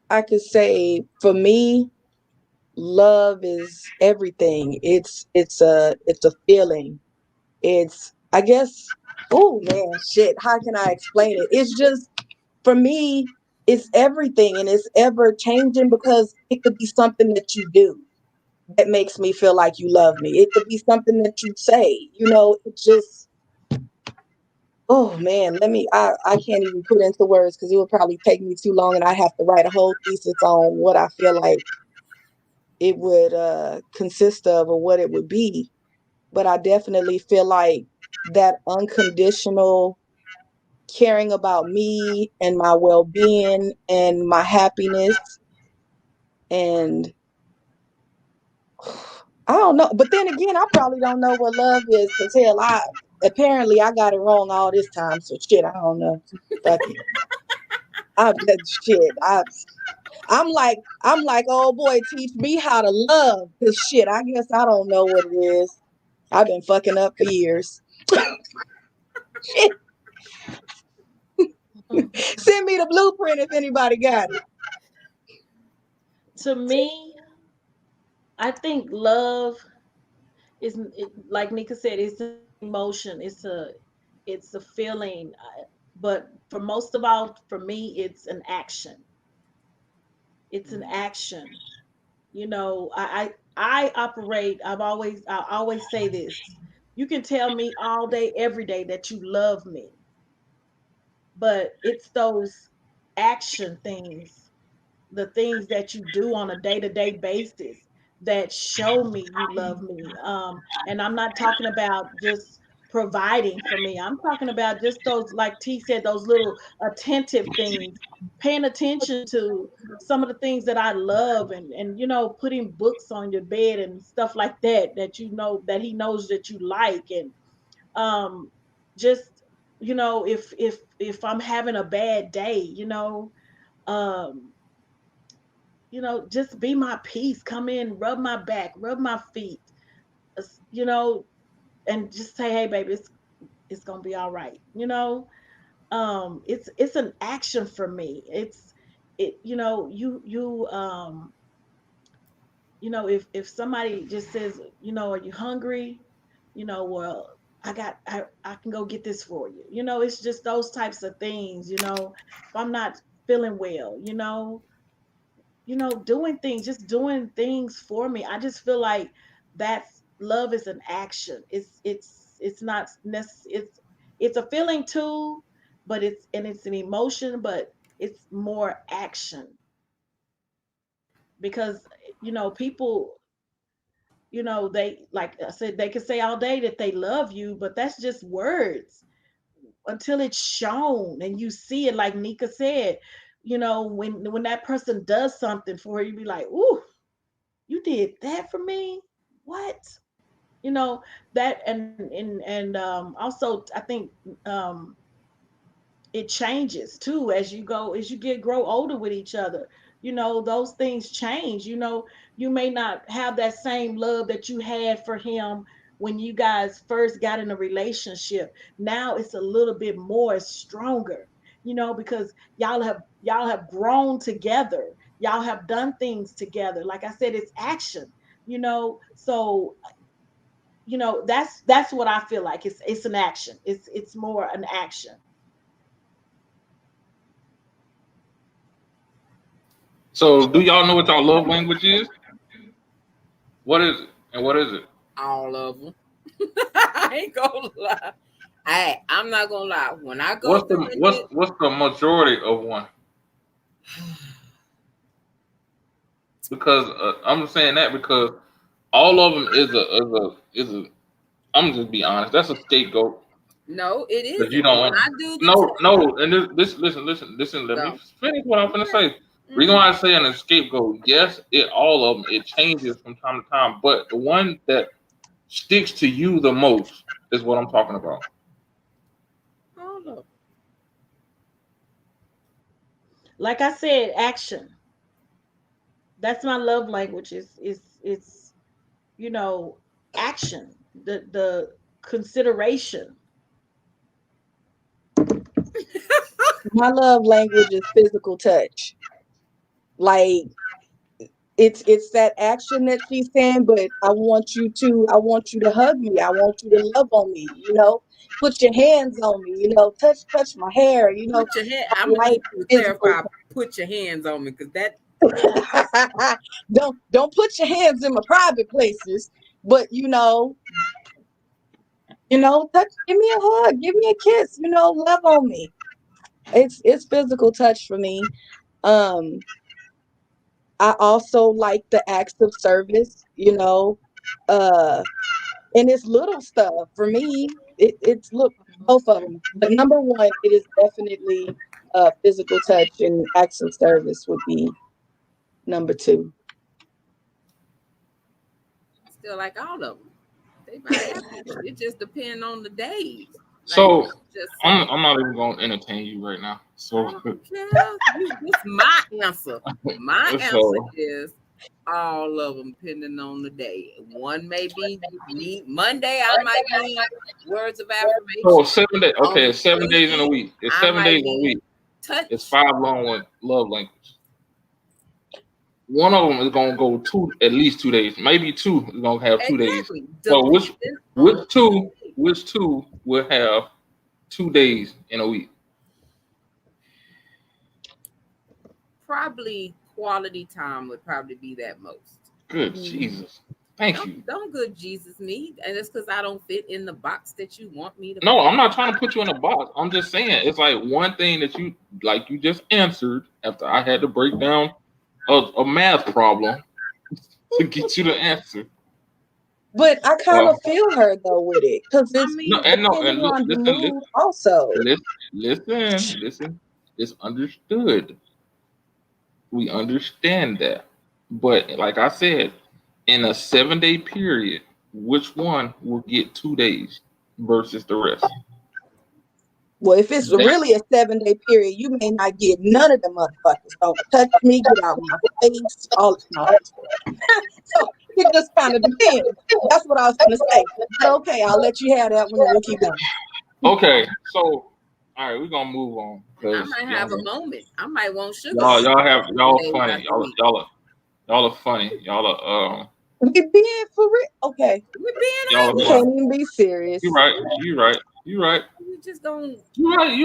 Speaker 4: I could say for me, love is everything. It's a feeling. It's I guess, oh man, shit, how can I explain it? It's just for me, it's everything and it's ever changing because it could be something that you do that makes me feel like you love me. It could be something that you say, it just, oh man, I can't even put into words because it would probably take me too long and I have to write a whole thesis on what I feel like it would consist of or what it would be. But I definitely feel like that unconditional caring about me and my well-being and my happiness, and I don't know. But then again, I probably don't know what love is because hell, I apparently I got it wrong all this time. So shit, I don't know. Fuck it. I'm that shit. I'm like, oh boy, teach me how to love. Cause shit, I guess I don't know what it is. I've been fucking up for years. Shit. Send me the blueprint if anybody got it.
Speaker 3: To me, I think love is like Nika said, it's an emotion. It's a feeling. But for most of all, for me, it's an action. It's an action. I operate. I always say this. You can tell me all day, every day that you love me, but it's those action things, the things that you do on a day-to-day basis that show me you love me. And I'm not talking about just providing for me. I'm talking about just those, like T said, those little attentive things, paying attention to some of the things that I love, and putting books on your bed and stuff like that, that that he knows that you like. And um just if I'm having a bad day, um just be my peace. Come in, rub my back, rub my feet, s- you know, and just say, "Hey, baby, it's gonna be all right." It's an action for me. If somebody just says, "Are you hungry?" Well, I can go get this for you. It's just those types of things. If I'm not feeling well, doing things, just doing things for me. I just feel like that's love is an action. It's not necessary. It's a feeling too, but it's an emotion, but it's more action because people, they, like I said, they could say all day that they love you, but that's just words until it's shown and you see it. Like Nika said, when that person does something for you, be like, "Ooh, you did that for me? What?" You know that, and also I think um it changes too as you go, as you grow older with each other. Those things change. You may not have that same love that you had for him when you guys first got in a relationship. Now it's a little bit more stronger, because y'all have grown together. Y'all have done things together. Like I said, it's action. So that's what I feel like. It's an action. It's more an action.
Speaker 5: So, do y'all know what y'all love language is? What is it? And what is it?
Speaker 2: All of them. I ain't gonna lie. I'm not gonna lie. When I go
Speaker 5: What's the
Speaker 2: through the
Speaker 5: what's
Speaker 2: hit,
Speaker 5: what's the majority of one? Because I'm saying that because all of them is a I'm just be honest. That's a scapegoat.
Speaker 2: No, it
Speaker 5: Because
Speaker 2: isn't.
Speaker 5: you don't
Speaker 2: When
Speaker 5: want.
Speaker 2: I do the
Speaker 5: No. And listen. Let me
Speaker 2: go.
Speaker 5: finish what I'm finna say. Reason
Speaker 2: Mhm.
Speaker 5: why I say an scapegoat, yes, all of them, it changes from time to time, but the one that sticks to you the most is what I'm talking about.
Speaker 2: Hold up.
Speaker 3: Like I said, action. That's my love language. It's you know, action. The consideration.
Speaker 4: My love language is physical touch. Like it's that action that she's saying, but I want you to hug me. I want you to love on me, put your hands on me, touch my hair,
Speaker 2: Put your hand.
Speaker 4: I
Speaker 2: I'm gonna
Speaker 4: like
Speaker 2: need you to
Speaker 4: physical
Speaker 2: clarify. Put your hands on me, because that.
Speaker 4: touch. Don't put your hands in my private places, but touch, give me a hug, give me a kiss, love on me. It's physical touch for me. Um I also like the acts of service, uh, and it's little stuff for me. It's look both of them, but number one, it is definitely physical touch, and acts of service would be number two.
Speaker 2: Still like all of them. They my average. It just depends on the days. Like
Speaker 5: So
Speaker 2: just
Speaker 5: I'm
Speaker 2: saying.
Speaker 5: I'm not even gonna entertain you right now.
Speaker 2: I
Speaker 5: So
Speaker 2: don't care. This my answer. My answer
Speaker 5: so
Speaker 2: is all of them, depending on the day. One may be need Monday. I might need words of
Speaker 5: so
Speaker 2: affirmation.
Speaker 5: 7 days. Okay,
Speaker 2: On
Speaker 5: it's 7 days in a
Speaker 2: Tuesday,
Speaker 5: week. It's
Speaker 2: I
Speaker 5: seven
Speaker 2: might
Speaker 5: days in a
Speaker 2: need
Speaker 5: week. It's
Speaker 2: touch.
Speaker 5: 5 long one love language. One of them is gonna go at least 2 days, maybe two is gonna have 2 days.
Speaker 2: Exactly.
Speaker 5: So
Speaker 2: Depending
Speaker 5: which
Speaker 2: on the
Speaker 5: two
Speaker 2: day.
Speaker 5: which two will have 2 days in a week?
Speaker 2: Probably quality time would probably be that most.
Speaker 5: Good Jesus. Thank you.
Speaker 2: Don't good Jesus me. And it's because I don't fit in the box that you want me to
Speaker 5: No,
Speaker 2: fit.
Speaker 5: I'm not trying to put you in a box. I'm just saying it's like one thing that you just answered after I had to break down a math problem to get you the answer.
Speaker 4: But I kind
Speaker 5: Uh,
Speaker 4: of feel her though with it, because
Speaker 2: I
Speaker 4: it's
Speaker 2: mean,
Speaker 5: no,
Speaker 4: depending
Speaker 5: and
Speaker 4: on the
Speaker 5: listen,
Speaker 4: mood also.
Speaker 5: listen. It's understood. We understand that. But like I said, in a 7 day period, which one will get 2 days versus the rest?
Speaker 4: Well, if it's
Speaker 5: That,
Speaker 4: really a 7 day period, you may not get none of the motherfuckers. Don't touch me, get out my face, all no. So it just kind of depends. That's what I was gonna say. But okay, I'll let you have that one and we'll keep going.
Speaker 5: okay, so all right, we're gonna move on
Speaker 2: I
Speaker 5: because
Speaker 2: might have a moment. I might want sugar
Speaker 5: y'all
Speaker 2: mama
Speaker 5: y'all have
Speaker 2: 3 days
Speaker 5: y'all funny.
Speaker 2: out the week.
Speaker 5: Y'all are funny.
Speaker 4: We being for real. Okay.
Speaker 2: We're being
Speaker 5: Y'all
Speaker 4: We
Speaker 5: are
Speaker 4: can't
Speaker 5: funny.
Speaker 2: honest.
Speaker 4: even be
Speaker 5: You
Speaker 4: serious.
Speaker 5: right. You right. You right.
Speaker 2: We just gonna
Speaker 5: You right.
Speaker 2: feel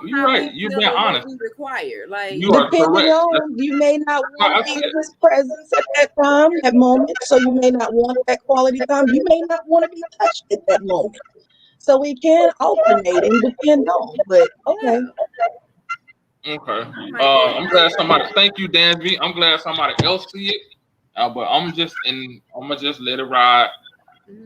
Speaker 5: You
Speaker 2: how
Speaker 5: right.
Speaker 2: we
Speaker 5: You
Speaker 2: feel
Speaker 5: being
Speaker 2: and what
Speaker 5: honest.
Speaker 2: we require. Like,
Speaker 5: You are
Speaker 4: Depending
Speaker 5: correct.
Speaker 4: on, you may not
Speaker 5: That's
Speaker 4: want
Speaker 5: what
Speaker 4: to
Speaker 5: I
Speaker 4: be
Speaker 5: said.
Speaker 4: in his presence at that time, that moment. So you may not want that quality time. You may not want to be touched at that moment. So we can alternate and depend on. But okay.
Speaker 2: yeah,
Speaker 5: Okay.
Speaker 2: I might go
Speaker 5: I'm
Speaker 2: today.
Speaker 5: glad somebody. Thank you, Dansby. I'm glad somebody else see it. But I'm gonna just let it ride.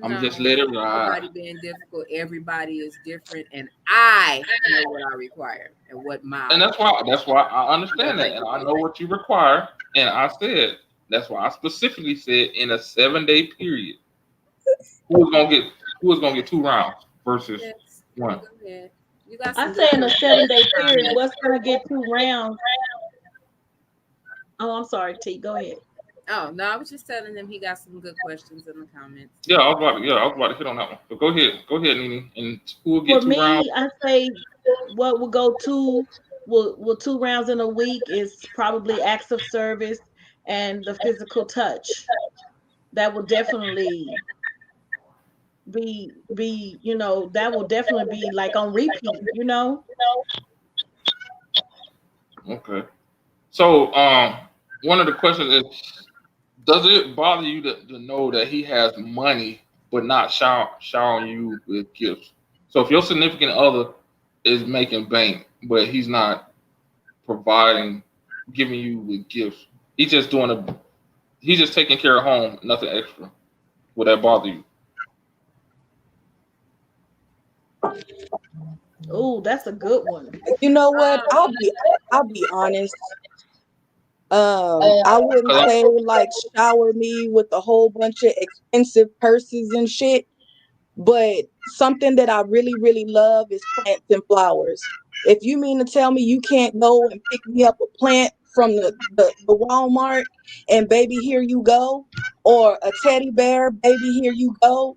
Speaker 5: I'm just
Speaker 2: No,
Speaker 5: let it ride.
Speaker 2: nobody being difficult. Everybody is different, and I know what I require and what
Speaker 5: And
Speaker 2: my
Speaker 5: that's why I understand
Speaker 2: love
Speaker 5: that, and
Speaker 2: language
Speaker 5: I
Speaker 2: is.
Speaker 5: know what you require. And I said that's why I specifically said in a 7 day period, who is gonna get who is gonna get 2 rounds versus
Speaker 2: Yes, you
Speaker 5: one.
Speaker 2: go ahead. You got
Speaker 3: I
Speaker 2: some
Speaker 3: say
Speaker 2: good
Speaker 3: in a
Speaker 2: questions in
Speaker 3: 7 day
Speaker 2: the
Speaker 3: period,
Speaker 2: comments.
Speaker 3: what's gonna get 2 rounds? Oh, I'm sorry, T. Go ahead.
Speaker 2: Oh no, I was just telling him he got some good questions in the comments.
Speaker 5: I was about to hit on that one. But go ahead, Nene. And who will
Speaker 3: For
Speaker 5: get 2 rounds?
Speaker 3: me, I say what will go will 2 rounds in a week is probably acts of service and the physical touch. That will definitely that will definitely be like on repeat.
Speaker 5: Okay. So one of the questions is, does it bother you to know that he has money but not showering you with gifts? So if your significant other is making bank, but he's not providing, giving you with gifts, he's just taking care of home, nothing extra. Would that bother you?
Speaker 3: Oh, that's a good one.
Speaker 4: You know what?
Speaker 2: Um,
Speaker 4: I'll be honest. I wouldn't
Speaker 5: 'Cause
Speaker 4: say like shower me with a whole bunch of expensive purses and shit. But something that I really, really love is plants and flowers. If you mean to tell me you can't go and pick me up a plant from the Walmart and baby, here you go, or a teddy bear, baby, here you go,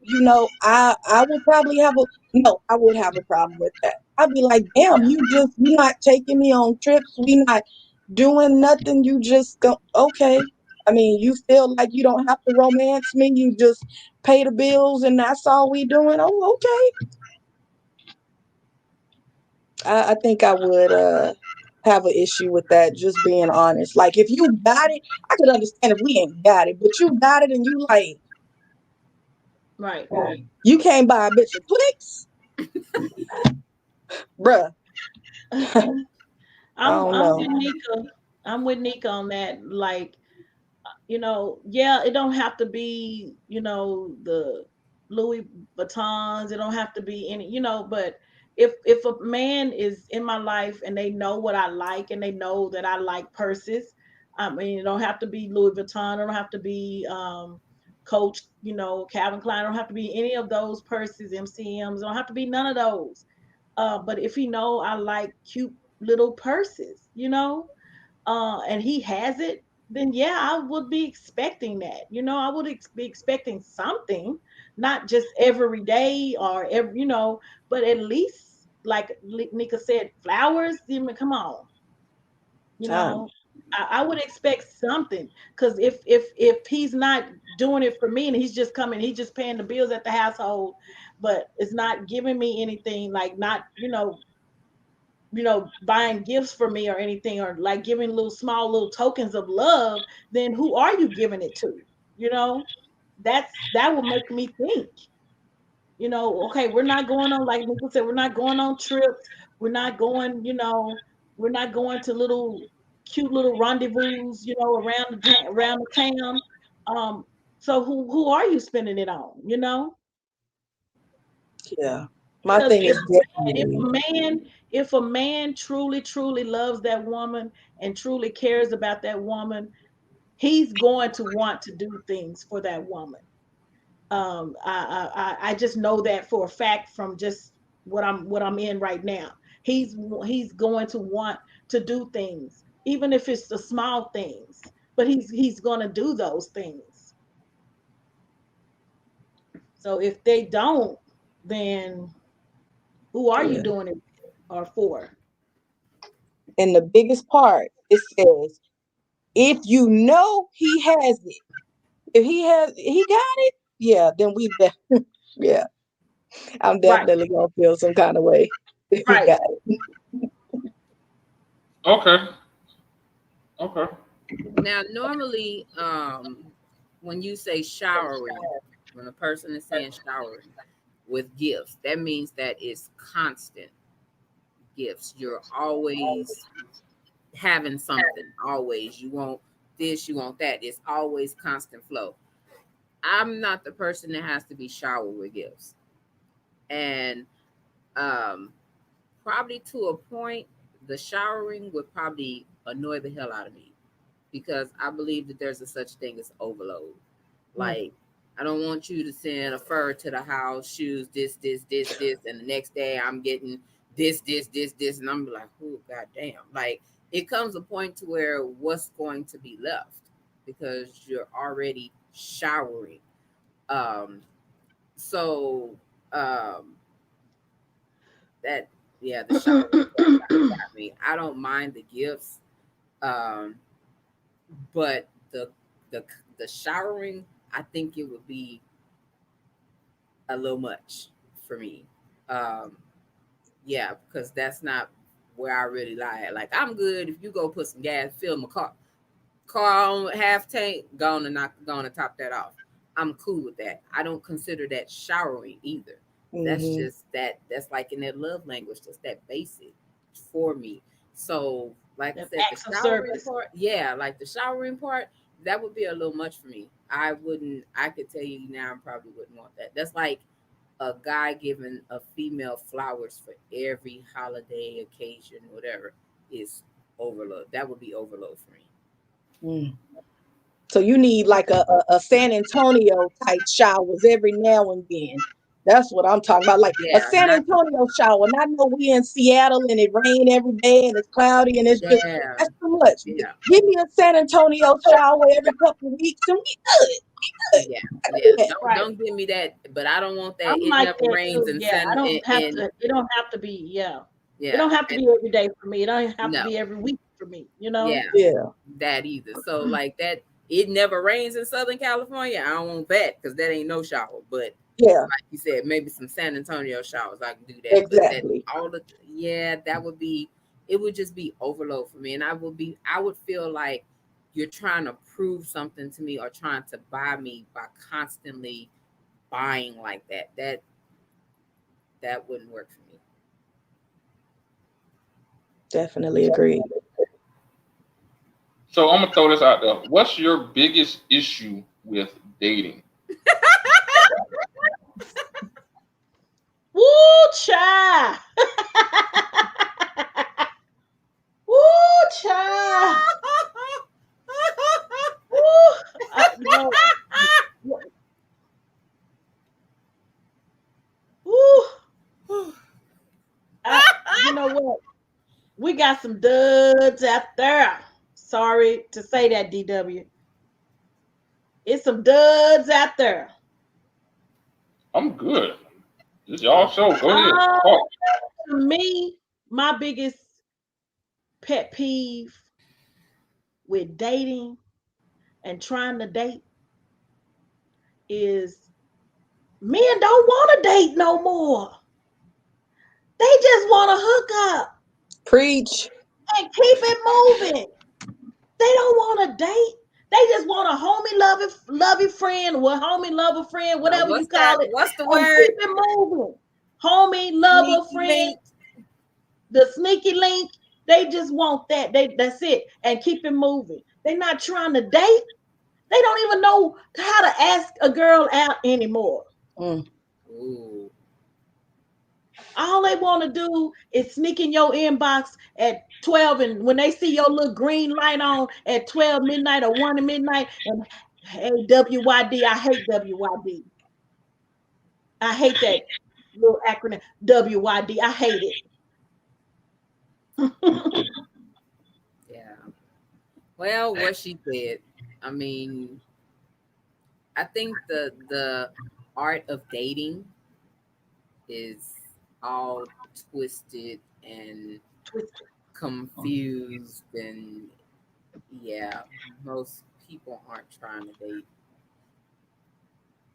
Speaker 4: I would probably have a no, I would have a problem with that. I'd be like, damn, you not taking me on trips, we not doing nothing, you just go okay. I mean, you feel like you don't have to romance me, you just pay the bills and that's all we doing. Oh, okay. I think I would have an issue with that, just being honest. Like if you got it, I could understand if we ain't got it, but you got it and you like
Speaker 3: Right.
Speaker 4: you can't buy a bitch of Twix, bruh. I don't
Speaker 3: I'm
Speaker 4: know.
Speaker 3: with Nika. I'm with Nika on that. Like, yeah, it don't have to be, the Louis Vuittons. It don't have to be any, but if a man is in my life and they know what I like and they know that I like purses, I mean, it don't have to be Louis Vuitton. It don't have to be Coach, Calvin Klein. It don't have to be any of those purses, MCMs. It don't have to be none of those. But if he know I like cute little purses, and he has it, then yeah, I would be expecting that. I would be expecting something, not just every day or every, but at least like Nika said, flowers. I mean, come on, you
Speaker 4: Time.
Speaker 3: know. I would expect something because if he's not doing it for me and he's just coming, he's just paying the bills at the household, but it's not giving me anything, like not, buying gifts for me or anything, or like giving little small little tokens of love, then who are you giving it to? You know, that will make me think, okay, we're not going on, like Nicole said, we're not going on trips. We're not going, we're not going to little cute little rendezvous, around the town. So who are you spending it on,
Speaker 4: Yeah. My
Speaker 3: Because
Speaker 4: thing is
Speaker 3: if
Speaker 4: definitely,
Speaker 3: a man if a man truly truly loves that woman and truly cares about that woman, he's going to want to do things for that woman. I just know that for a fact from just what I'm in right now. He's going to want to do things, even if it's the small things, but he's going to do those things. So if they don't, then who are you
Speaker 4: yeah.
Speaker 3: doing it or for?
Speaker 4: And the biggest part, it says, if you know he has it, if he got it, yeah, then yeah, I'm
Speaker 3: Right,
Speaker 4: definitely gonna feel some kind of way if he
Speaker 3: right.
Speaker 4: got it.
Speaker 5: Okay. Okay.
Speaker 2: Now, normally, when you say showering, when a person is saying showering with gifts, that means that it's constant gifts. You're always having something, always. You want this, you want that. It's always constant flow. I'm not the person that has to be showered with gifts. And um, probably to a point, the showering would probably annoy the hell out of me because I believe that there's a such thing as overload.
Speaker 3: Mm.
Speaker 2: Like, I don't want you to send a fur to the house, shoes, this, and the next day I'm getting this, and I'm like, oh goddamn! Like, it comes a point to where what's going to be left because you're already showering. Um, so um, that yeah, the showering part kind of got me. I don't mind the gifts, um, but the the showering, I think it would be a little much for me. Um, yeah, because that's not where I really lie. Like, I'm good if you go put some gas, fill my car on half tank, gonna top that off. I'm cool with that. I don't consider that showering either. That's
Speaker 4: Hmm.
Speaker 2: just that's like in that love language. That's that basic for me. So, like I
Speaker 3: The
Speaker 2: said, the
Speaker 3: acts of
Speaker 2: showering
Speaker 3: service.
Speaker 2: part, yeah, like the showering part, that would be a little much for me. I wouldn't. I could tell you now, I probably wouldn't want that. That's like a guy giving a female flowers for every holiday occasion, whatever, is overload. That would be overload for me.
Speaker 4: Mm. So you need like a San Antonio type showers every now and then. That's what I'm talking about. Like a
Speaker 2: Yeah,
Speaker 4: San
Speaker 2: not
Speaker 4: Antonio shower. And I know we in Seattle and it rain every day and it's cloudy and it's just
Speaker 2: yeah,
Speaker 4: that's too much.
Speaker 2: yeah,
Speaker 4: Give me a San Antonio shower every couple of weeks and we good.
Speaker 2: yeah,
Speaker 4: I can
Speaker 2: yeah.
Speaker 4: do that.
Speaker 3: Right.
Speaker 2: Don't give me that. But I don't want that.
Speaker 3: I'm
Speaker 2: It
Speaker 3: like
Speaker 2: never
Speaker 3: that
Speaker 2: rains
Speaker 3: too.
Speaker 2: and
Speaker 3: Yeah. I
Speaker 2: sun
Speaker 3: don't have
Speaker 2: and
Speaker 3: to, it don't have to be, yeah. It
Speaker 2: yeah,
Speaker 3: don't have to
Speaker 2: and
Speaker 3: be every day for me. It don't have to
Speaker 2: no,
Speaker 3: be every week for me,
Speaker 2: yeah,
Speaker 4: Yeah.
Speaker 2: that either. So like that, it never rains in Southern California. I don't want that because that ain't no shower. But
Speaker 4: Yeah.
Speaker 2: like you said, maybe some San Antonio showers, I can do that. But that
Speaker 4: Exactly.
Speaker 2: all the yeah, that would be it would just be overload for me. And I would feel like you're trying to prove something to me or trying to buy me by constantly buying like that. That wouldn't work for me.
Speaker 4: Definitely agree.
Speaker 5: So I'm gonna throw this out there. What's your biggest issue with dating?
Speaker 3: Woo cha. Woo cha. Woo. No. Woo. You know what? We got some duds out there. Sorry to say that, DW. It's some duds out there.
Speaker 5: I'm good. It's y'all show. Go ahead.
Speaker 3: Uh,
Speaker 5: Talk.
Speaker 3: to me, my biggest pet peeve with dating and trying to date is men don't want to date no more. They just want to hook up
Speaker 4: Preach.
Speaker 3: and keep it moving. They don't want to date. They just want a homie lovey friend, or homie lover friend, whatever you
Speaker 2: What's that?
Speaker 3: call it,
Speaker 2: What's the
Speaker 3: and
Speaker 2: word?
Speaker 3: keep it moving. Homie lover
Speaker 2: Sneaky
Speaker 3: friend,
Speaker 2: link.
Speaker 3: the sneaky link. They just want that. That's it, and keep it moving. They're not trying to date. They don't even know how to ask a girl out anymore.
Speaker 4: Mm.
Speaker 2: Ooh.
Speaker 3: All they want to do is sneak in your inbox at 12, and when they see your little green light on at 12 midnight or 1 midnight, and hey, WYD, I hate WYD. I hate that little acronym, WYD. I hate it.
Speaker 2: Yeah. Well, what she said. I mean, I think the art of dating is all twisted and
Speaker 3: Twisted.
Speaker 2: confused and yeah, most people aren't trying to date.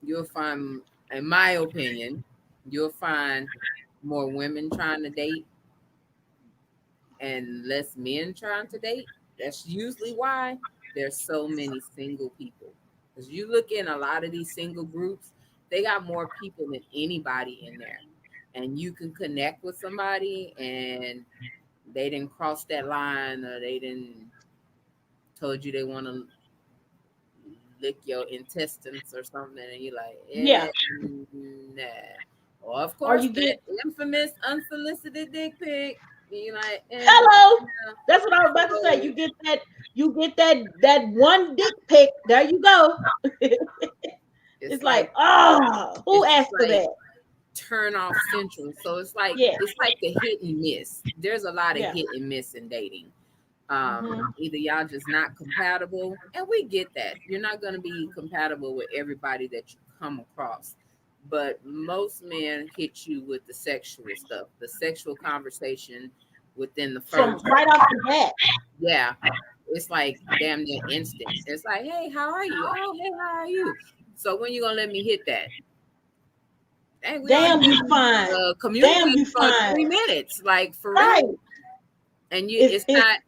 Speaker 2: You'll find, in my opinion, you'll find more women trying to date and less men trying to date. That's usually why there's so many single people. Because you look in a lot of these single groups, they got more people than anybody in there. And you can connect with somebody and they didn't cross that line or they didn't told you they want to lick your intestines or something and you're like,
Speaker 3: Yeah.
Speaker 2: nah. Or of
Speaker 3: Or
Speaker 2: course
Speaker 3: you
Speaker 2: that
Speaker 3: get,
Speaker 2: infamous unsolicited dick pic. You're like,
Speaker 3: hello. That's what I was about to say.
Speaker 2: so
Speaker 3: You get that one dick pic. There you go.
Speaker 2: it's
Speaker 3: It's like,
Speaker 2: like
Speaker 3: who
Speaker 2: it's
Speaker 3: asked for
Speaker 2: like
Speaker 3: that?
Speaker 2: turn off central. So
Speaker 3: Yeah.
Speaker 2: it's like the hit and miss. There's a lot of
Speaker 3: Yeah.
Speaker 2: hit and miss in dating.
Speaker 3: Hmm.
Speaker 2: Either y'all just not compatible, and we get that. You're not gonna be compatible with everybody that you come across. But most men hit you with the sexual stuff, the sexual conversation within the
Speaker 3: From
Speaker 2: first
Speaker 3: right off the bat.
Speaker 2: yeah. It's like damn near instant. It's like, hey, how are you? Oh, hey, how are you? So when you gonna let me hit that? Hey, we don't
Speaker 3: Damn, you
Speaker 2: even
Speaker 3: fine. Damn,
Speaker 2: communicate
Speaker 3: you
Speaker 2: for
Speaker 3: fine.
Speaker 2: 3 minutes, like for
Speaker 3: Right.
Speaker 2: real. And
Speaker 3: It's
Speaker 2: it's not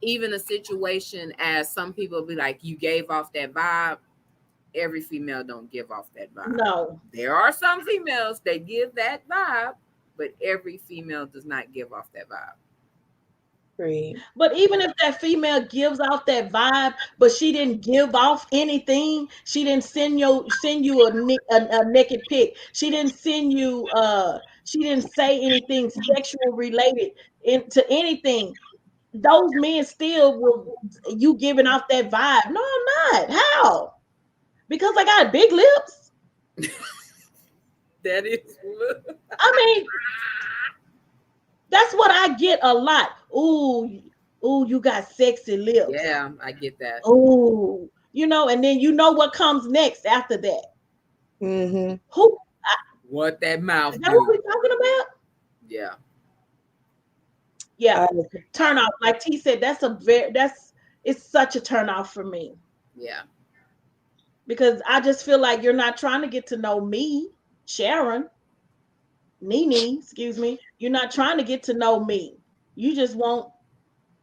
Speaker 2: even a situation as some people be like, you gave off that vibe. Every female don't give off that vibe.
Speaker 3: no.
Speaker 2: There are some females that give that vibe, but every female does not give off that vibe.
Speaker 4: Agreed.
Speaker 3: But even if that female gives off that vibe, but she didn't give off anything, she didn't send you a naked pic. She didn't send you she didn't say anything sexual related into anything. Those men still will you giving off that vibe. No, I'm not. How? Because I got big lips.
Speaker 2: That is.
Speaker 3: I mean, that's what I get a lot. Ooh, you got sexy lips.
Speaker 2: Yeah, I get that.
Speaker 3: Oh, and then you know what comes next after that.
Speaker 4: Mm-hmm.
Speaker 3: Who
Speaker 2: What that
Speaker 3: is
Speaker 2: mouth
Speaker 3: that what
Speaker 2: do?
Speaker 3: we're talking about?
Speaker 2: Yeah.
Speaker 3: Yeah,
Speaker 4: I,
Speaker 3: turn off. Like T said, that's it's such a turn off for me
Speaker 2: Yeah.
Speaker 3: because I just feel like you're not trying to get to know me, Sharon, Nene, excuse me. You're not trying to get to know me. You just want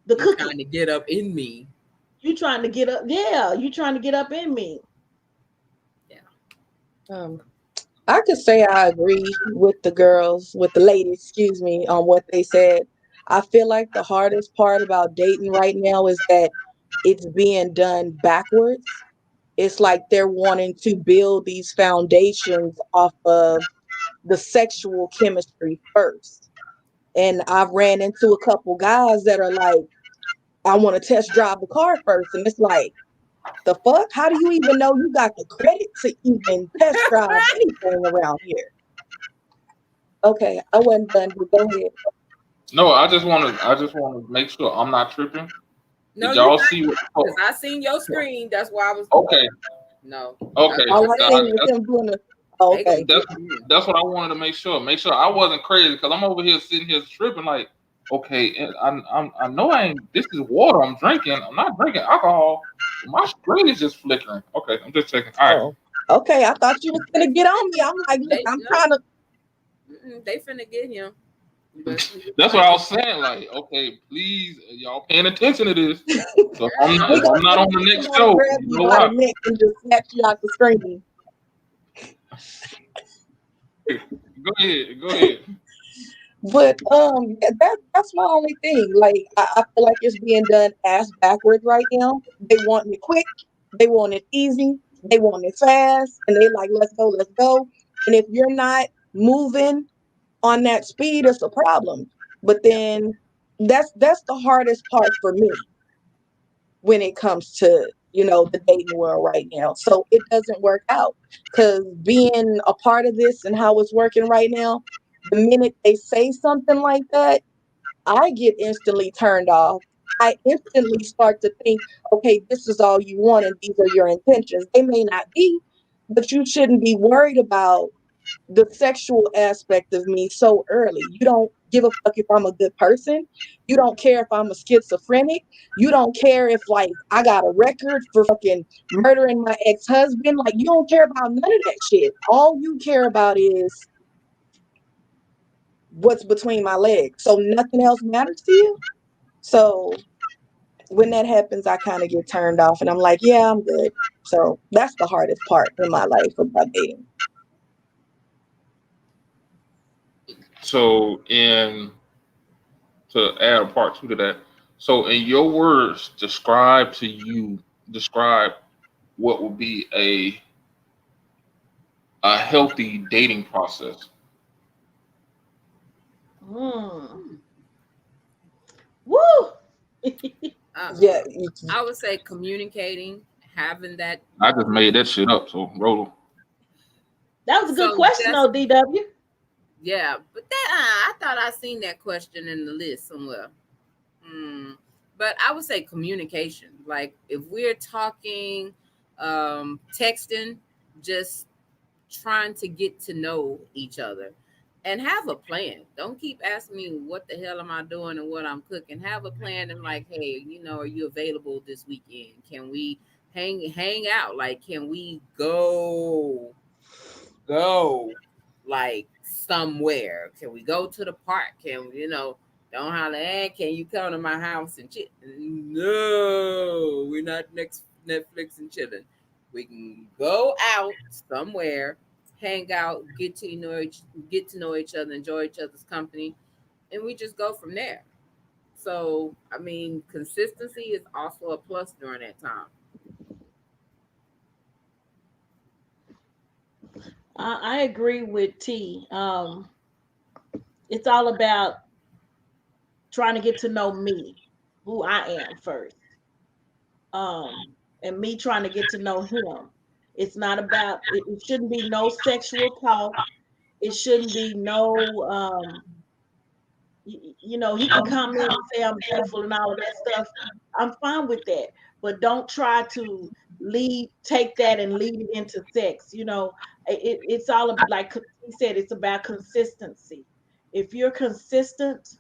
Speaker 3: the
Speaker 2: You trying
Speaker 3: cookie.
Speaker 2: to get up in me.
Speaker 3: You trying to get up. Yeah, you trying to get up in me.
Speaker 2: Yeah.
Speaker 4: um, I could say I agree with the girls, with the ladies, excuse me, on what they said. I feel like the hardest part about dating right now is that it's being done backwards. It's like they're wanting to build these foundations off of the sexual chemistry first. And I've ran into a couple guys that are like, I want to test drive the car first. And it's like, the fuck? How do you even know you got the credit to even test drive anything around here? Okay, I wasn't done, but go ahead.
Speaker 5: No, I just want to make sure I'm not tripping.
Speaker 2: No,
Speaker 5: Did
Speaker 2: you're
Speaker 5: y'all
Speaker 2: not
Speaker 5: see what?
Speaker 2: because I seen your screen. That's why I was.
Speaker 5: Okay,
Speaker 2: No, that's
Speaker 5: okay.
Speaker 2: why I
Speaker 4: All I
Speaker 2: said
Speaker 4: seen was him doing the. Oh,
Speaker 2: they gonna
Speaker 4: okay.
Speaker 5: That's
Speaker 2: get you.
Speaker 5: that's what I wanted to make sure. Make sure I wasn't crazy because I'm over here sitting here tripping like, okay, and I know I ain't. This is water I'm drinking. I'm not drinking alcohol. My screen is just flickering. Okay, I'm just checking. All right.
Speaker 4: Oh, okay. I thought you was
Speaker 2: They
Speaker 4: gonna get on me. I'm like, look,
Speaker 2: they
Speaker 4: I'm
Speaker 2: no,
Speaker 4: trying to.
Speaker 2: they finna get him. But he
Speaker 5: That's what
Speaker 2: might
Speaker 5: I
Speaker 2: be.
Speaker 5: was saying. Like, okay, please, y'all paying attention to this. So
Speaker 4: We
Speaker 5: if I'm
Speaker 4: gonna
Speaker 5: not
Speaker 4: make
Speaker 5: on
Speaker 4: sure
Speaker 5: the next
Speaker 4: somebody
Speaker 5: show,
Speaker 4: grab
Speaker 5: you
Speaker 4: you
Speaker 5: know
Speaker 4: by the
Speaker 5: why?
Speaker 4: neck and just snatch you out the screen.
Speaker 5: Go ahead, go ahead.
Speaker 4: But that's my only thing. Like I feel like it's being done ass backwards right now. They want it quick, they want it easy, they want it fast, and they like let's go, let's go. And if you're not moving on that speed, it's a problem. But
Speaker 2: Yeah.
Speaker 4: then that's the hardest part for me when it comes to the dating world right now. So it doesn't work out because being a part of this and how it's working right now, the minute they say something like that, I get instantly turned off. I instantly start to think, okay, this is all you want and these are your intentions. They may not be, but you shouldn't be worried about the sexual aspect of me so early. You don't give a fuck if I'm a good person. You don't care if I'm a schizophrenic. You don't care if like I got a record for fucking murdering my ex-husband. Like you don't care about none of that shit. All you care about is what's between my legs. So nothing else matters to you. So when that happens, I kind of get turned off and I'm like, yeah, I'm good. So that's the hardest part in my life about dating.
Speaker 5: So in to add a part two to that. So in your words, describe what would be a healthy dating process.
Speaker 3: Mm.
Speaker 2: Hmm.
Speaker 3: Woo!
Speaker 4: Yeah,
Speaker 2: I would say communicating, having that.
Speaker 5: I just made that shit up. So roll.
Speaker 3: That was a good
Speaker 2: So
Speaker 3: question,
Speaker 2: just
Speaker 3: though, DW.
Speaker 2: yeah, but that I thought I seen that question in the list somewhere. Hmm. But I would say communication. Like if we're talking, texting, just trying to get to know each other and have a plan. Don't keep asking me what the hell am I doing and what I'm cooking. Have a plan and like, hey, are you available this weekend? Can we hang out? Like, can we go like somewhere? Can we go to the park? Can we, don't holler, hey, can you come to my house and chill? No, we're not next Netflix and chilling. We can go out somewhere, hang out, get to know each other, enjoy each other's company, and we just go from there. So I mean, consistency is also a plus during that time.
Speaker 3: I agree with T. It's all about trying to get to know me, who I am first, and me trying to get to know him. It's not about. It shouldn't be no sexual talk. It shouldn't be no. He can come in and say I'm beautiful and all of that stuff. I'm fine with that, but don't try to take that and lead it into sex. It's all like he said. It's about consistency. If you're consistent,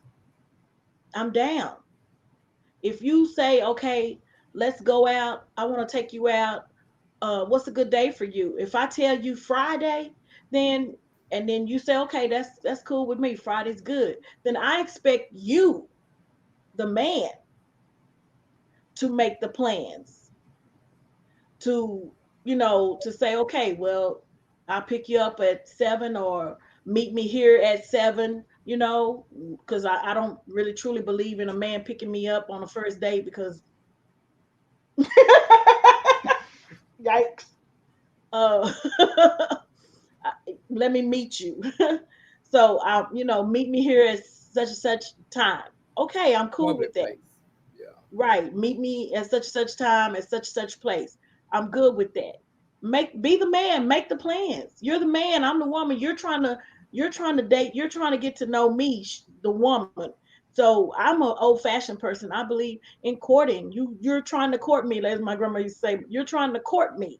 Speaker 3: I'm down. If you say, okay, let's go out, I want to take you out. What's a good day for you? If I tell you Friday, then and then you say, okay, that's cool with me. Friday's good. Then I expect you, the man, to make the plans, to to say, okay, well, I'll pick you up at 7 or meet me here at 7, because I don't really truly believe in a man picking me up on the first date because yikes. Uh, let me meet you. So meet me here at such and such time. Okay, I'm cool with
Speaker 2: Public
Speaker 3: that.
Speaker 2: place. Yeah.
Speaker 3: Right. Meet me at such and such time at such and such place. I'm good with that. Be the man, make the plans. You're the man, I'm the woman. You're trying to date, you're trying to get to know me, the woman. So I'm an old-fashioned person. I believe in courting. You're trying to court me, as my grandma used to say. You're trying to court me.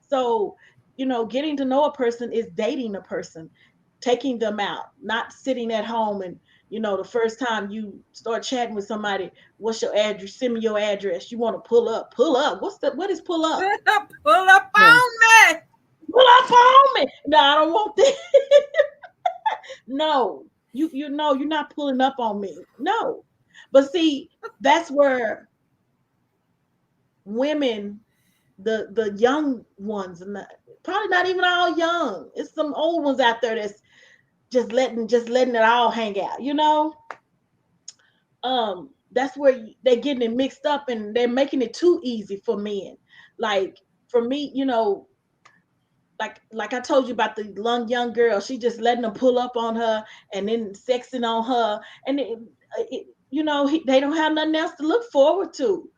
Speaker 3: So, getting to know a person is dating a person, taking them out, not sitting at home and the first time you start chatting with somebody, what's your address? Send me your address. You want to pull up? Pull up. What is pull up?
Speaker 2: Pull up
Speaker 4: Yeah.
Speaker 2: on me.
Speaker 3: Pull up on me. No, I don't want that. No, you know you're not pulling up on me. No, but see, that's where women, the young ones, and probably not even all young. It's some old ones out there that's just letting it all hang out. That's where they're getting it mixed up and they're making it too easy for men. Like for me, like I told you about the young girl, she just letting them pull up on her and then sexing on her, and they don't have nothing else to look forward to.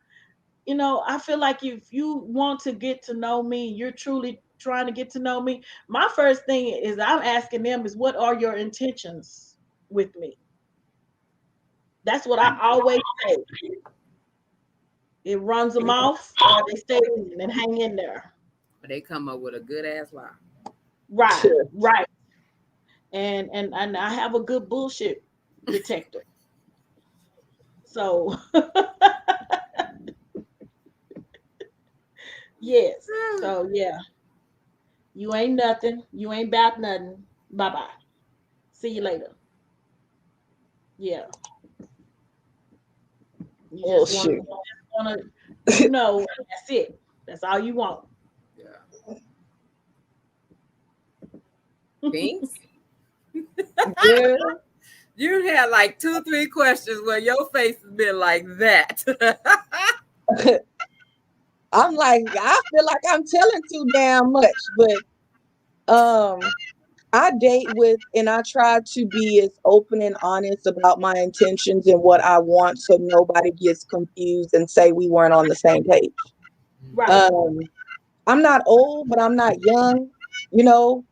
Speaker 3: I feel like if you want to get to know me, you're truly trying to get to know me. My first thing is I'm asking them is, what are your intentions with me? That's what I always say. It runs them off, or they stay in and hang in there.
Speaker 2: But they come up with a good ass lie.
Speaker 3: Right, right. And I have a good bullshit detector. So yes. So yeah, you ain't nothing. You ain't about nothing. Bye bye. See you later. Yeah. You
Speaker 4: Oh
Speaker 3: just want
Speaker 4: shoot.
Speaker 3: that's it. That's all you want.
Speaker 2: Yeah. Binks,
Speaker 4: Girl,
Speaker 2: you had like 2, 3 questions where your face has been like that.
Speaker 4: I'm like, I feel like I'm telling too damn much, but I date with and I try to be as open and honest about my intentions and what I want so nobody gets confused and say we weren't on the same page.
Speaker 3: Right.
Speaker 4: Um, I'm not old, but I'm not young, you know,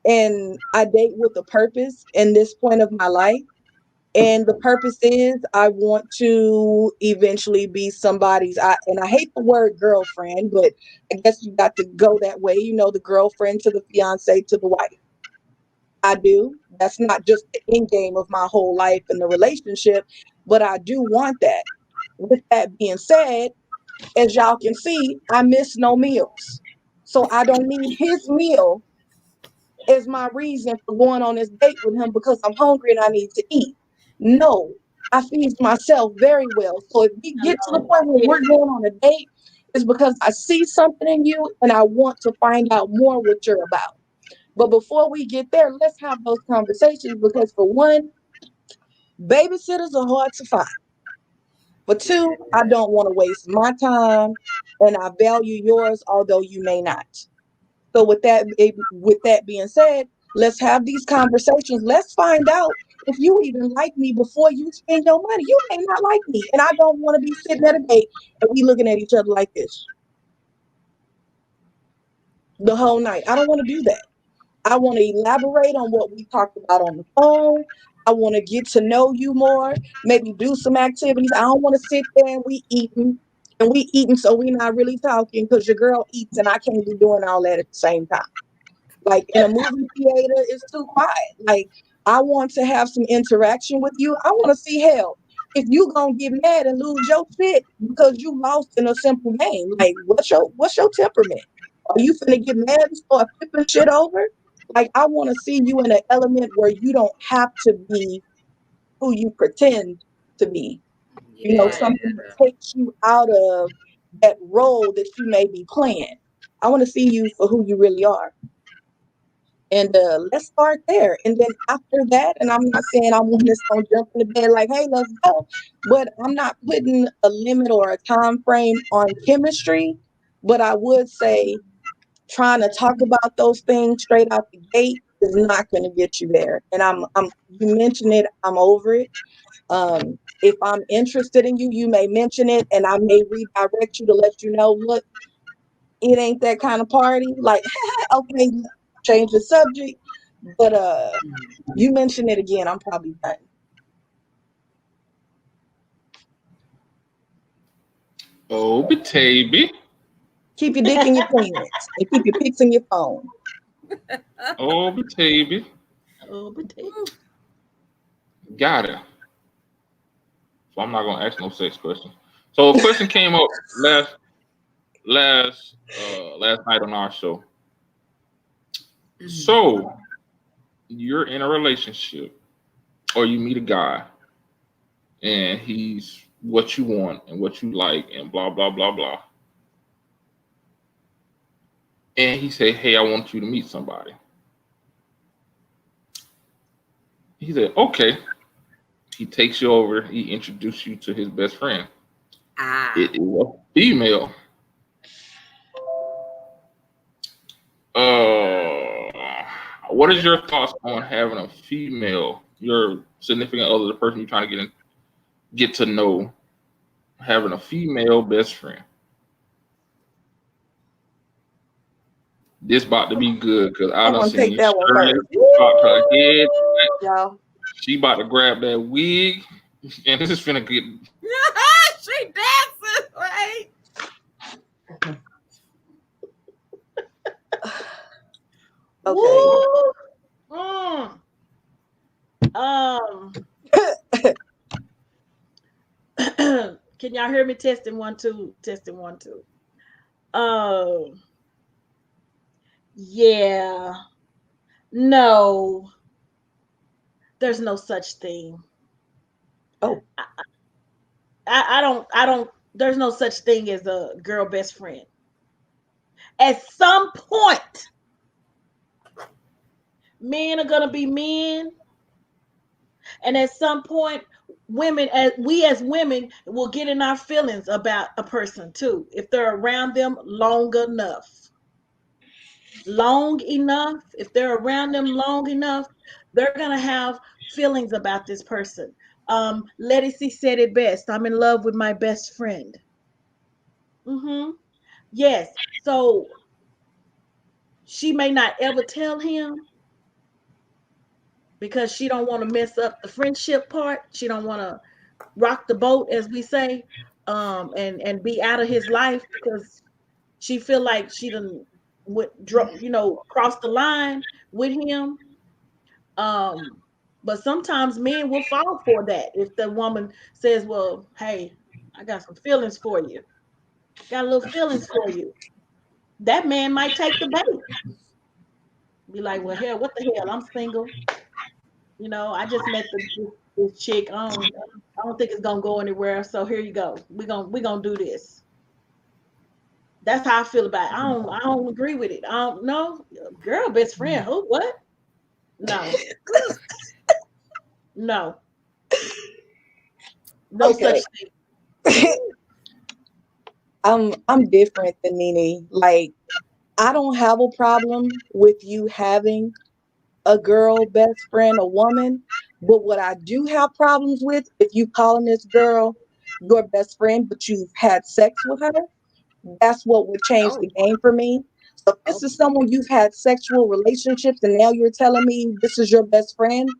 Speaker 4: and I date with a purpose in this point of my life. And the purpose is I want to eventually be and I hate the word girlfriend, but I guess you got to go that way, the girlfriend to the fiance to the wife. I do. That's not just the end game of my whole life in the relationship, but I do want that. With that being said, as y'all can see, I miss no meals. So I don't need his meal as my reason for going on this date with him because I'm hungry and I need to eat. No, I feed myself very well. So if we get to the
Speaker 3: Hello.
Speaker 4: point where
Speaker 3: Yeah.
Speaker 4: we're going on a date, it's because I see something in you and I want to find out more what you're about. But before we get there, let's have those conversations because for one, babysitters are hard to find. For two, I don't want to waste my time, and I value yours, although you may not. So with that being said, let's have these conversations. Let's find out if you even like me before you spend your money. You may not like me, and I don't want to be sitting at a date and we looking at each other like this the whole night. I don't want to do that. I want to elaborate on what we talked about on the phone. I want to get to know you more, maybe do some activities. I don't want to sit there and we eating so we not really talking because your girl eats and I can't be doing all that at the same time. Like in a movie theater, it's too quiet. Like I want to have some interaction with you. I want to see hell. If you gonna get mad and lose your shit because you lost in a simple game, like what's your temperament? Are you finna get mad and start flipping shit over? Like I want to see you in an element where you don't have to be who you pretend to be.
Speaker 2: Yeah.
Speaker 4: Something that takes you out of that role that you may be playing. I want to see you for who you really are. And let's start there. And then after that, and I'm not saying I'm one that's gonna jump in the bed like, hey, let's go. But I'm not putting a limit or a time frame on chemistry. But I would say trying to talk about those things straight out the gate is not gonna get you there. And I'm you mentioned it, I'm over it. If I'm interested in you, you may mention it and I may redirect you to let you know, look, it ain't that kind of party. Like, okay, change the subject. But you mention it again, I'm probably done.
Speaker 5: Oh, baby.
Speaker 4: Keep your dick in your pants and keep your pics in your phone.
Speaker 5: Oh, baby.
Speaker 3: Oh, but
Speaker 5: Got it. So I'm not gonna ask no sex questions. So a question came up last night on our show. So you're in a relationship or you meet a guy and he's what you want and what you like and blah blah blah blah. And he said, hey, I want you to meet somebody. He said, okay. He takes you over, he introduced you to his best friend. It is a female. What is your thoughts on having a female, your significant other, the person you're trying to get to know, having a female best friend? This about to be good because I
Speaker 4: I'm
Speaker 5: done
Speaker 4: gonna take
Speaker 5: seen
Speaker 4: that one
Speaker 5: Shirley
Speaker 4: first.
Speaker 5: pop her head.
Speaker 4: Y'all.
Speaker 5: She about to grab that wig, and this is finna get.
Speaker 2: She dancing, right?
Speaker 4: Okay.
Speaker 3: Can y'all hear me? Testing 1 2. Testing 1 2. Yeah. No. There's no such thing.
Speaker 4: Oh.
Speaker 3: I don't there's no such thing as a girl best friend. At some point, men are gonna be men, and at some point, as women will get in our feelings about a person too, if they're around them long enough. If they're around them long enough, they're gonna have feelings about this person. Letty C said it best. I'm in love with my best friend. Yes. So she may not ever tell him because she don't want to mess up the friendship part. She don't want to rock the boat, as we say, and be out of his life because she feel like she done crossed the line with him. But sometimes men will fall for that if the woman says, "Well, hey, I got some feelings for you. Got a little feelings for you." That man might take the bait. Be like, "Well, hell, what the hell? I'm single. I just met this chick. I don't think it's gonna go anywhere. So here you go. We gonna do this." That's how I feel about it. I don't agree with it. I don't know. Girl, best friend. Who? What? No. No. No
Speaker 4: Okay.
Speaker 3: such thing.
Speaker 4: I'm different than Nene. Like, I don't have a problem with you having a girl best friend, a woman. But what I do have problems with, if you calling this girl your best friend, but you've had sex with her, that's what would change
Speaker 2: Oh,
Speaker 4: the game for me. So if this
Speaker 2: oh,
Speaker 4: is someone you've had sexual relationships and now you're telling me this is your best friend,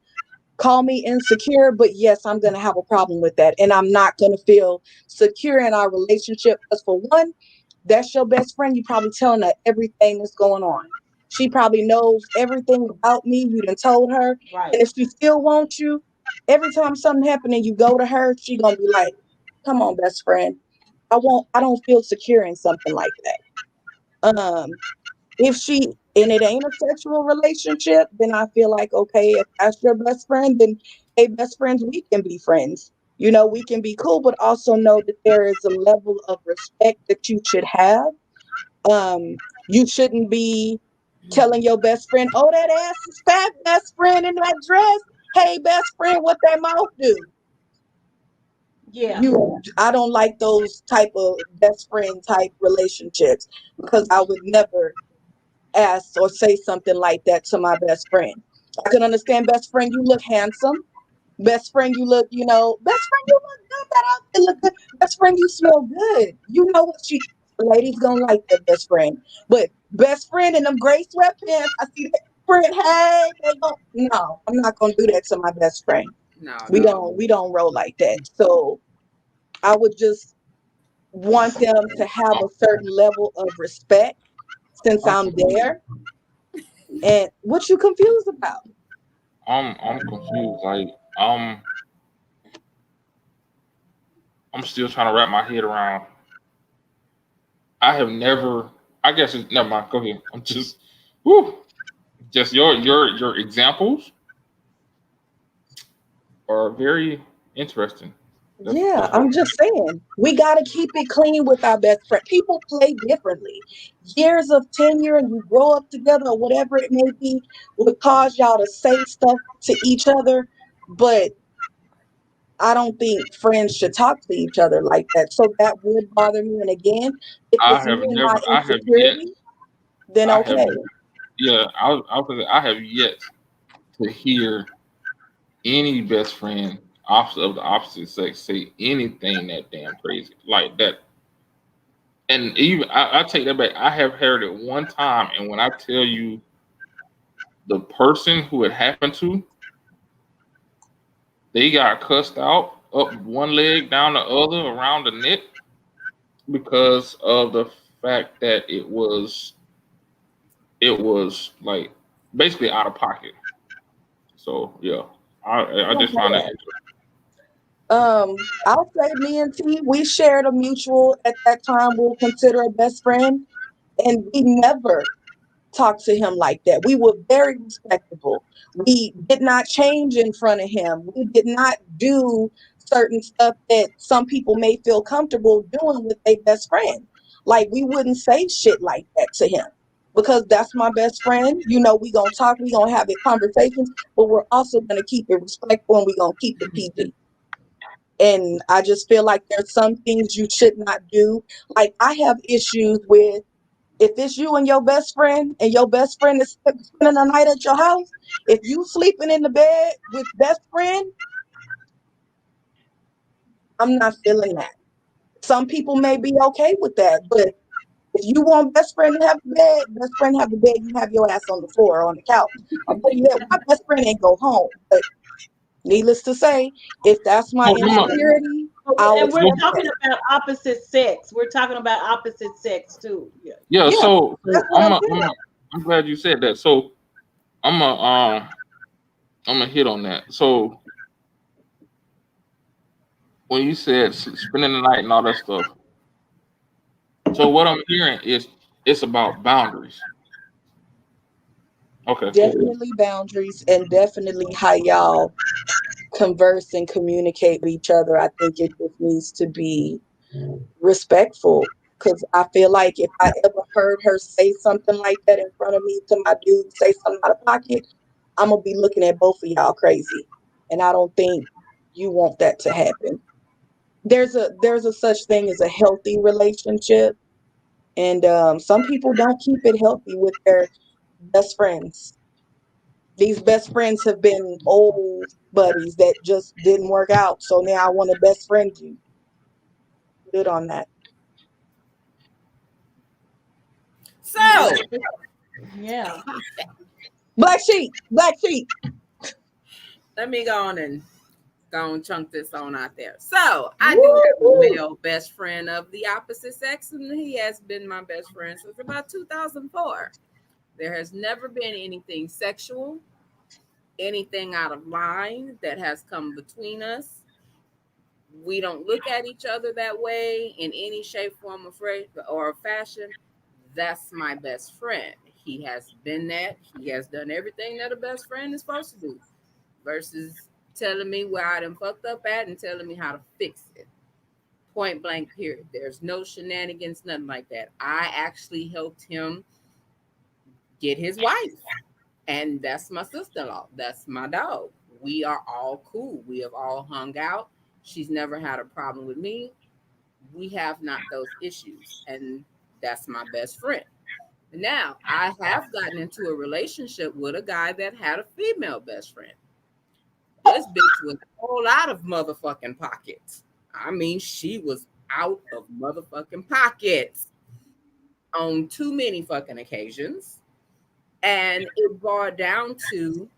Speaker 4: call me insecure, but yes, I'm going to have a problem with that. And I'm not going to feel secure in our relationship. Because for one, that's your best friend. You probably telling her everything that's going on. She probably knows everything about me. You done told her.
Speaker 3: Right.
Speaker 4: And if she still wants you, every time something happens and you go to her, she gonna be like, come on, best friend. I don't feel secure in something like that. If she and it ain't a sexual relationship, then I feel like, okay, if that's your best friend, then hey, best friends, we can be friends. You know, we can be cool, but also know that there is a level of respect that you should have. You shouldn't be telling your best friend, oh, that ass is fat, best friend in that dress. Hey, best friend, what that mouth do?
Speaker 3: Yeah.
Speaker 4: I don't like those type of best friend type relationships because I would never ask or say something like that to my best friend. I can understand, best friend, you look handsome. Best friend, you look, best friend, you look good. That outfit look good. Best friend, you smell good. You know what the ladies gonna like that best friend. But best friend in them gray sweatpants, I see that friend, hey, they go, no, I'm not gonna do that to my best friend.
Speaker 2: no,
Speaker 4: We
Speaker 2: no.
Speaker 4: don't roll like that. So I would just want them to have a certain level of respect since
Speaker 5: I'm
Speaker 4: I'm
Speaker 5: confused.
Speaker 4: there. And what you confused about?
Speaker 5: I'm confused. Like um, I'm still trying to wrap my head around. I have never. I guess it's never mind. Go ahead. I'm just, whew, just your examples are very interesting.
Speaker 4: Yeah,
Speaker 5: That's what.
Speaker 4: I'm just saying, we got to keep it clean with our best friend. People play differently. Years of tenure and you grow up together or whatever it may be would cause y'all to say stuff to each other. But I don't think friends should talk to each other like that. So that would bother me. And again, if
Speaker 5: I
Speaker 4: it's
Speaker 5: have
Speaker 4: me and
Speaker 5: never.
Speaker 4: my
Speaker 5: I have yet.
Speaker 4: insecurity, then
Speaker 5: I have.
Speaker 4: okay.
Speaker 5: Yeah. I was gonna say, I have yet to hear any best friend opposite of the opposite sex say anything that damn crazy like that. And even I take that back. I have heard it one time, and when I tell you the person who it happened to, they got cussed out up one leg, down the other, around the neck because of the fact that it was like basically out of pocket. So yeah, I just found that interesting.
Speaker 4: I'll say me and T, we shared a mutual at that time we'll consider a best friend. And we never talk to him like that. We were very respectable. We did not change in front of him. We did not do certain stuff that some people may feel comfortable doing with their best friend. Like we wouldn't say shit like that to him because that's my best friend. You know, we gonna talk, we gonna have it conversations, but we're also gonna keep it respectful and we gonna keep it PG. And I just feel like there's some things you should not do. Like I have issues with if it's you and your best friend is spending the night at your house, if you sleeping in the bed with best friend, I'm not feeling that. Some people may be okay with that, but if you want best friend to have the bed, best friend have the bed, you have your ass on the floor or on the couch. Or better yet, my best friend ain't go home. But needless to say, if that's my
Speaker 5: So
Speaker 4: insecurity,
Speaker 3: Oh,
Speaker 4: I'll
Speaker 3: and we're
Speaker 4: accept
Speaker 3: talking
Speaker 4: that.
Speaker 3: about opposite sex. We're talking about opposite sex too. Yeah.
Speaker 5: yeah,
Speaker 4: Yeah, that's
Speaker 5: so
Speaker 4: what I'm saying.
Speaker 5: I'm glad you said that. So I'm a I'm gonna hit on that. So when you said spending the night and all that stuff, so what I'm hearing is it's about boundaries. Okay, cool.
Speaker 4: Definitely boundaries and definitely how y'all converse and communicate with each other. I think it just needs to be respectful. Because I feel like if I ever heard her say something like that in front of me to my dude, say something out of pocket, I'm going to be looking at both of y'all crazy. And I don't think you want that to happen. there's a such thing as a healthy relationship, and some people don't keep it healthy with their best friends. These best friends have been old buddies that just didn't work out, so now I want to best friend you. Good on that.
Speaker 3: Yeah.
Speaker 2: So
Speaker 3: Yeah.
Speaker 4: Black sheep, black sheep.
Speaker 2: let me go and chunk this on out there. So I do
Speaker 4: Woo,
Speaker 2: have a
Speaker 4: woo.
Speaker 2: male best friend of the opposite sex, and he has been my best friend since about 2004. There has never been anything sexual, anything out of line that has come between us. We don't look at each other that way in any shape, form, or fashion. That's my best friend. He has been that. He has done everything that a best friend is supposed to do, versus telling me where I done fucked up at and telling me how to fix it. Point blank, period. There's no shenanigans, nothing like that. I actually helped him get his wife, and that's my sister in law. That's my dog. We are all cool. We have all hung out. She's never had a problem with me. We have not those issues, and that's my best friend. Now, I have gotten into a relationship with a guy that had a female best friend. This bitch was a whole lot of motherfucking pockets. I mean, she was out of motherfucking pockets on too many fucking occasions. And it brought down to,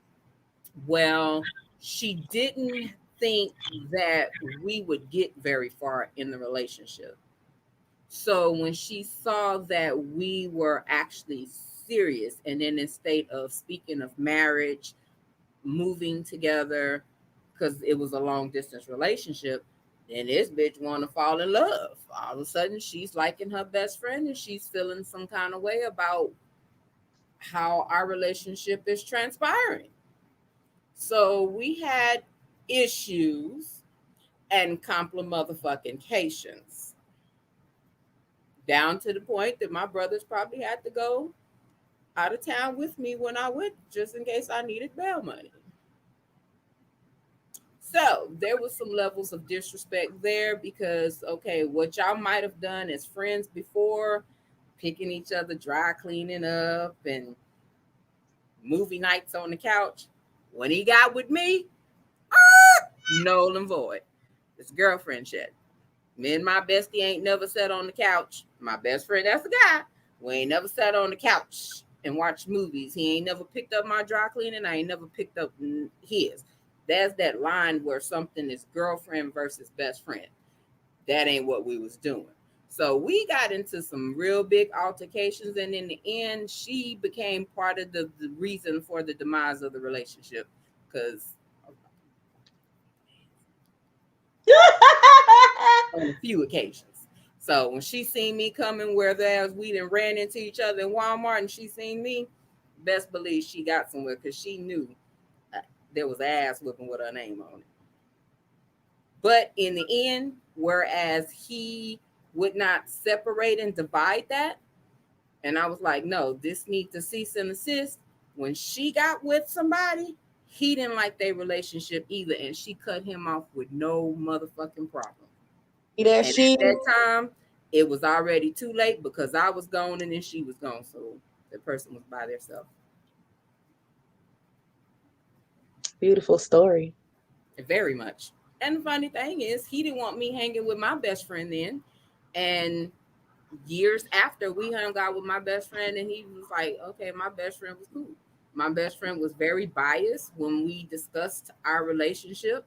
Speaker 2: well, she didn't think that we would get very far in the relationship. So when she saw that we were actually serious and in a state of speaking of marriage, moving together, because it was a long distance relationship, then this bitch want to fall in love. All of a sudden, she's liking her best friend and she's feeling some kind of way about how our relationship is transpiring. So we had issues and compliment motherfucking cations, down to the point that my brothers probably had to go out of town with me when I went, just in case I needed bail money. So there was some levels of disrespect there because, okay, what y'all might have done as friends before, picking each other, dry cleaning up, and movie nights on the couch. When he got with me, null and void. It's girlfriend shit. Me and my bestie ain't never sat on the couch. My best friend, that's the guy. We ain't never sat on the couch and watched movies. He ain't never picked up my dry cleaning. I ain't never picked up his. There's that line where something is girlfriend versus best friend. That ain't what we was doing. So we got into some real big altercations, and in the end, she became part of the reason for the demise of the relationship. Because on a few occasions. So when she seen me coming where there's we done ran into each other in Walmart and she seen me, best believe she got somewhere because she knew uh, there was ass whipping with her name on it. But in the end, whereas he would not separate and divide that, and I was like, no, this needs to cease and desist. When she got with somebody, he didn't like their relationship either, and she cut him off with no motherfucking problem.
Speaker 4: That
Speaker 2: And at
Speaker 4: she
Speaker 2: that time, it was already too late because I was gone and then she was gone. So the person was by themselves.
Speaker 4: beautiful story.
Speaker 2: Very much. And the funny thing is, he didn't want me hanging with my best friend then. And years after, we hung out with my best friend, and he was like, okay, my best friend was cool. My best friend was very biased when we discussed our relationship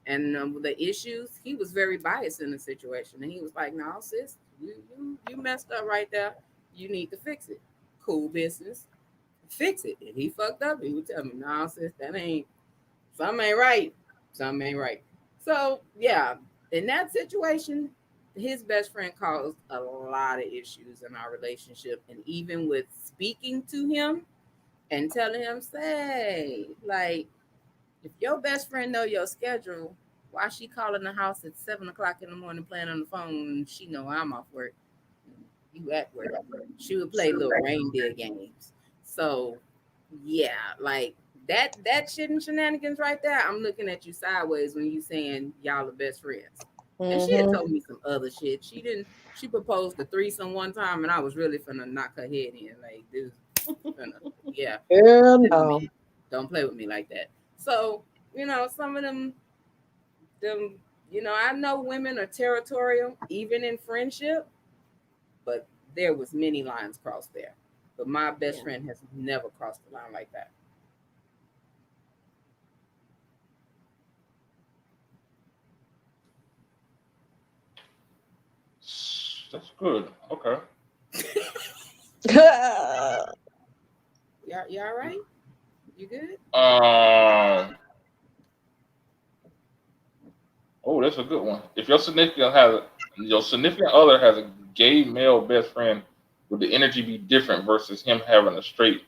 Speaker 2: and the issues. He was very biased in the situation. And he was like, no, sis, you messed up right there. You need to fix it. Cool business. Fix it. If he fucked up, he would tell me, no, sis, that ain't, something ain't right. Something ain't right. So yeah, in that situation, his best friend caused a lot of issues in our relationship. And even with speaking to him and telling him, say, like, if your best friend know your schedule, why she calling the house at 7 o'clock in the morning playing on the phone? She know I'm off work. You at work. She would play little reindeer games. So yeah, like that shit and shenanigans right there. I'm looking at you sideways when you saying y'all are best friends. And she had
Speaker 4: Mm-hmm.
Speaker 2: told me some other shit. She proposed a threesome one time, and I was really finna knock her head in. Like, this, finna, yeah,
Speaker 4: Girl,
Speaker 2: this
Speaker 4: no.
Speaker 2: man, don't play with me like that. So, some of them, I know women are territorial, even in friendship, but there was many lines crossed there. But my best
Speaker 3: Yeah.
Speaker 2: friend has never crossed the line like that.
Speaker 5: That's good. Okay.
Speaker 2: Y'all all right? You good?
Speaker 5: Um. Oh, that's a good one. If your significant other has a gay male best friend, would the energy be different versus him having a straight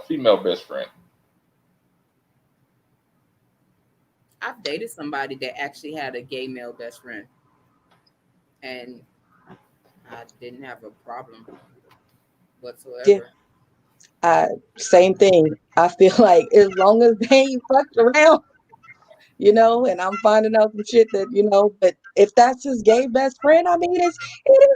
Speaker 5: female best friend?
Speaker 2: I've dated somebody that actually had a gay male best friend, and I didn't have a problem
Speaker 4: Yeah,
Speaker 2: whatsoever.
Speaker 4: same thing. I feel like as long as they ain't fucked around, and I'm finding out some shit that, but if that's his gay best friend, I mean, it is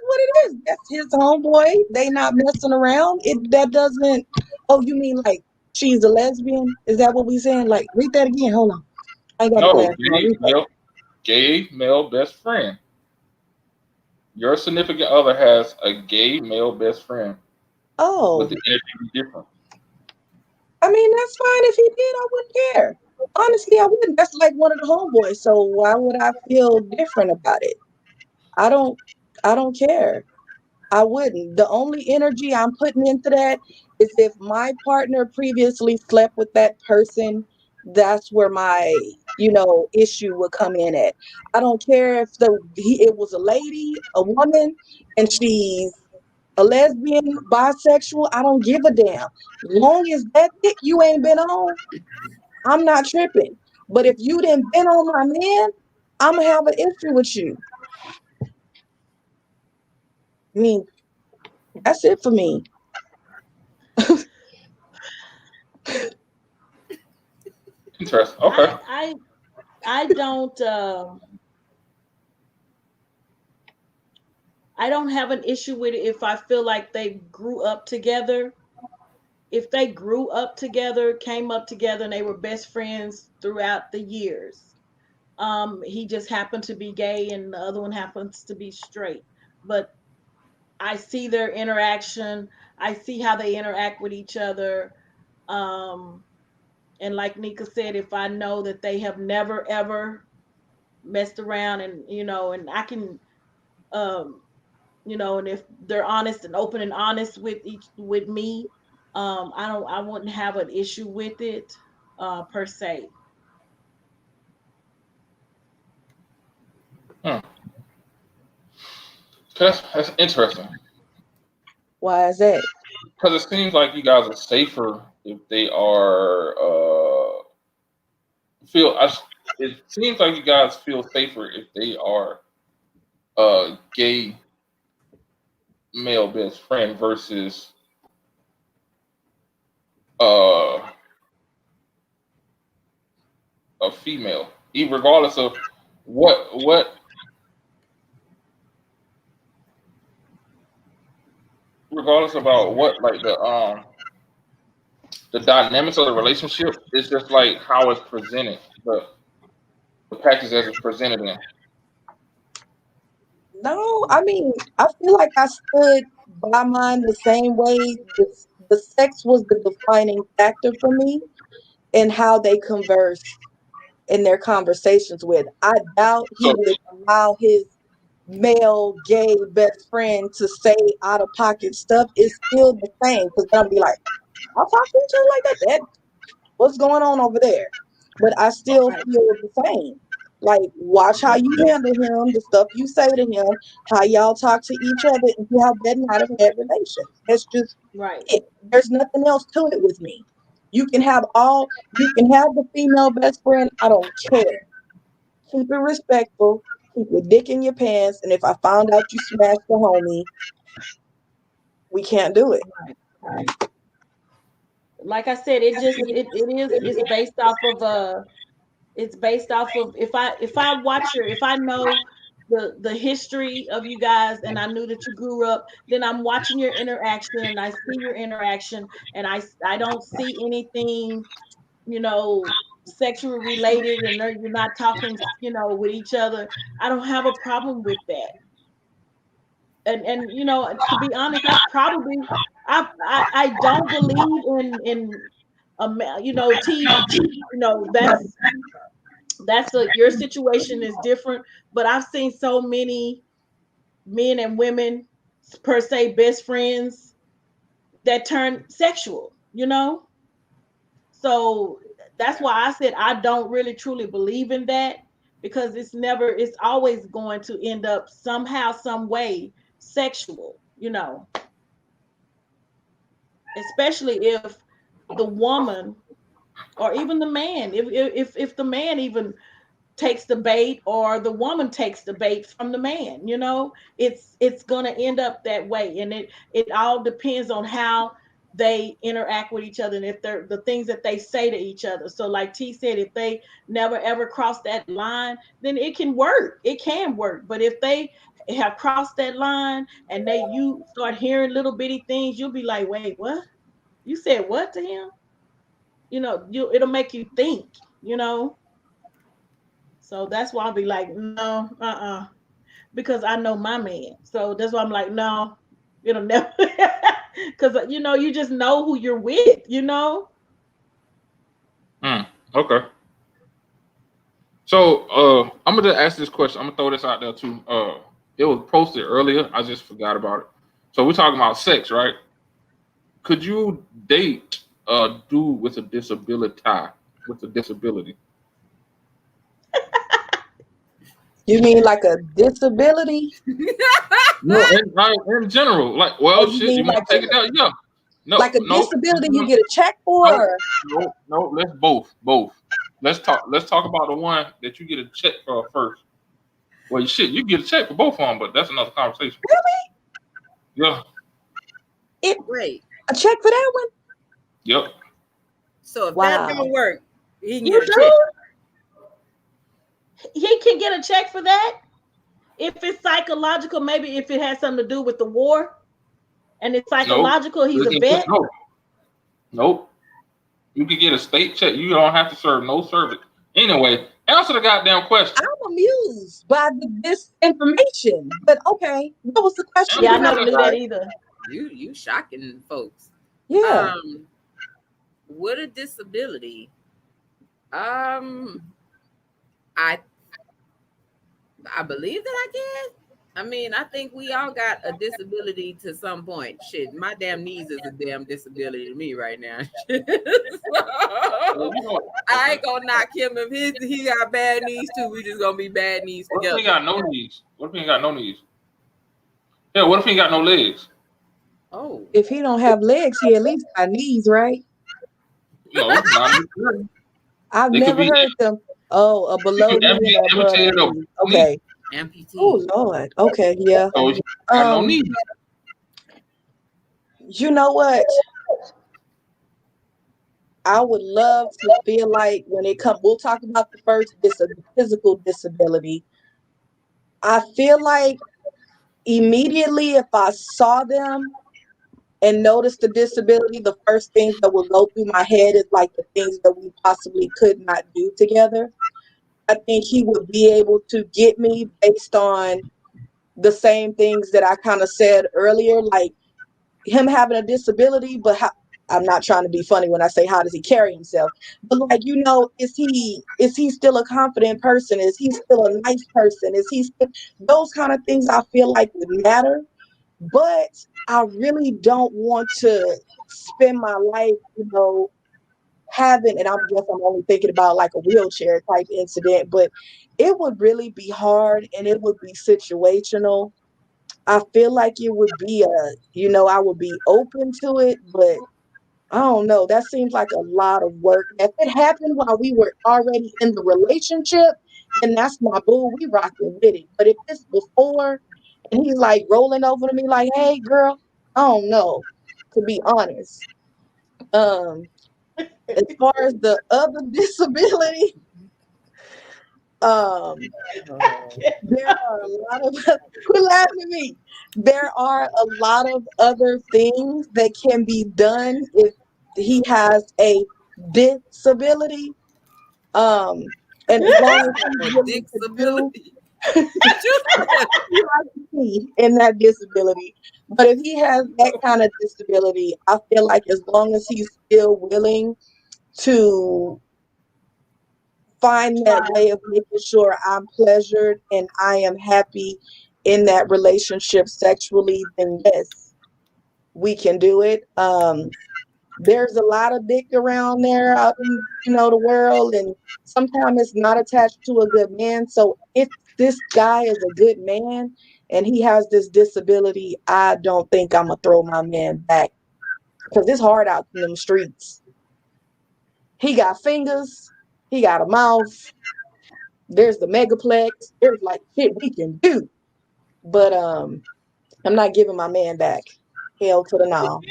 Speaker 4: what it is. That's his homeboy. They not messing around. That doesn't. Oh, you mean like she's a lesbian? Is that what we saying? Like, read that again. Hold on. I ain't got the
Speaker 5: No,
Speaker 4: glass on. Read that.
Speaker 5: gay male best friend. Your significant other has a gay male best friend. Would
Speaker 4: Oh,
Speaker 5: the energy be different?
Speaker 4: I mean, that's fine if he did. I wouldn't care. Honestly, I wouldn't. That's like one of the homeboys. So why would I feel different about it? I don't. I don't care. I wouldn't. The only energy I'm putting into that is if my partner previously slept with that person, that's where my, issue would come in at. I don't care if it was a lady, a woman, and she's a lesbian, bisexual. I don't give a damn. Long as that dick you ain't been on, I'm not tripping. But if you didn't been on my man, I'm gonna have an issue with you. I mean, that's it for me.
Speaker 5: Interesting. Okay.
Speaker 3: I I don't have an issue with it if I feel like they grew up together. If they grew up together, came up together, and they were best friends throughout the years. He just happened to be gay and the other one happens to be straight. But I see their interaction. I see how they interact with each other. Um, and like Nika said, if I know that they have never ever messed around, and and I can, um, and if they're honest and open and honest with me, I wouldn't have an issue with it, per se.
Speaker 5: Hmm. That's interesting
Speaker 4: Why is that?
Speaker 5: because it seems like you guys are safer if they are feel. It seems like you guys feel safer if they are gay male best friend versus uh, a female, even regardless of what regardless about what like the dynamics of the relationship. It's just like how it's presented, the package as it's presented in.
Speaker 4: No, I mean, I feel like I stood by mine the same way. The sex was the defining factor for me and how they converse in their conversations with. I doubt he
Speaker 5: So
Speaker 4: would allow his male gay best friend to say out of pocket stuff. It's still the same because they'll be like, I'll talk to each other like that. What's going on over there? But I still
Speaker 3: Right.
Speaker 4: feel the same. Like, watch how you handle him, the stuff you say to him, how y'all talk to each other, and you have better out of that relation. That's just
Speaker 3: Right.
Speaker 4: it. There's nothing else to it with me. You can have the female best friend. I don't care. Keep it respectful. Keep your dick in your pants. And if I found out you smashed the homie, we can't do it.
Speaker 3: Like I said, it's based off of It's based off of if I know the history of you guys and I knew that you grew up, then I'm watching your interaction and I see your interaction and I don't see anything, you know, sexual related and you're not talking, with each other. I don't have a problem with that. And to be honest, I don't believe in that's your situation is different, but I've seen so many men and women per se best friends that turn sexual. So that's why I said I don't really truly believe in that, because it's always going to end up somehow some way sexual. Especially if the woman or even the man, if the man even takes the bait or the woman takes the bait from the man. It's going to end up that way, and it all depends on how they interact with each other and if they're the things that they say to each other. So like T said, if they never ever cross that line, then it can work. But if they have crossed that line and you start hearing little bitty things, you'll be like, wait, what? You said what to him? It'll make you think. So that's why I'll be like, no, because I know my man. So that's why I'm like, no, it'll never, because you just know who you're with.
Speaker 5: Okay. So I'm gonna ask this question. I'm gonna throw this out there too. It was posted earlier. I just forgot about it. So we're talking about sex, right? Could you date a dude with a disability? With a disability?
Speaker 4: You mean like a disability?
Speaker 5: No, in general, like,
Speaker 4: Or
Speaker 5: well,
Speaker 4: you
Speaker 5: shit.
Speaker 4: mean
Speaker 5: You want to take it down? Yeah. No,
Speaker 4: like a
Speaker 5: no,
Speaker 4: disability you get a check for?
Speaker 5: no, no, no. Let's both. Let's talk. Let's talk about the one that you get a check for first. Well, shit, you get a check for both of them, but that's another conversation. Yeah.
Speaker 2: Wait.
Speaker 4: A check for that one?
Speaker 5: Yep.
Speaker 2: So if that
Speaker 4: Wow.
Speaker 2: don't work, he can
Speaker 3: You
Speaker 2: get a check.
Speaker 3: He can get a check for that if it's psychological. Maybe if it has something to do with the war and it's
Speaker 5: No.
Speaker 3: psychological, he's a vet.
Speaker 5: No. Nope. You can get a state check. You don't have to serve no service. Anyway, answer the goddamn question.
Speaker 4: I'm amused by this information, but okay, what was the question?
Speaker 3: Yeah, I
Speaker 5: Answer
Speaker 3: never
Speaker 5: the
Speaker 3: knew that
Speaker 5: question.
Speaker 3: either.
Speaker 2: You shocking folks.
Speaker 4: Yeah.
Speaker 2: With a disability, I I believe that I can. I mean, I think we all got a disability to some point. Shit, my damn knees is a damn disability to me right now. So,
Speaker 5: Well, you know what?
Speaker 2: I ain't gonna knock him if he got bad knees too. We just gonna be bad knees
Speaker 5: What if he
Speaker 2: together.
Speaker 5: got no knees? What if he ain't got no knees? Yeah, what if he ain't got no legs?
Speaker 2: Oh,
Speaker 4: If he don't have legs, he at least got knees, right?
Speaker 5: No, not necessarily.
Speaker 4: I've
Speaker 5: They could
Speaker 4: never
Speaker 5: be
Speaker 4: heard them. Oh, a below knee and a above
Speaker 5: amputated or
Speaker 4: knee.
Speaker 5: complete.
Speaker 4: Okay.
Speaker 2: amputee.
Speaker 4: Oh Lord. Okay, yeah.
Speaker 5: So he got no
Speaker 4: Um,
Speaker 5: knees.
Speaker 4: you know what? I would love to feel like when it comes, we'll talk about the first physical disability. I feel like immediately if I saw them and noticed the disability, the first things that would go through my head is like the things that we possibly could not do together. I think he would be able to get me based on the same things that I kind of said earlier, like him having a disability, but I'm not trying to be funny when I say how does he carry himself, but like is he still a confident person? Is he still a nice person? Is he still, those kind of things I feel like would matter, but I really don't want to spend my life, having, and I guess I'm only thinking about like a wheelchair type incident, but it would really be hard and it would be situational. I feel like it would be I would be open to it, but I don't know. That seems like a lot of work. If it happened while we were already in the relationship, then that's my boo. We rocking with it. But if it's before and he's like rolling over to me like, hey girl, I don't know, to be honest. Um, as far as the other disability, Um,
Speaker 2: Oh,
Speaker 4: there are a lot of quit laughing at me. There are a lot of other things that can be done if he has a disability. Um, and as long as he's
Speaker 2: a
Speaker 4: willing to do
Speaker 2: disability. What you said?
Speaker 4: he has to be in that disability. But if he has that kind of disability, I feel like as long as he's still willing to find that way of making sure I'm pleasured and I am happy in that relationship sexually, then yes, we can do it. There's a lot of dick around there out in the world, and sometimes it's not attached to a good man. So if this guy is a good man and he has this disability, I don't think I'm gonna throw my man back because it's hard out in them streets. He got fingers, he got a mouth. There's the megaplex. There's like shit we can do, but I'm not giving my man back. Hell to the no.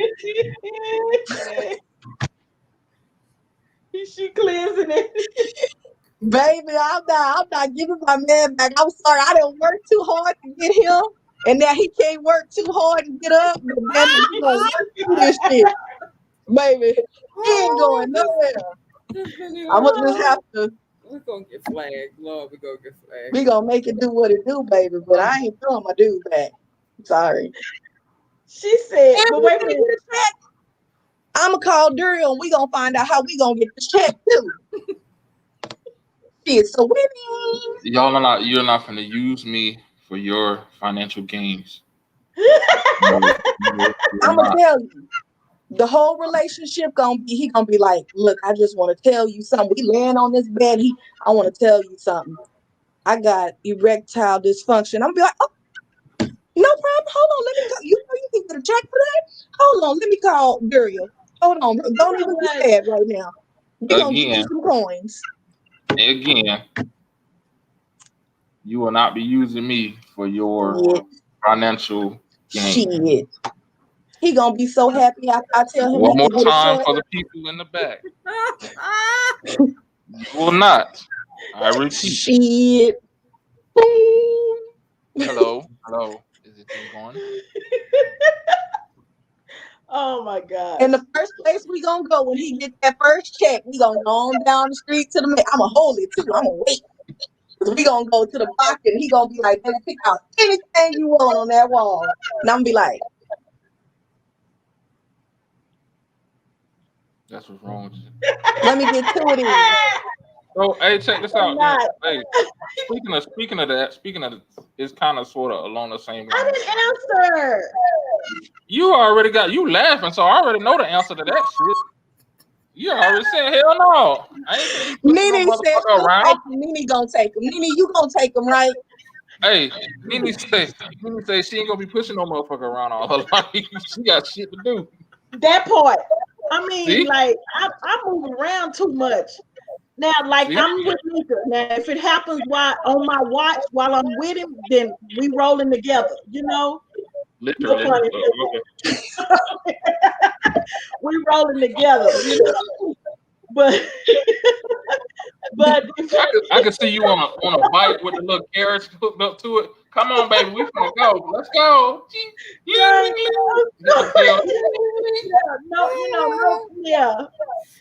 Speaker 3: She cleansing it.
Speaker 4: Baby, I'm not giving my man back. I'm sorry, I didn't work too hard to get him, and now he can't work too hard to get up. But damn it, he gonna work through this shit, baby. He ain't going nowhere. I'm gonna just have to.
Speaker 2: We're gonna get flagged. Lord, we're gonna get flagged.
Speaker 4: We gonna make it do what it do, baby. But I ain't throwing my dude back. Sorry.
Speaker 3: She said,
Speaker 4: And
Speaker 3: but
Speaker 4: we
Speaker 3: wait a
Speaker 4: gonna
Speaker 3: minute.
Speaker 4: get a check. I'm gonna call Duriel, and we gonna find out how we gonna get the check too. Shit, so winning.
Speaker 5: You're not gonna use me for your financial gains. You're
Speaker 4: I'm gonna
Speaker 5: not.
Speaker 4: tell you. The whole relationship he gonna be like, look, I just want to tell you something. We laying on this bed. I want to tell you something. I got erectile dysfunction. I'm gonna be like, oh, no problem. Hold on, let me go. You can get a check for that. Hold on, let me call Duriel. Hold on, don't even be sad right now. We gonna get you
Speaker 5: Again,
Speaker 4: some coins.
Speaker 5: you will not be using me for your
Speaker 4: Shit,
Speaker 5: financial gain.
Speaker 4: shit. He gonna be so happy. I tell him
Speaker 5: One
Speaker 4: he
Speaker 5: more
Speaker 4: can get a
Speaker 5: time
Speaker 4: short.
Speaker 5: for the people in the back. You will not. I repeat.
Speaker 4: Shit. Boom.
Speaker 5: Hello. Is it thing going?
Speaker 3: Oh my God.
Speaker 4: And the first place we gonna go when he get that first check, we gonna go on down the street to the man. I'm gonna hold it too. I'm gonna wait. Cause we gonna go to the box and he gonna be like, "Baby, pick out anything you want on that wall." And I'm gonna be like,
Speaker 5: That's what's wrong with you.
Speaker 4: "Let me get two of these."
Speaker 5: So, hey, check this out.
Speaker 3: Not.
Speaker 5: Hey, speaking of that, it's kind of sort of along the same
Speaker 3: I
Speaker 5: lines.
Speaker 3: didn't answer.
Speaker 5: You already got you laughing, so I already know the answer to that shit. You already said hell no. I ain't gonna be pushing no
Speaker 4: Nene said
Speaker 5: motherfucker
Speaker 4: she'll
Speaker 5: around.
Speaker 4: take them. Nene gonna take them. Nene, you gonna take them, right?
Speaker 5: Hey, Nene say she ain't gonna be pushing no motherfucker around all her life. She got shit to do.
Speaker 3: That part. I mean,
Speaker 5: See?
Speaker 3: like I move around too much. Now, like
Speaker 5: See?
Speaker 3: I'm with Nika. Now, if it happens while on my watch while I'm with him, then we rolling together. No
Speaker 5: Literally.
Speaker 3: pun intended. We rolling together. But but
Speaker 5: I can see you on a bike with the little carriage hooked up to it. Come on, baby, we finna go. Let's go.
Speaker 3: yeah, yeah.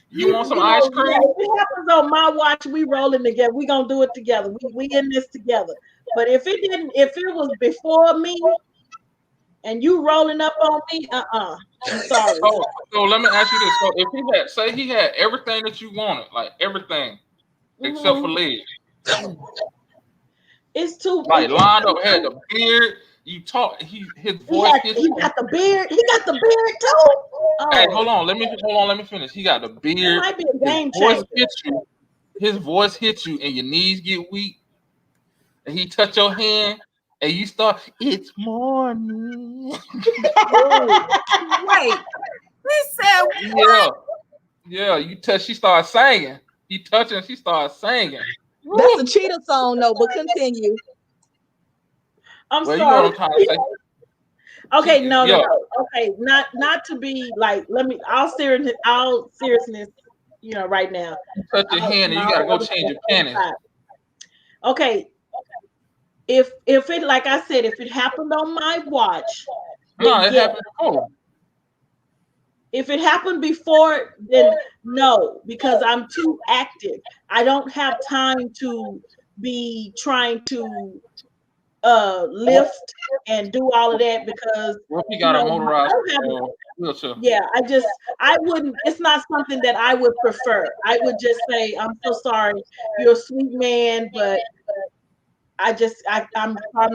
Speaker 5: You want some ice cream?
Speaker 3: If it happens on my watch, we rolling together. We gonna do it together. We in this together. But if it was before me and you rolling up on me, I'm sorry.
Speaker 5: So let me ask you this. So if he had everything that you wanted, like everything except for legs.
Speaker 3: It's too
Speaker 5: Like lined up, had the beard. You talk. His voice.
Speaker 3: He got the beard. He got the beard too. Oh.
Speaker 5: Hey, hold on. Let me finish. He got the beard.
Speaker 3: It might be a game
Speaker 5: His voice
Speaker 3: changer.
Speaker 5: hits you. His voice hits you, and your knees get weak. And he touch your hand, and you start. It's morning.
Speaker 2: Wait, he said what?
Speaker 5: Yeah. You touch. She starts singing. He touching. She starts singing.
Speaker 4: That's a cheetah song, though. But continue.
Speaker 3: I'm
Speaker 5: Well,
Speaker 3: sorry.
Speaker 5: you know what I'm trying to say.
Speaker 3: Okay, no. Okay, not to be like. Let me. All seriousness. Right now.
Speaker 5: You touch your hand, and you gotta go change your panties.
Speaker 3: Okay, if it, like I said, if it happened on my watch,
Speaker 5: No,
Speaker 3: then
Speaker 5: it
Speaker 3: yes.
Speaker 5: happened before.
Speaker 3: If it happened before, then no, because I'm too active. I don't have time to be trying to
Speaker 5: What,
Speaker 3: lift and do all of that because
Speaker 5: what if he
Speaker 3: you
Speaker 5: got a
Speaker 3: know I
Speaker 5: motorized
Speaker 3: don't have.
Speaker 5: wheelchair?
Speaker 3: Yeah, I wouldn't. It's not something that I would prefer. I would just say, I'm so sorry. You're a sweet man, but I'm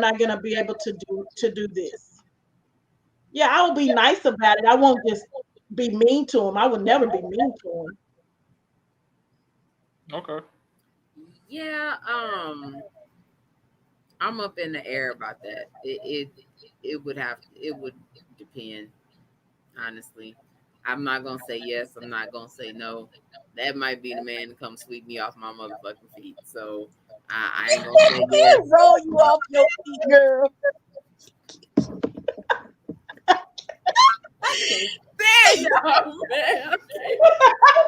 Speaker 3: not gonna be able to do this. Yeah, I will be nice about it. I won't just be mean to him. I would never be mean to him.
Speaker 5: Okay.
Speaker 2: Yeah, I'm up in the air about that. It would depend, honestly. I'm not gonna say yes. I'm not gonna say no. That might be the man to come sweep me off my motherfucking feet. So I ain't gonna say yes.
Speaker 4: Roll you off your feet, girl.
Speaker 2: I can't stand y'all, man.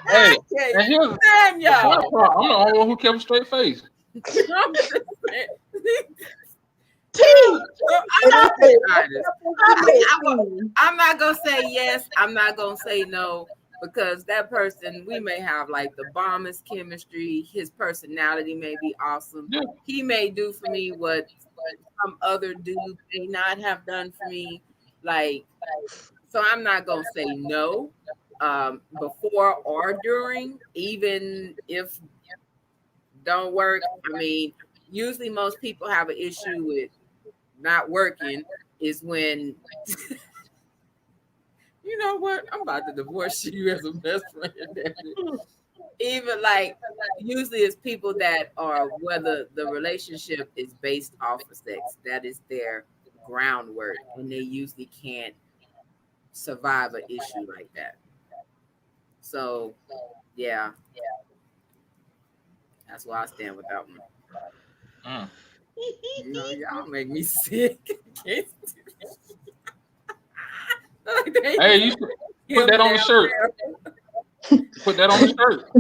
Speaker 5: Hey,
Speaker 2: I can't
Speaker 5: and here's
Speaker 2: stand
Speaker 5: the funny
Speaker 2: y'all.
Speaker 5: part. I'm the only one who kept a straight face.
Speaker 2: I'm just saying.
Speaker 3: T,
Speaker 2: So I'm
Speaker 4: And
Speaker 2: gonna
Speaker 3: stop
Speaker 2: be
Speaker 3: it.
Speaker 2: honest.
Speaker 3: Stop it.
Speaker 2: I'm not gonna say yes. I'm not gonna say no because that person, we may have like the bombest chemistry. His personality may be awesome.
Speaker 5: Yeah.
Speaker 2: He may do for me what some other dude may not have done for me. Like, so I'm not gonna say no before or during, even if don't work. I mean, usually most people have an issue with not working is when you know what? I'm about to divorce you as a best friend. Damn it. Even like usually it's people that are whether the relationship is based off of sex. That is their groundwork, and they usually can't survive an issue like that. So yeah, that's why I stand with that one.
Speaker 5: Mm.
Speaker 2: You know, y'all make me sick. They
Speaker 5: Hey, you should put
Speaker 2: him
Speaker 5: that on the
Speaker 2: down
Speaker 5: shirt. Put that on the shirt.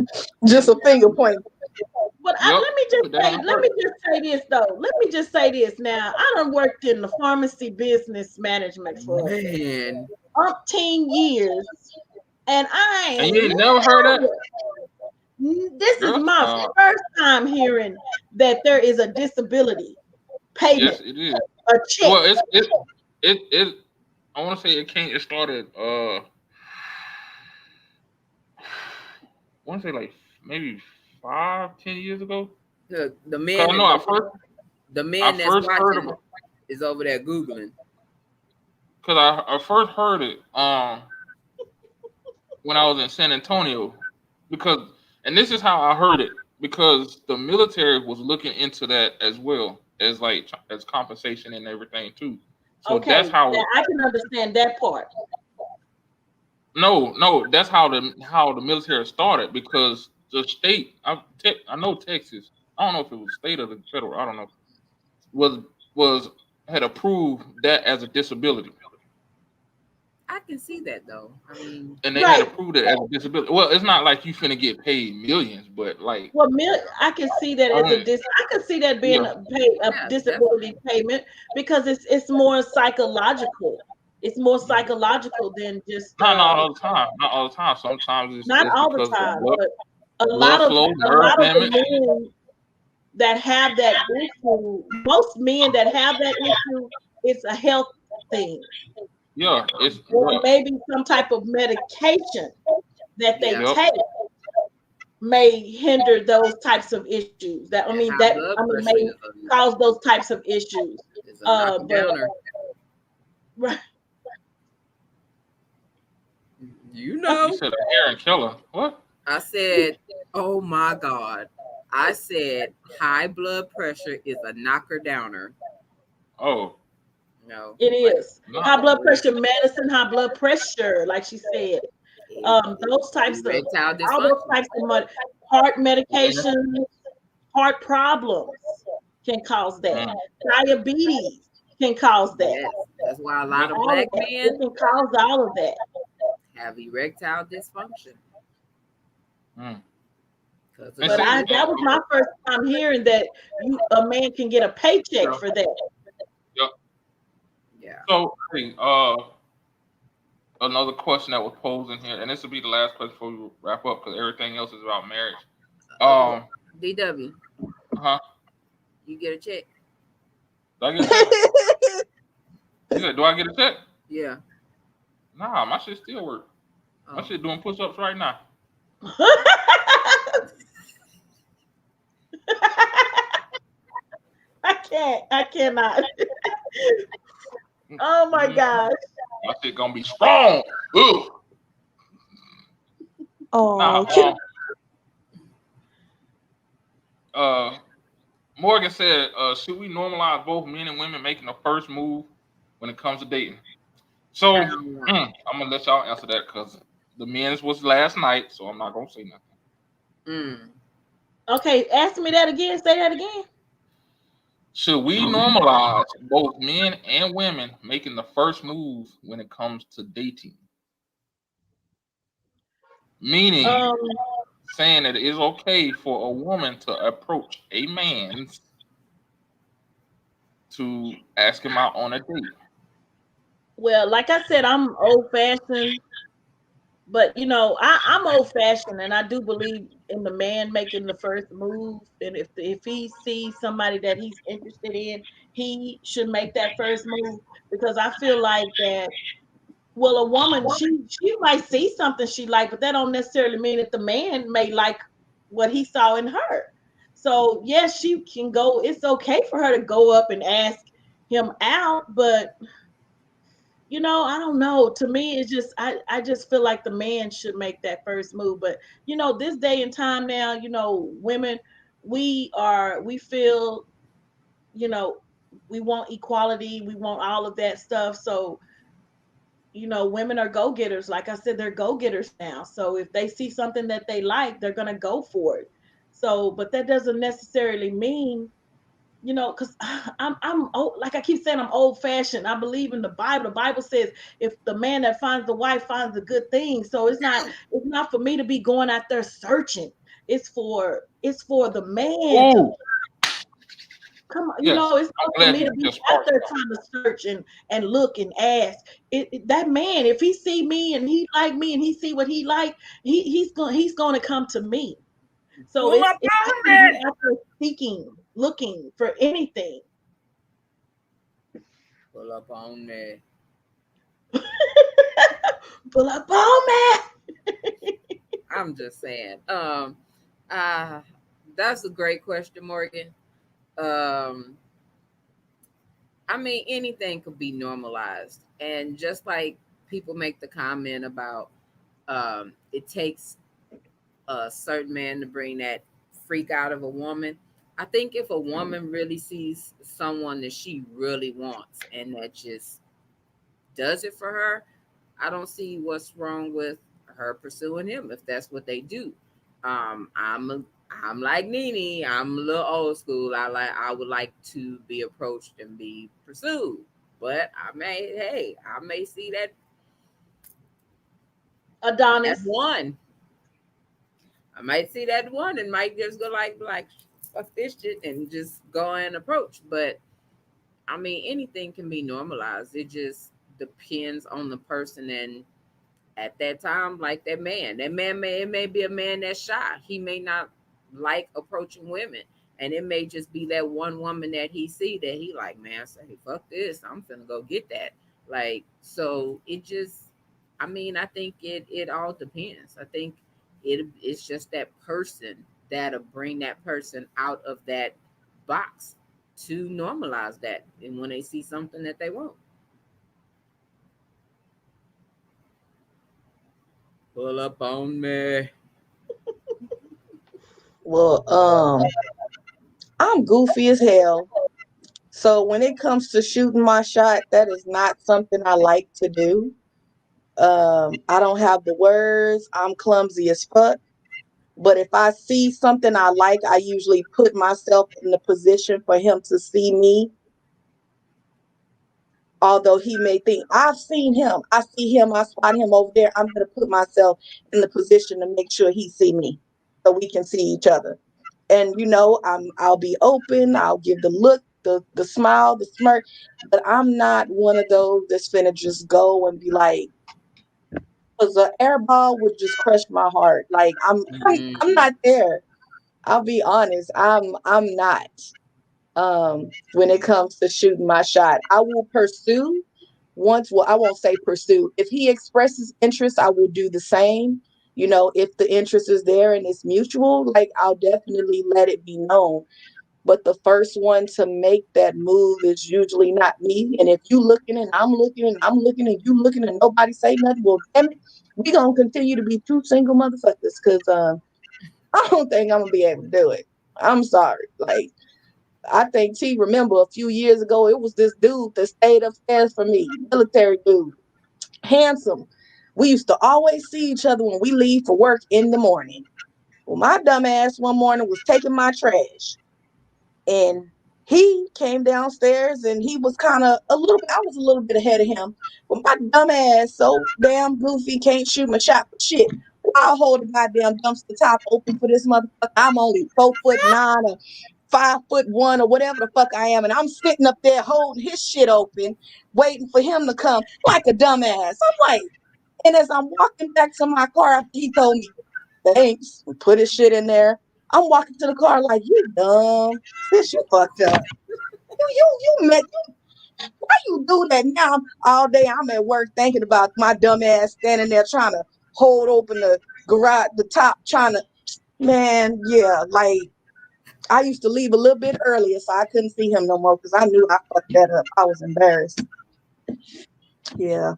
Speaker 4: just a finger point.
Speaker 3: But
Speaker 5: Yep. Put that on the
Speaker 3: let
Speaker 5: shirt.
Speaker 3: me just say this though. Let me just say this now. I done worked in the pharmacy business management for
Speaker 2: man.
Speaker 3: 13 years, and I
Speaker 5: And you
Speaker 3: ain't
Speaker 5: ain't never heard that?
Speaker 3: this is
Speaker 5: Girl,
Speaker 3: my first time hearing that there is a disability
Speaker 5: yes,
Speaker 3: payment,
Speaker 5: it is.
Speaker 3: a check.
Speaker 5: Well, it I want to say it started I want to say like maybe 5, 10 years ago.
Speaker 2: The
Speaker 5: Cause I
Speaker 2: men
Speaker 5: know
Speaker 2: the
Speaker 5: I
Speaker 2: man that's
Speaker 5: first heard
Speaker 2: watching
Speaker 5: about
Speaker 2: is over there googling.
Speaker 5: because I first heard it when I was in San Antonio because and this is how I heard it because the military was looking into that as well as like as compensation and everything too. So that's
Speaker 3: Okay,
Speaker 5: how
Speaker 3: that I can understand that part.
Speaker 5: no, that's how the military started because the state I know Texas. I don't know if it was state or the federal. I don't know. Was was had approved that as a disability,
Speaker 2: I can see that though. I mean,
Speaker 5: and they had
Speaker 3: Right.
Speaker 5: approved it as a disability. Well, it's not like you finna get paid millions, but like
Speaker 3: Well, I can see that
Speaker 5: I
Speaker 3: as a
Speaker 5: mean,
Speaker 3: I can see that being
Speaker 5: yeah,
Speaker 3: a
Speaker 2: yeah,
Speaker 3: disability
Speaker 2: definitely.
Speaker 3: payment because it's more psychological. It's more psychological than just
Speaker 5: not all the time. Not all the time. Sometimes
Speaker 3: not
Speaker 5: it's
Speaker 3: all the
Speaker 5: because of
Speaker 3: time,
Speaker 5: blood,
Speaker 3: but
Speaker 5: blood flow,
Speaker 3: a
Speaker 5: nerve
Speaker 3: lot of the
Speaker 5: damage.
Speaker 3: men that have that issue, most men that have that issue, it's a health thing
Speaker 5: Yeah, it's
Speaker 3: or
Speaker 5: yeah,
Speaker 3: maybe some type of medication that they
Speaker 2: Yeah,
Speaker 5: yep.
Speaker 3: take may hinder those types of issues.
Speaker 2: that high blood pressure
Speaker 3: May cause those types of issues.
Speaker 2: is a knock
Speaker 3: But
Speaker 2: downer.
Speaker 3: right,
Speaker 2: You
Speaker 5: You
Speaker 2: know,
Speaker 5: said Aaron Keller. What?
Speaker 2: I said, oh my God. I said high blood pressure is a knocker downer.
Speaker 5: Oh,
Speaker 2: No,
Speaker 3: it
Speaker 2: like
Speaker 3: is
Speaker 5: no.
Speaker 3: high blood pressure medicine, high blood pressure, like she said. Those types of
Speaker 2: erectile
Speaker 3: all those
Speaker 2: dysfunction.
Speaker 3: types of heart medication, heart problems can cause that.
Speaker 5: Mm,
Speaker 3: Diabetes can cause that.
Speaker 2: Yes, that's why a lot
Speaker 5: yep.
Speaker 2: of
Speaker 3: All of
Speaker 2: black
Speaker 3: that. It
Speaker 2: men
Speaker 3: can cause all of that.
Speaker 2: have erectile dysfunction.
Speaker 5: Mm.
Speaker 2: Because
Speaker 5: And
Speaker 3: But
Speaker 5: see,
Speaker 3: that was my first time hearing that a man can get a paycheck
Speaker 5: yeah,
Speaker 3: for that.
Speaker 5: yeah.
Speaker 2: yeah.
Speaker 5: So, hey, another question that was posed in here, and this will be the last question before we wrap up, because everything else is about marriage.
Speaker 2: Okay.
Speaker 5: Um,
Speaker 2: DW,
Speaker 5: huh?
Speaker 2: you get a check?
Speaker 5: Do I get a check? You said, do I get a check?
Speaker 2: Yeah.
Speaker 5: Nah, my shit still work. My
Speaker 2: Oh.
Speaker 5: shit doing push-ups right now.
Speaker 3: I cannot. Oh my
Speaker 5: Mm-hmm.
Speaker 3: gosh.
Speaker 5: My shit gonna be strong. Ooh. Nah.
Speaker 4: Oh,
Speaker 5: Uh, Morgan said, should we normalize both men and women making the first move when it comes to dating? So, I'm gonna let y'all answer that because the men's was last night, so I'm not gonna say nothing.
Speaker 2: Mm.
Speaker 3: Okay, ask me that again. Say that again.
Speaker 5: Should we normalize both men and women making the first move when it comes to dating? Meaning,
Speaker 3: Um,
Speaker 5: saying that it is okay for a woman to approach a man to ask him out on a date.
Speaker 3: well, like I said, I'm old fashioned, but I'm old fashioned, and I do believe in the man making the first move. And if he sees somebody that he's interested in, he should make that first move because I feel like that. Well, a woman, she might see something she like, but that don't necessarily mean that the man may like what he saw in her. So yes, she can go. It's okay for her to go up and ask him out, but I don't know. To me, it's just I just feel like the man should make that first move. But this day and time now, women, we feel, you know, we want equality, we want all of that stuff. So women are go-getters. Like I said, they're go-getters now. So if they see something that they like, they're gonna go for it. So, but that doesn't necessarily mean, because I'm old, like I keep saying, I'm old-fashioned. I believe in the Bible. The Bible says, if the man that finds the wife finds a good thing. So it's not for me to be going out there searching. It's for the man to
Speaker 5: Oh,
Speaker 3: come on.
Speaker 5: yes.
Speaker 3: It's
Speaker 5: I'm
Speaker 3: not for
Speaker 5: glad
Speaker 3: me
Speaker 5: you
Speaker 3: to be
Speaker 5: just
Speaker 3: out
Speaker 5: sparked
Speaker 3: there
Speaker 5: something.
Speaker 3: trying to search and look and ask. That man, if he see me and he like me and he see what he like, he's gonna come to me. So
Speaker 2: Pull up
Speaker 3: it's not
Speaker 2: on
Speaker 3: for to be
Speaker 2: me.
Speaker 3: out there seeking, looking for anything.
Speaker 2: Pull up on me.
Speaker 3: Pull up on me.
Speaker 2: I'm just saying. Uh, that's a great question, Morgan. Um, I mean, anything could be normalized, and just like people make the comment about, it takes a certain man to bring that freak out of a woman. I think if a woman really sees someone that she really wants and that just does it for her, I don't see what's wrong with her pursuing him if that's what they do. Um, I'm a, I'm like Nene. I'm a little old school. I would like to be approached and be pursued, but I may see that
Speaker 3: Adonis.
Speaker 2: one. I might see that one and might just go like fuck this shit and just go and approach. But I mean, anything can be normalized. It just depends on the person and at that time, like that man. That man may be a man that's shy. He may not like approaching women. And it may just be that one woman that he see that he like, man, say, fuck this. I'm finna go get that. Like, so it just I mean, I think it all depends. I think it's just that person that'll bring that person out of that box to normalize that. And when they see something that they want. Pull up on me.
Speaker 4: well, I'm goofy as hell. So when it comes to shooting my shot, that is not something I like to do. I don't have the words. I'm clumsy as fuck. But if I see something I like, I usually put myself in the position for him to see me. Although he may think, I've seen him, I see him, I spot him over there. I'm gonna put myself in the position to make sure he see me. so we can see each other. And I'll be open, I'll give the look, the smile, the smirk, but I'm not one of those that's finna just go and be like, because an air ball would just crush my heart. Like I'm not there. I'll be honest, I'm not. When it comes to shooting my shot, I will pursue I won't say pursue. If he expresses interest, I will do the same. If the interest is there and it's mutual, like I'll definitely let it be known. But the first one to make that move is usually not me. And if you looking and I'm looking and I'm looking and you looking and nobody say nothing, well, damn it, we gonna continue to be two single motherfuckers. Cause I don't think I'm gonna be able to do it. I'm sorry. Like I think remember a few years ago, it was this dude that stayed upstairs for me, military dude, handsome. We used to always see each other when we leave for work in the morning. Well, my dumb ass one morning was taking my trash, and he came downstairs and he was kind of I was a little bit ahead of him. But my dumb ass, so damn goofy, can't shoot my shot for shit. I'll hold the goddamn dumpster top open for this motherfucker. I'm only 4'9" or 5'1" or whatever the fuck I am. And I'm sitting up there holding his shit open, waiting for him to come like a dumbass. I'm like, and as I'm walking back to my car after he told me, thanks, and put his shit in there, I'm walking to the car like, you dumb. This you fucked up. Why you do that now? All day I'm at work thinking about my dumb ass standing there trying to hold open the garage, the top, trying to, man, yeah, like I used to leave a little bit earlier so I couldn't see him no more because I knew I fucked that up. I was embarrassed. Yeah.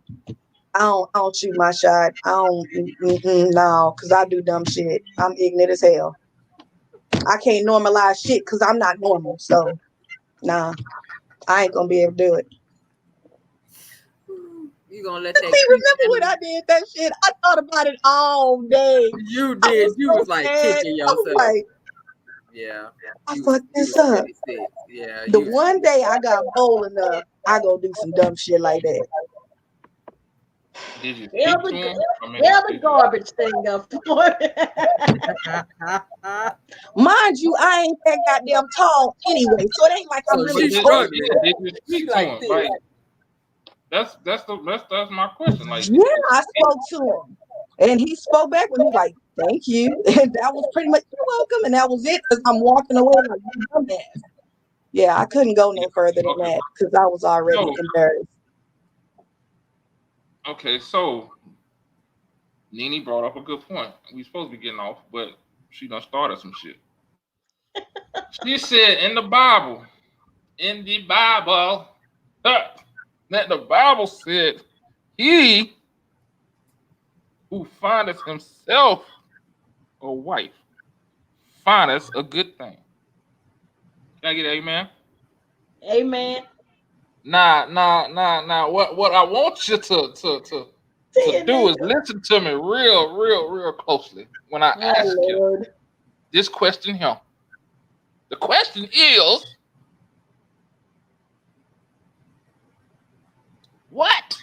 Speaker 4: I don't shoot my shot. I don't, no, because I do dumb shit. I'm ignorant as hell. I can't normalize shit because I'm not normal. So, nah, I ain't gonna be able to do it.
Speaker 2: You gonna let that?
Speaker 4: See, remember when I did that shit? I thought about it all day.
Speaker 2: You did. You was like kicking yourself.
Speaker 4: I was like,
Speaker 2: yeah.
Speaker 4: I fucked this up.
Speaker 2: Yeah.
Speaker 4: The one day I got bold enough, I go do some dumb shit like that.
Speaker 5: Did you
Speaker 3: Yeah,
Speaker 5: speak to him?
Speaker 3: the garbage thing up for
Speaker 4: Mind you, I ain't that goddamn tall anyway, so it ain't like I'm really tall.
Speaker 5: Did you speak to him? Like that's my question. Like
Speaker 4: yeah, I spoke to him, and he spoke back with me like, "Thank you," and that was pretty much you're welcome, and that was it. Because I'm walking away like you dumbass. Yeah, I couldn't go no further than that because I was already embarrassed.
Speaker 5: Okay, so Nene brought up a good point. We supposed to be getting off, but she done started some shit. She said in the Bible, that the Bible said, he who findeth himself a wife findeth a good thing. Can I get an amen?
Speaker 3: Amen.
Speaker 5: Nah. What I want you to do is listen to me real closely when I ask you this question here. The question is, what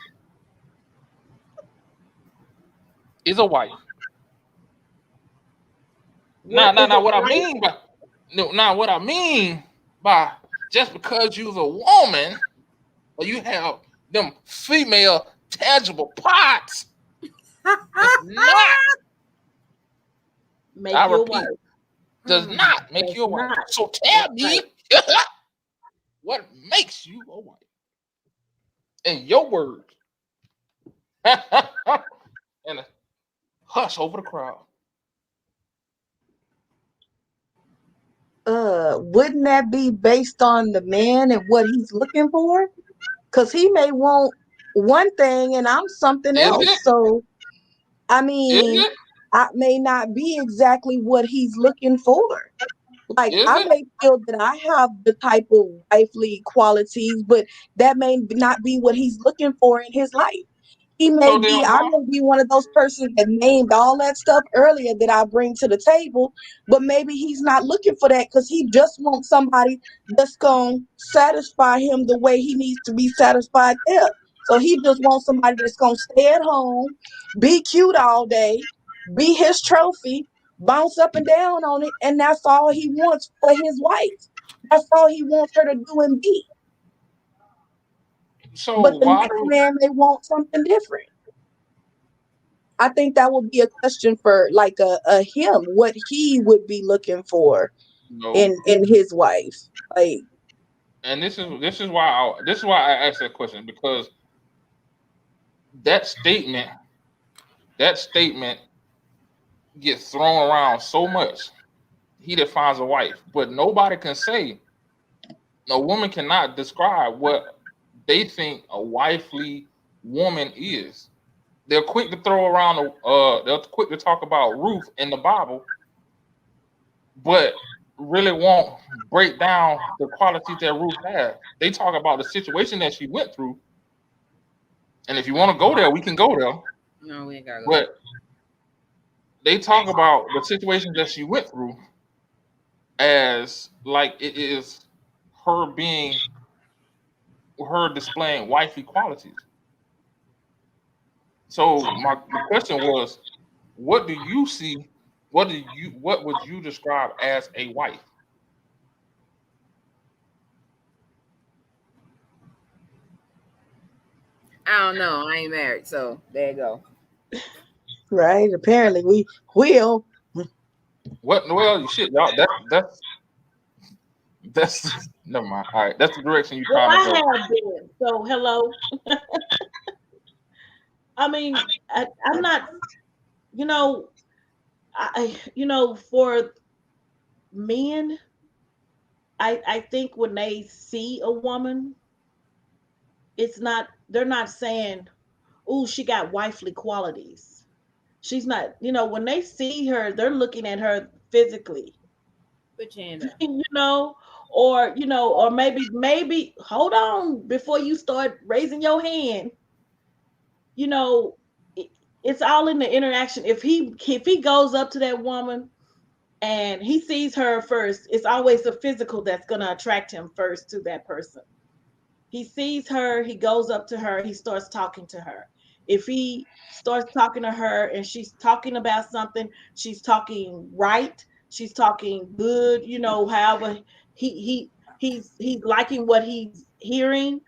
Speaker 5: is a wife? What I mean by just because you're a woman or you have them female tangible parts does not make you a wife. So tell me what makes you a wife. In your words. And a hush over the crowd.
Speaker 4: Wouldn't that be based on the man and what he's looking for? Because he may want one thing and I'm something else. So, I mean, I may not be exactly what he's looking for. Like, I may feel that I have the type of wifely qualities, but that may not be what he's looking for in his life. I may be one of those persons that named all that stuff earlier that I bring to the table, but maybe he's not looking for that because he just wants somebody that's going to satisfy him the way he needs to be satisfied there. So he just wants somebody that's going to stay at home, be cute all day, be his trophy, bounce up and down on it, and that's all he wants for his wife. That's all he wants her to do and be.
Speaker 5: So
Speaker 4: But the
Speaker 5: why
Speaker 4: next
Speaker 5: do
Speaker 4: man may want something different. I think that would be a question for like a him, what he would be looking for
Speaker 5: no?
Speaker 4: in his wife. Like,
Speaker 5: And this is why I asked that question, because that statement that statement gets thrown around so much. He that finds a wife, but nobody can say, a woman cannot describe what they think a wifely woman is. They're quick to throw around they're quick to talk about Ruth in the Bible, but really won't break down the qualities that Ruth had. They talk about the situation that she went through, and if you want to go there, we can go there.
Speaker 2: No, we ain't gotta go there.
Speaker 5: But they talk about the situation that she went through as like it is her being her displaying wifely qualities. So the question was, what do you see? What would you describe as a wife?
Speaker 2: I don't know. I ain't married, so there you go.
Speaker 4: right? Apparently we will.
Speaker 5: What? Well, shit, y'all. That's never mind. All right, that's the direction you're
Speaker 3: Well,
Speaker 5: trying to
Speaker 3: I
Speaker 5: go.
Speaker 3: have been. So hello. I mean, I'm not. You know, for men, I think when they see a woman, it's not. They're not saying, "Oh, she got wifely qualities." She's not. When they see her, they're looking at her physically.
Speaker 2: Put your hand up.
Speaker 3: Or maybe hold on before you start raising your hand. You know, it, it's all in the interaction. If he goes up to that woman and he sees her first, it's always the physical that's going to attract him first to that person. He sees her, he goes up to her, he starts talking to her. If he starts talking to her and she's talking about something, she's talking right, she's talking good, however he's liking what he's hearing.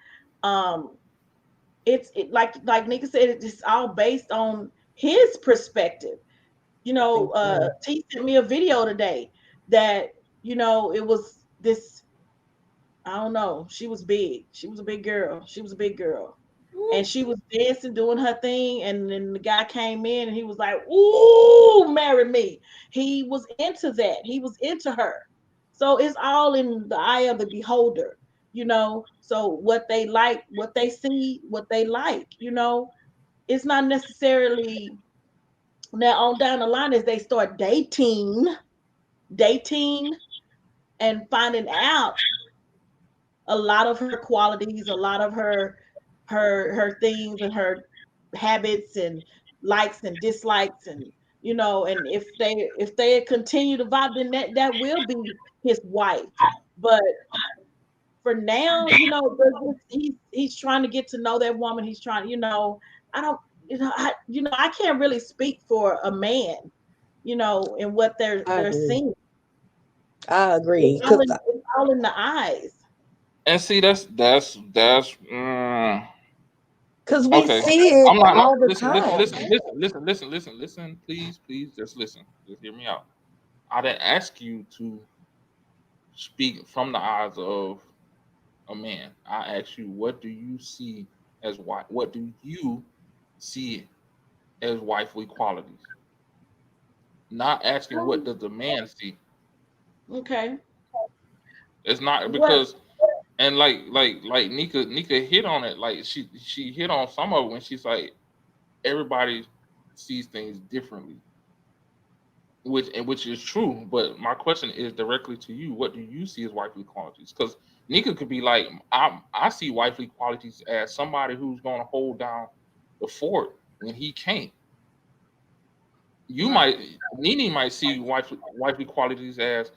Speaker 3: Um, like Nika said, it's all based on his perspective.
Speaker 4: I think so.
Speaker 3: T sent me a video today that it was this. I don't know. She was big. She was a big girl. She was a big girl. And she was dancing, doing her thing. And then the guy came in and he was like, "Ooh, marry me." He was into that. He was into her. So it's all in the eye of the beholder. So what they like, what they see, what they like. It's not necessarily now on down the line as they start dating and finding out a lot of her qualities, a lot of her things and her habits and likes and dislikes and if they continue to vibe, then that will be his wife. But for now, he's trying to get to know that woman. He's trying, I don't, I can't really speak for a man, and what
Speaker 4: I
Speaker 3: they're
Speaker 4: agree.
Speaker 3: seeing.
Speaker 4: I
Speaker 3: It's
Speaker 4: agree.
Speaker 3: all
Speaker 4: Cause
Speaker 3: in the eyes.
Speaker 5: And see,
Speaker 4: cause we
Speaker 5: okay.
Speaker 4: see it
Speaker 5: I'm not. No,
Speaker 4: all the
Speaker 5: listen, listen,
Speaker 4: time.
Speaker 5: listen, listen, listen, listen, listen, listen. Please, please, just listen. Just hear me out. I didn't ask you to speak from the eyes of a man. I asked you, what do you see as wife? What do you see as wifely qualities? Not asking what does the man see.
Speaker 3: Okay.
Speaker 5: It's not
Speaker 3: What
Speaker 5: because and like Nika hit on it. Like she hit on some of it when she's like everybody sees things differently, which is true. But my question is directly to you: what do you see as wifely qualities? Because Nika could be like, I see wifely qualities as somebody who's going to hold down the fort when he can't. You
Speaker 2: Right.
Speaker 5: might Nene might see wifely qualities as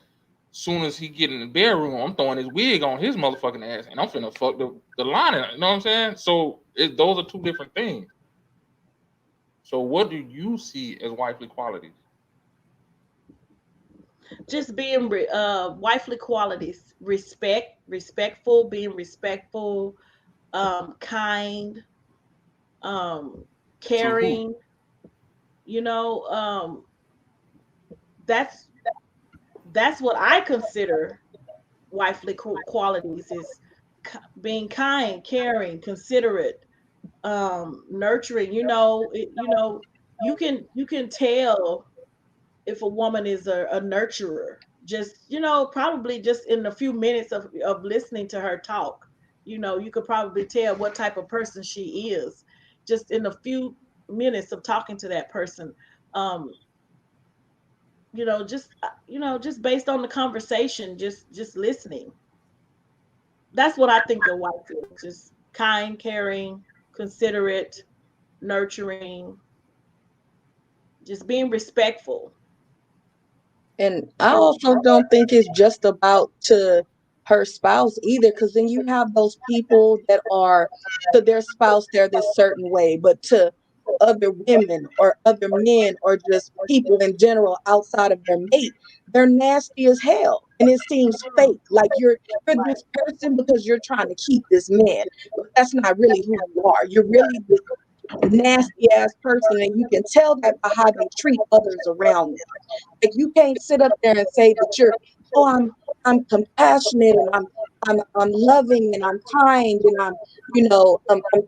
Speaker 5: soon as he get in the bedroom, I'm throwing his wig on his motherfucking ass, and I'm finna fuck the lining. You know what I'm saying? So those are two different things. So what do you see as wifely qualities?
Speaker 3: just being wifely qualities: respectful, being respectful, kind, um,
Speaker 5: To who?
Speaker 3: caring. You know, that's that's what I consider wifely qualities is being kind, caring, considerate, nurturing. You can tell if a woman is a nurturer, just probably just in a few minutes of listening to her talk. You could probably tell what type of person she is just in a few minutes of talking to that person. um just based on the conversation, just listening. That's what I think a wife is: just kind, caring, considerate, nurturing, just being respectful.
Speaker 4: And I also don't think it's just about to her spouse either, because then you have those people that are to their spouse, they're this certain way, but to other women or other men or just people in general outside of their mate, they're nasty as hell. And it seems fake. Like you're this person because you're trying to keep this man. But that's not really who you are. You're really this nasty ass person, and you can tell that by how they treat others around them. Like you can't sit up there and say that you're, oh, I'm compassionate and I'm loving and I'm kind and I'm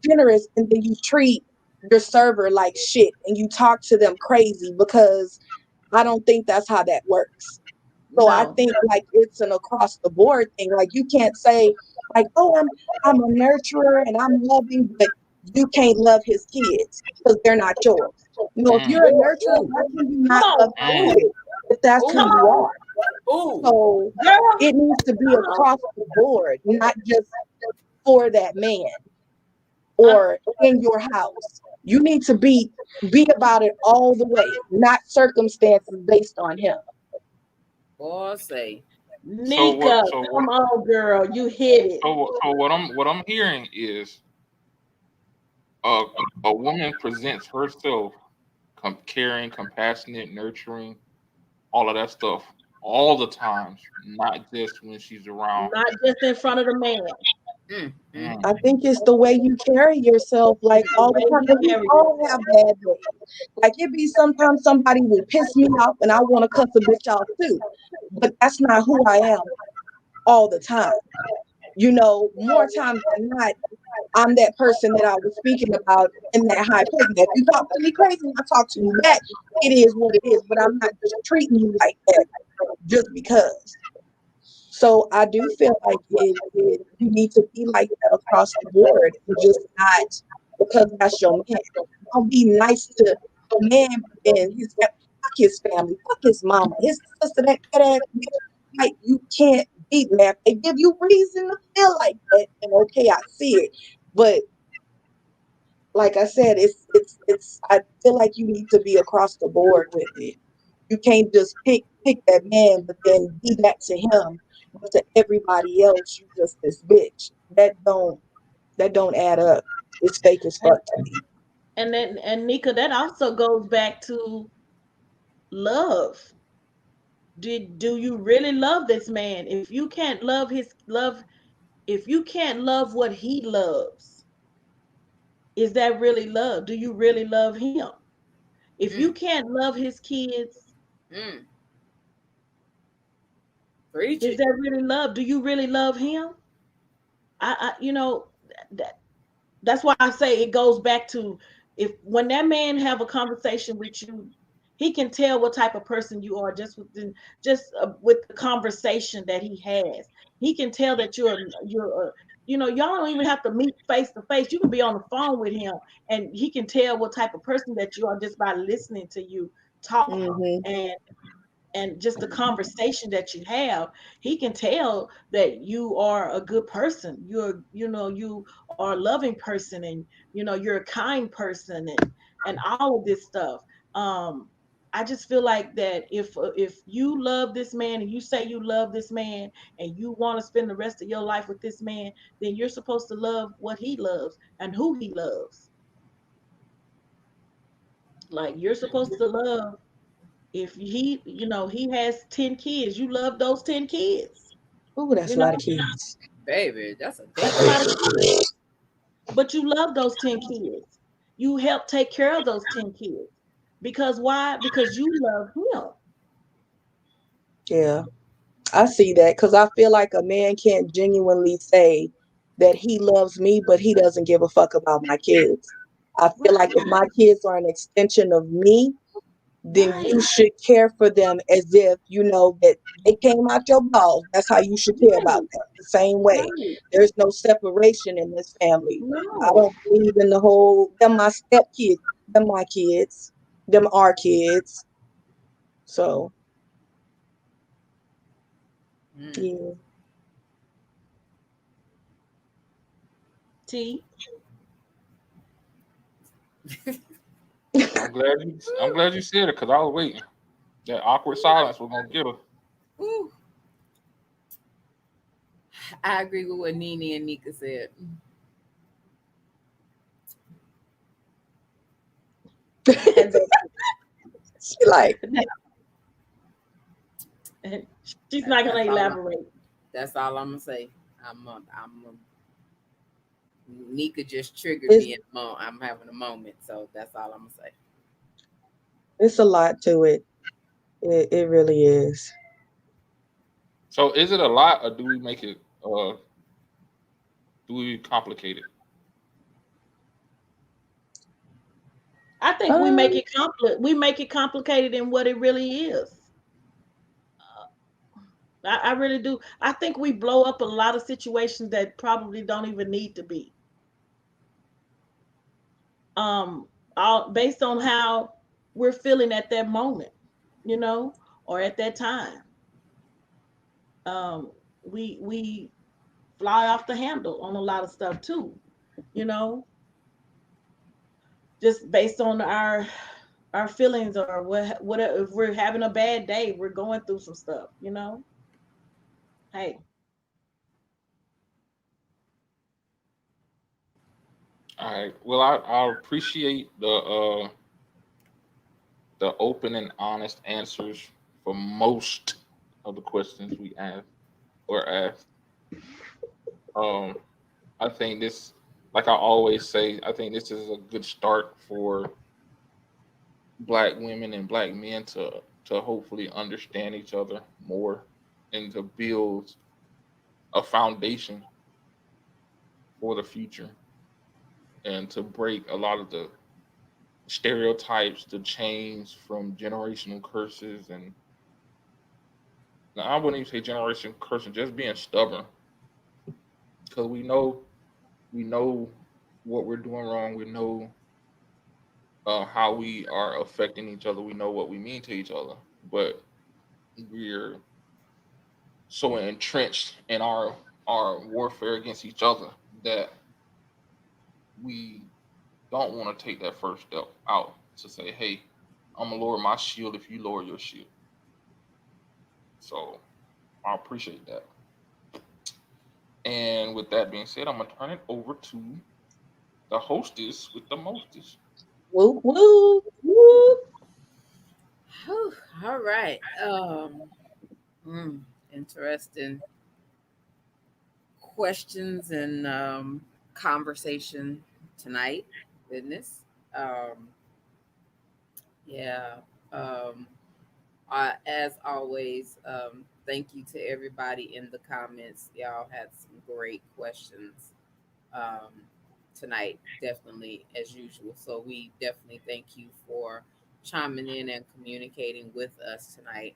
Speaker 4: generous, and then you treat your server like shit and you talk to them crazy, because I don't think that's how that works. So I
Speaker 3: No.
Speaker 4: think like it's an across the board thing. Like you can't say like, oh, I'm a nurturer and I'm loving, but you can't love his kids because they're not yours. If
Speaker 5: Mm,
Speaker 4: you're a
Speaker 3: Ooh,
Speaker 4: nurturer,
Speaker 3: ooh,
Speaker 4: why can you
Speaker 3: come
Speaker 4: not
Speaker 3: on.
Speaker 4: love
Speaker 5: mm,
Speaker 4: his
Speaker 3: Ooh,
Speaker 4: kids if that's who
Speaker 3: come
Speaker 4: you
Speaker 3: on.
Speaker 4: are?
Speaker 3: Ooh,
Speaker 4: So
Speaker 3: girl,
Speaker 4: it needs to be
Speaker 3: come on.
Speaker 4: across the board, not just for that man
Speaker 3: I'm,
Speaker 4: or in your house. You need to be about it all the way, not circumstances based on him.
Speaker 2: Boy, say.
Speaker 5: so
Speaker 3: Nika,
Speaker 5: what? So what?
Speaker 3: come on, girl. You hit it.
Speaker 5: So what I'm hearing is uh, a woman presents herself caring, compassionate, nurturing, all of that stuff, all the times, not just when she's around.
Speaker 3: Not just in front of the man.
Speaker 5: Mm.
Speaker 4: I think it's the way you carry yourself like
Speaker 3: The
Speaker 4: all the
Speaker 3: way
Speaker 4: time.
Speaker 3: you
Speaker 4: And we
Speaker 3: carry
Speaker 4: all
Speaker 3: yourself.
Speaker 4: have bad days. Like it be sometimes somebody will piss me off and I want to cuss a bitch off too. But that's not who I am all the time. More times than not, I'm that person that I was speaking about in that high place. Now, if you talk to me crazy, I talk to you back. It is what it is, but I'm not just treating you like that just because. So I do feel like you need to be like that across the board, and just not because that's your man. Don't be nice to a man and fuck his family, fuck his mama, his sister, that ass bitch. Like you can't be that. They give you reason to feel like that, and okay, I see it. But like I said, it's. I feel like you need to be across the board with it. You can't just pick that man, but then be that to him, but to everybody else, you just this bitch. That don't add up. It's fake as
Speaker 3: And
Speaker 4: fuck to me.
Speaker 3: and Nika, that also goes back to love. Do you really love this man? If you can't love what he loves, is that really love? Do you really love him? If you
Speaker 2: Mm,
Speaker 3: can't love his kids,
Speaker 2: mm. Preach
Speaker 3: is
Speaker 2: it.
Speaker 3: that really love? Do you really love him? I that, that's why I say it goes back to, if when that man have a conversation with you, he can tell what type of person you are with the conversation that he has. He can tell that y'all don't even have to meet face to face. You can be on the phone with him, and he can tell what type of person that you are just by listening to you talk.
Speaker 4: Hmm.
Speaker 3: And just the conversation that you have, he can tell that you are a good person. You are a loving person, and you're a kind person, and all of this stuff. um I just feel like that if you love this man and you say you love this man and you want to spend the rest of your life with this man, then you're supposed to love what he loves and who he loves. Like you're supposed to love If he has 10 kids, you love those 10 kids.
Speaker 4: Ooh, that's
Speaker 3: You
Speaker 4: a lot
Speaker 3: know,
Speaker 4: of kids.
Speaker 2: Baby, that's a
Speaker 3: that's
Speaker 2: damn
Speaker 3: a lot of
Speaker 2: lot.
Speaker 3: kids. But you love those 10 kids. You help take care of those 10 kids. Because why? Because you love him.
Speaker 4: Yeah, I see that because I feel like a man can't genuinely say that he loves me, but he doesn't give a fuck about my kids. I feel like if
Speaker 3: Right.
Speaker 4: my kids are an extension of me, then you
Speaker 3: Right.
Speaker 4: should care for them as if you know that they came out your balls. That's how you should care about
Speaker 3: Right.
Speaker 4: them. The same way.
Speaker 3: Right.
Speaker 4: There's no separation in this family. I
Speaker 3: No.
Speaker 4: don't believe in the whole them my step kids, them my kids, them our kids. So
Speaker 2: Mm.
Speaker 4: yeah.
Speaker 3: T.
Speaker 5: I'm glad you said it because I was waiting. That awkward silence was gonna get her.
Speaker 2: Ooh, I agree with what Nene and Nika said.
Speaker 4: And then she like,
Speaker 3: She's not gonna
Speaker 2: That's all.
Speaker 3: elaborate.
Speaker 2: That's all I'm gonna say. I'm. Nika just triggered
Speaker 4: it's
Speaker 2: me. I'm having a moment, so that's all I'm gonna say.
Speaker 4: it's a lot to it. It really is.
Speaker 5: So is it a lot, or do we make it? Do we complicate it?
Speaker 3: I think
Speaker 4: Um,
Speaker 3: we make it complicated in what it really is. I really do. I think we blow up a lot of situations that probably don't even need to be. Um, all based on how we're feeling at that moment, you know, or at that time. Um, we fly off the handle on a lot of stuff too, you know, just based on our feelings or what if we're having a bad day, we're going through some stuff, you know. Hey,
Speaker 5: All right. Well, I appreciate the open and honest answers for most of the questions we asked or asked. Um, I think this, like I always say, I think this is a good start for black women and black men to hopefully understand each other more and to build a foundation for the future and to break a lot of the stereotypes, the chains from generational curses and now, I wouldn't even say generation curses, just being stubborn because we know what we're doing wrong. We know how we are affecting each other. We know what we mean to each other, but we're so entrenched in our warfare against each other that we don't want to take that first step out to say, "Hey, I'm gonna lower my shield if you lower your shield." So I appreciate that. And with that being said, I'm gonna turn it over to the hostess with the mostest.
Speaker 4: whoop whoop.
Speaker 3: woo,
Speaker 2: Whew, all right. Mm, interesting questions and conversation tonight. Goodness. Um, yeah. Um, as always, thank you to everybody in the comments. Y'all had some great questions um, tonight, definitely as usual. So we definitely thank you for chiming in and communicating with us tonight.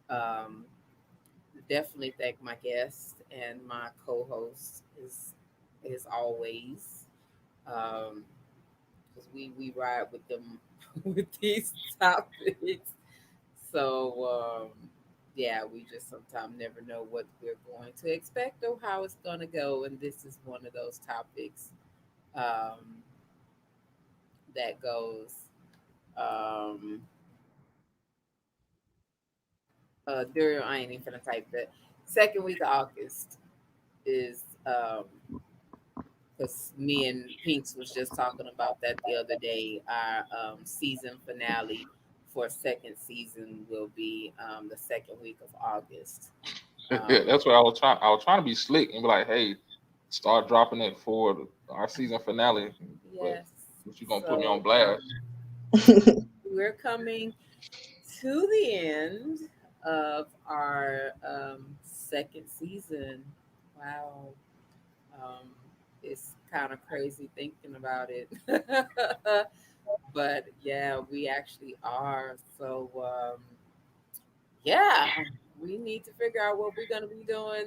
Speaker 2: Um, definitely thank my guest and my co-host as always. Um, because we ride with them with these topics. So yeah, we just sometimes never know what we're going to expect or how it's going to go, and this is one of those topics um, that goes um, during. I ain't even gonna type that. Second week of August is because me and Pinks was just talking about that the other day. Our season finale for second season will be the second week of August.
Speaker 5: Yeah,
Speaker 2: Um,
Speaker 5: that's what I was trying. I was trying to be slick and be like, "Hey, start dropping it for our season finale." But
Speaker 2: yes.
Speaker 5: but you gonna put me on
Speaker 2: So
Speaker 5: blast?
Speaker 2: we're coming to the end of our second season. Wow. Um, it's kind of crazy thinking about it. But yeah, we actually are. So yeah, we need to figure out what we're going to be doing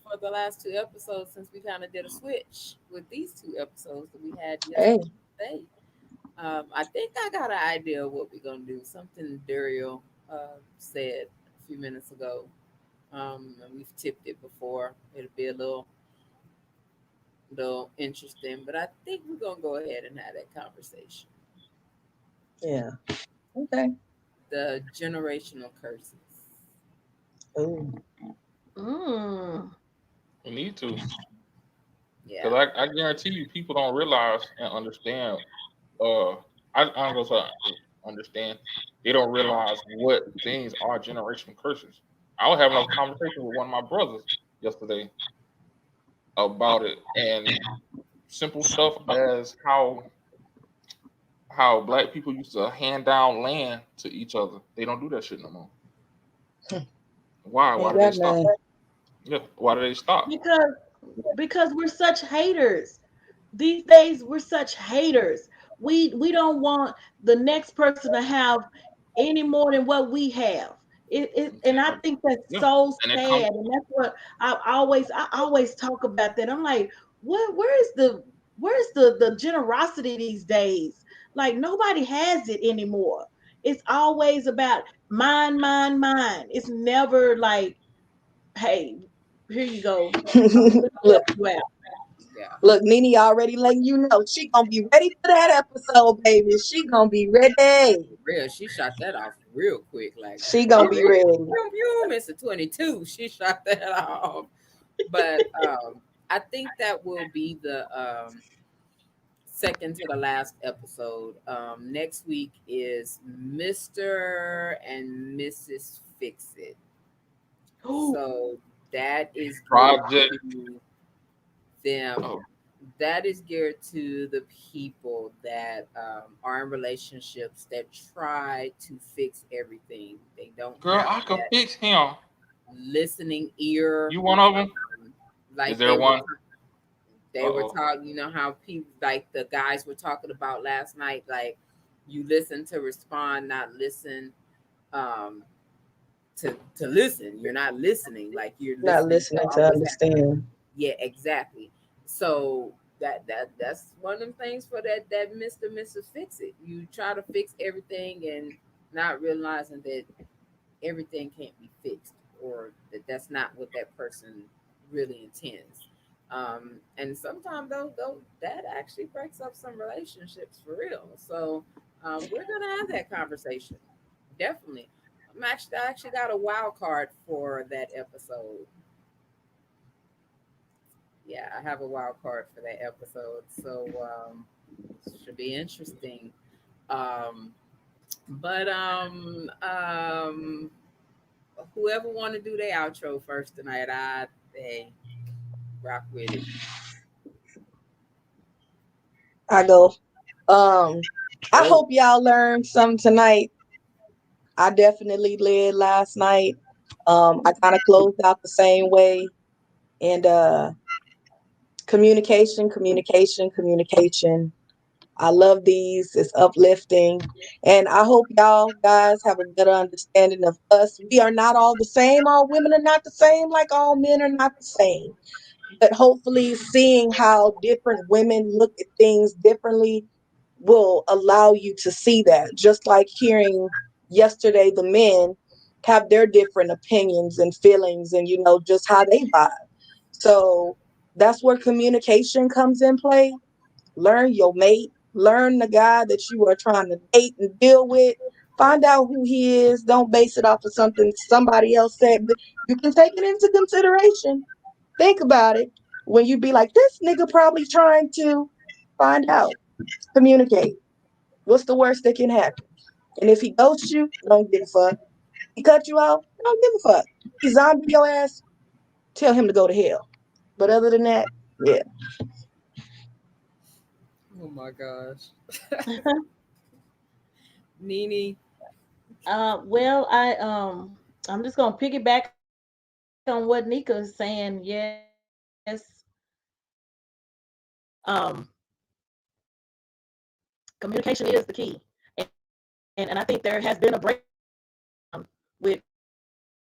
Speaker 2: for the last two episodes since we kind of did a switch with these two episodes that we had
Speaker 4: Hey,
Speaker 2: yesterday. I think I got an idea of what we're going to do. Something Dario said a few minutes ago. And we've tipped it before. It'll be a little interesting, but I think we're going to go ahead and have that conversation.
Speaker 4: yeah. Okay.
Speaker 2: The generational curses.
Speaker 4: Oh,
Speaker 3: Mm.
Speaker 5: We need to, because
Speaker 2: Yeah.
Speaker 5: I guarantee you, people don't realize and understand. Uh, I'm gonna say understand. They don't realize what things are generational curses. I was having a conversation with one of my brothers yesterday about it, and simple stuff as how black people used to hand down land to each other. They don't do that shit no more. Why? Why
Speaker 4: ain't
Speaker 5: did they
Speaker 4: got
Speaker 5: stop?
Speaker 4: none.
Speaker 5: Yeah. Why did they stop?
Speaker 3: Because we're such haters. These days we're such haters. We don't want the next person to have any more than what we have. And I think that's
Speaker 5: Yeah.
Speaker 3: so
Speaker 5: And it comes.
Speaker 3: sad. And that's what I always talk about that. I'm like, where's the generosity these days? Like nobody has it anymore. It's always about mine, mine, mine. It's never like, hey, here you go. Let me
Speaker 4: look,
Speaker 3: help you out.
Speaker 2: Yeah.
Speaker 4: look, Nene already letting you know she gonna be ready for that episode, baby. She gonna be ready.
Speaker 2: Real, she shot that off real quick. Like,
Speaker 4: She gonna be ready.
Speaker 2: pew, pew, Mr. 22. She shot that off. But I think that will be the second to the last episode. Next week is Mr. and Mrs. Fix It.
Speaker 3: Ooh,
Speaker 2: So that is geared
Speaker 5: Project.
Speaker 2: to them.
Speaker 5: Oh,
Speaker 2: That is geared to the people that are in relationships that try to fix everything. They don't
Speaker 5: girl,
Speaker 2: have
Speaker 5: I could
Speaker 2: that
Speaker 5: fix him.
Speaker 2: listening ear.
Speaker 5: You one of them? Is
Speaker 2: Like
Speaker 5: there one? Uh
Speaker 2: they were
Speaker 5: oh.
Speaker 2: talking. You know how people like the guys were talking about last night. Like you listen to respond, not listen. Um, to listen. You're not listening. Like you're
Speaker 4: Not
Speaker 2: listening to
Speaker 4: listening to
Speaker 2: always have.
Speaker 4: understand.
Speaker 2: Yeah, exactly. So that's one of them things for that Mr. Mrs. Fix It. You try to fix everything and not realizing that everything can't be fixed or that that's not what that person really intends. And sometimes though that actually breaks up some relationships for real. So we're gonna have that conversation. Definitely. I actually got a wild card for that episode. Yeah, I have a wild card for that episode. So should be interesting. Um but whoever want to do their outro first tonight, I hey, rock with it.
Speaker 4: I go. Um, I
Speaker 2: Go.
Speaker 4: hope y'all learned some tonight. I definitely did last night. I kind of closed out the same way. And communication, communication, communication. I love these. It's uplifting. And I hope y'all guys have a better understanding of us. We are not all the same. All women are not the same, like all men are not the same. But hopefully, seeing how different women look at things differently will allow you to see that. Just like hearing yesterday, the men have their different opinions and feelings and, just how they vibe. So that's where communication comes in play. Learn your mate, learn the guy that you are trying to date and deal with. Find out who he is. Don't base it off of something somebody else said. But you can take it into consideration. Think about it. When you be like, this nigga probably trying to find out, communicate. What's the worst that can happen? And if he ghosts you, don't give a fuck. He cut you off, don't give a fuck. He zombie your ass, tell him to go to hell. But other than that, yeah.
Speaker 6: Oh my gosh. Nini.
Speaker 3: Well, I'm just gonna piggyback on what Nika is saying. Yes, um, communication is the key, and I think there has been a breakdown with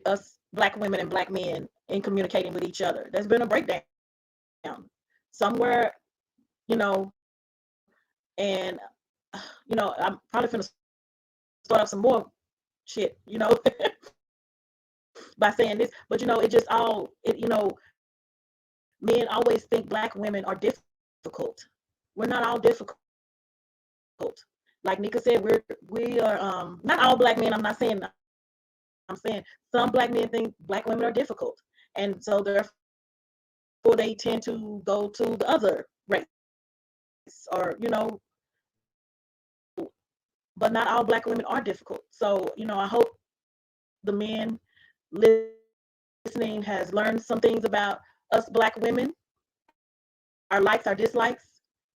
Speaker 3: us black women and black men in communicating with each other. There's been a breakdown somewhere, you know, and I'm probably gonna start up some more shit, by saying this, but it just all men always think black women are difficult. We're not all difficult. Like Nika said, we are not all black men. I'm saying some black men think black women are difficult, and so therefore they tend to go to the other race, or but not all black women are difficult. So I hope the men listening has learned some things about us black women, our likes, our dislikes.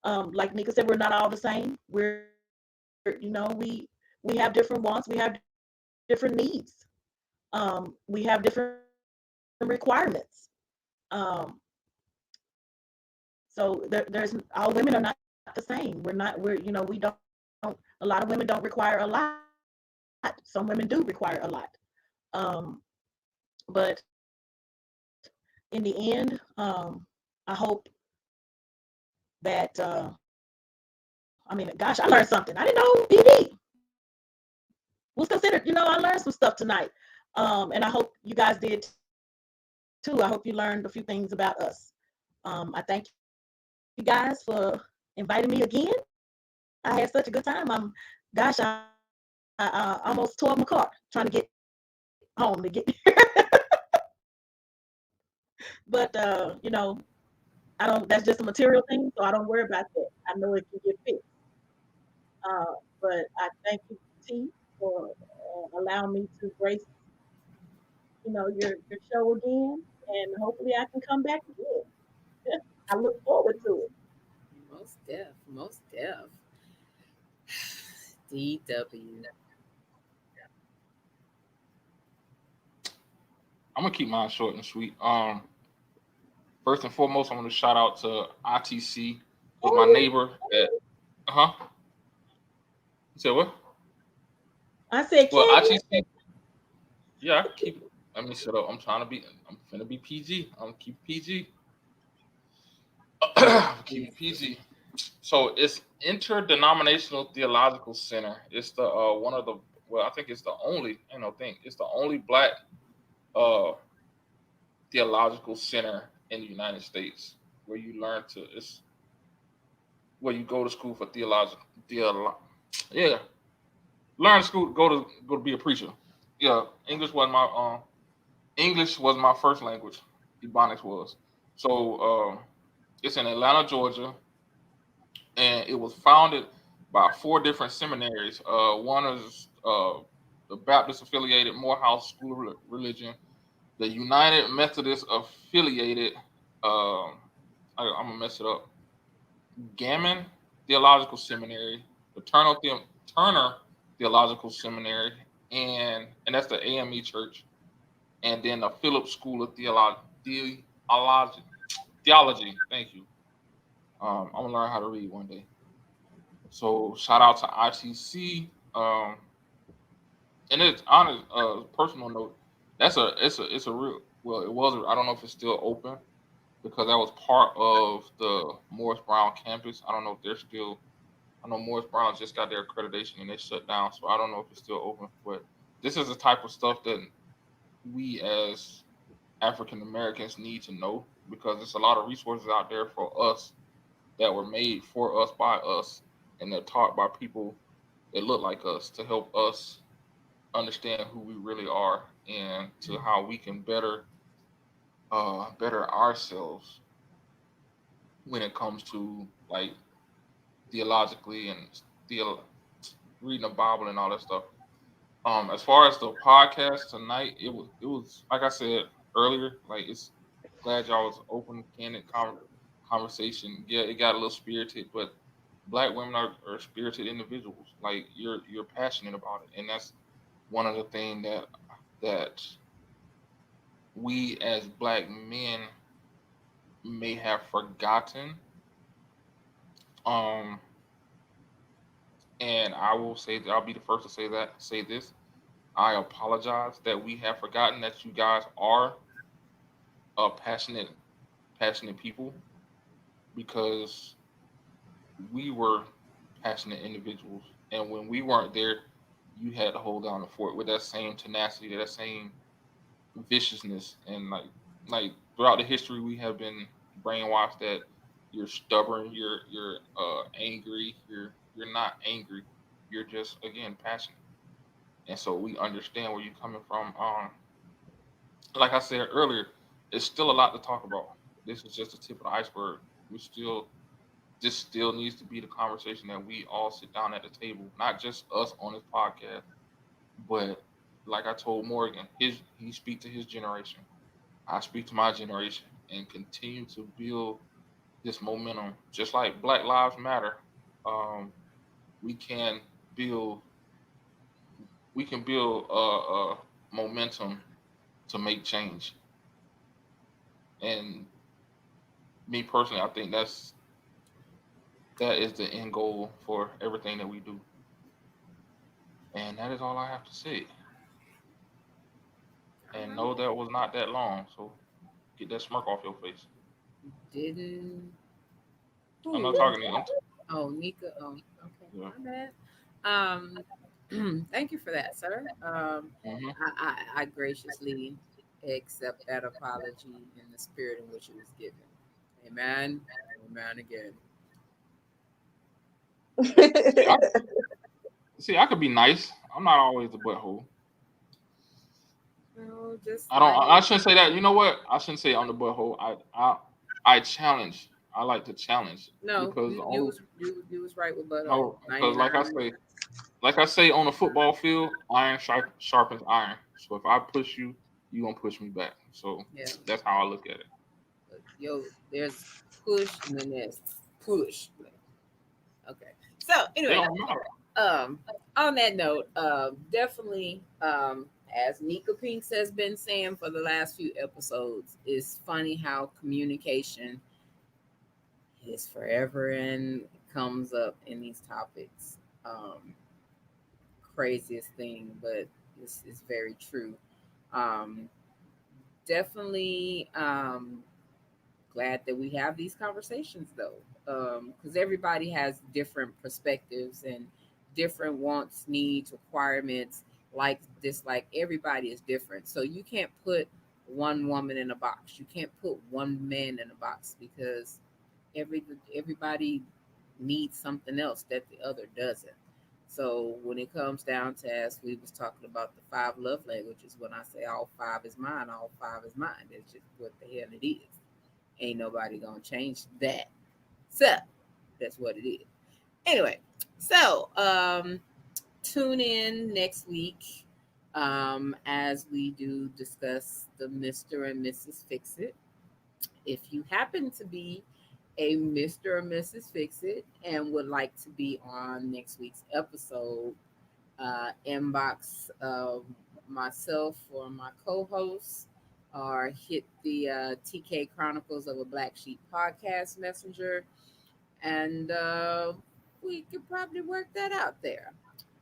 Speaker 3: Like Nika said, we're not all the same. We have different wants, we have different needs. We have different requirements. Um, so there's all women are not the same. We don't, a lot of women don't require a lot. Some women do require a lot. Um, but in the end, I hope that I mean, gosh, I learned something. I didn't know PD was considered. I learned some stuff tonight. And I hope you guys did too. I hope you learned a few things about us. I thank you guys for inviting me again. I had such a good time. I almost tore up my car trying to get home to get. But I don't. That's just a material thing, so I don't worry about that. I know it can get fixed. But I thank you, T, for allowing me to grace, your show again, and hopefully I can come back again. I look forward to it.
Speaker 6: Most deaf. Most deaf. DW.
Speaker 5: I'm gonna keep mine short and sweet. First and foremost, I'm gonna shout out to ITC, was my neighbor at huh. You said what?
Speaker 3: I said,
Speaker 5: Well,
Speaker 3: can you?
Speaker 5: ITC, yeah, I can keep it. Let me shut up. I'm finna be PG. I'm gonna keep PG. Keep it PG. So it's Interdenominational Theological Center. It's the one of the well, I think it's the only, thing. It's the only black uh theological center in the United States where you learn to it's where you go to school for yeah, learn school go to be a preacher. Yeah, English was my first language. Ebonics was. So it's in Atlanta, Georgia, and it was founded by four different seminaries. One is the Baptist affiliated Morehouse School of Religion, the United Methodist affiliated. Um, I'm gonna mess it up. Gammon Theological Seminary, the Turner Theological Seminary, and that's the AME Church, and then the Phillips School of Theology. Theology. Thank you. I'm gonna learn how to read one day. So shout out to ITC. And it's on a personal note. It's a real well. It was. I don't know if it's still open because that was part of the Morris Brown campus. I don't know if they're still. I know Morris Brown just got their accreditation and they shut down, so I don't know if it's still open. But this is the type of stuff that we as African Americans need to know because there's a lot of resources out there for us that were made for us by us, and they're taught by people that look like us to help us understand who we really are and to how we can better ourselves when it comes to like theologically and theo- reading the Bible and all that stuff. As far as the podcast tonight, it was like I said earlier, like it's glad y'all was open, candid conversation. Yeah, it got a little spirited, but black women are spirited individuals. Like you're passionate about it, and that's one of the things that we as black men may have forgotten. Um, and I will say that I'll be the first to say this. I apologize that we have forgotten that you guys are passionate people because we were passionate individuals, and when we weren't there, you had to hold down the fort with that same tenacity, that same viciousness, and like throughout the history, we have been brainwashed that you're stubborn, you're angry, you're not angry, you're just again passionate, and so we understand where you're coming from. Like I said earlier, it's still a lot to talk about. This is just the tip of the iceberg. We still This still needs to be the conversation that we all sit down at the table, not just us on this podcast, but like I told Morgan, he speak to his generation. I speak to my generation and continue to build this momentum. Just like Black Lives Matter, um, we can build momentum to make change. And me personally, I think that is the end goal for everything that we do. And that is all I have to say.
Speaker 2: All
Speaker 5: And
Speaker 2: right.
Speaker 5: no, that was not that long. So get that smirk off your face.
Speaker 2: Didn't.
Speaker 5: I'm not
Speaker 2: Who?
Speaker 5: talking to you.
Speaker 2: Oh, Nika. Oh, okay.
Speaker 5: Yeah.
Speaker 2: My bad. Um, thank you for that, sir.
Speaker 5: Hmm.
Speaker 2: I graciously accept that apology in the spirit in which it was given. Amen. Amen again.
Speaker 5: See, I could be nice. I'm not always the butthole.
Speaker 2: No, just
Speaker 5: I don't.
Speaker 2: like
Speaker 5: I shouldn't say that. You know what? I shouldn't say I'm the butthole. I challenge. I like to challenge
Speaker 2: no,
Speaker 5: because
Speaker 2: you
Speaker 5: on
Speaker 2: was you was right with butthole.
Speaker 5: no because
Speaker 2: 99.
Speaker 5: like I say on the football field, iron sharpens iron. So if I push you, you gonna push me back. So
Speaker 2: Yeah.
Speaker 5: that's how I look at it.
Speaker 2: Yo, there's push and then there's push. Okay. So
Speaker 5: It
Speaker 2: anyway,
Speaker 5: don't matter.
Speaker 2: um, on that note, definitely, as Nika Pinks has been saying for the last few episodes, it's funny how communication is forever and comes up in these topics. Craziest thing, but it's very true. Um, definitely glad that we have these conversations though, because everybody has different perspectives and different wants, needs, requirements, like dislike. Everybody is different, so you can't put one woman in a box, you can't put one man in a box, because everybody needs something else that the other doesn't. So when it comes down to, as we was talking about the five love languages, when I say all five is mine, all five is mine. It's just what the hell it is. Ain't nobody gonna change that. So that's what it is. Anyway, so tune in next week as we do discuss the Mr. and Mrs. Fix It. If you happen to be a Mr. or Mrs. Fix It and would like to be on next week's episode, inbox myself or my co-host, or hit the TK Chronicles of a Black Sheep podcast messenger, and we could probably work that out there.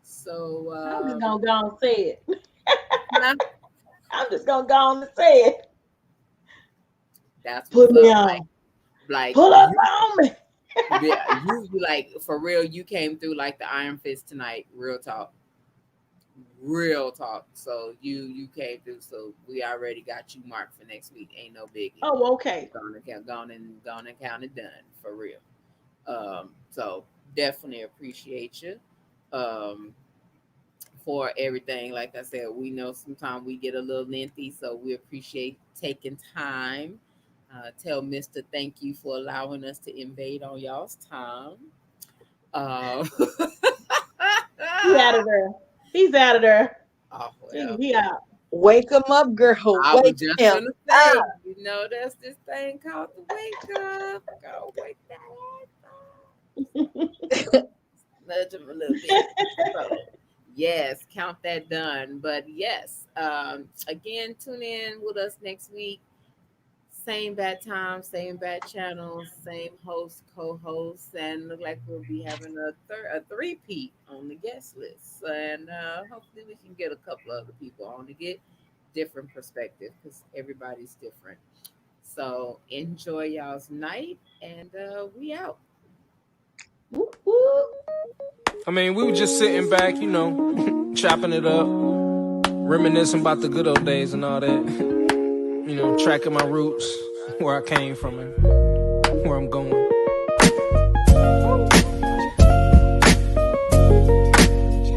Speaker 2: So
Speaker 3: I'm just gonna go and say it.
Speaker 2: nah,
Speaker 3: I'm just gonna go on and say it.
Speaker 2: that's
Speaker 3: Put
Speaker 2: what's
Speaker 3: me
Speaker 2: up.
Speaker 3: on.
Speaker 2: Like
Speaker 3: Pull up
Speaker 2: you,
Speaker 3: on me.
Speaker 2: yeah, you like for real. You came through like the Iron Fist tonight. Real talk. Real talk. So you came through. So we already got you marked for next week. Ain't no biggie.
Speaker 3: Oh, okay.
Speaker 2: Gone and count it done for real. So definitely appreciate you. Um, for everything. Like I said, we know sometimes we get a little lengthy, so we appreciate taking time. Tell Mister thank you for allowing us to invade on y'all's time. Uh,
Speaker 3: He out of there. He's out of there.
Speaker 2: Oh, well.
Speaker 3: He out.
Speaker 4: Wake him up, girl.
Speaker 2: I was
Speaker 4: Wake
Speaker 2: just
Speaker 4: him
Speaker 2: gonna say,
Speaker 4: up.
Speaker 2: you know, that's this thing called the wake up. Go wake that ass up. Nudge him a little bit. So, yes, count that done. But yes, again, tune in with us next week. Same bad time, same bad channel, same host, co-host, and look like we'll be having a three-peat on the guest list. And hopefully we can get a couple other people on to get different perspective because everybody's different. So enjoy y'all's night, and we out.
Speaker 3: Whoop, whoop.
Speaker 1: I mean, we were just sitting back, you know, chopping it up, reminiscing about the good old days and all that. You know, tracking my roots, where I came from and where I'm going.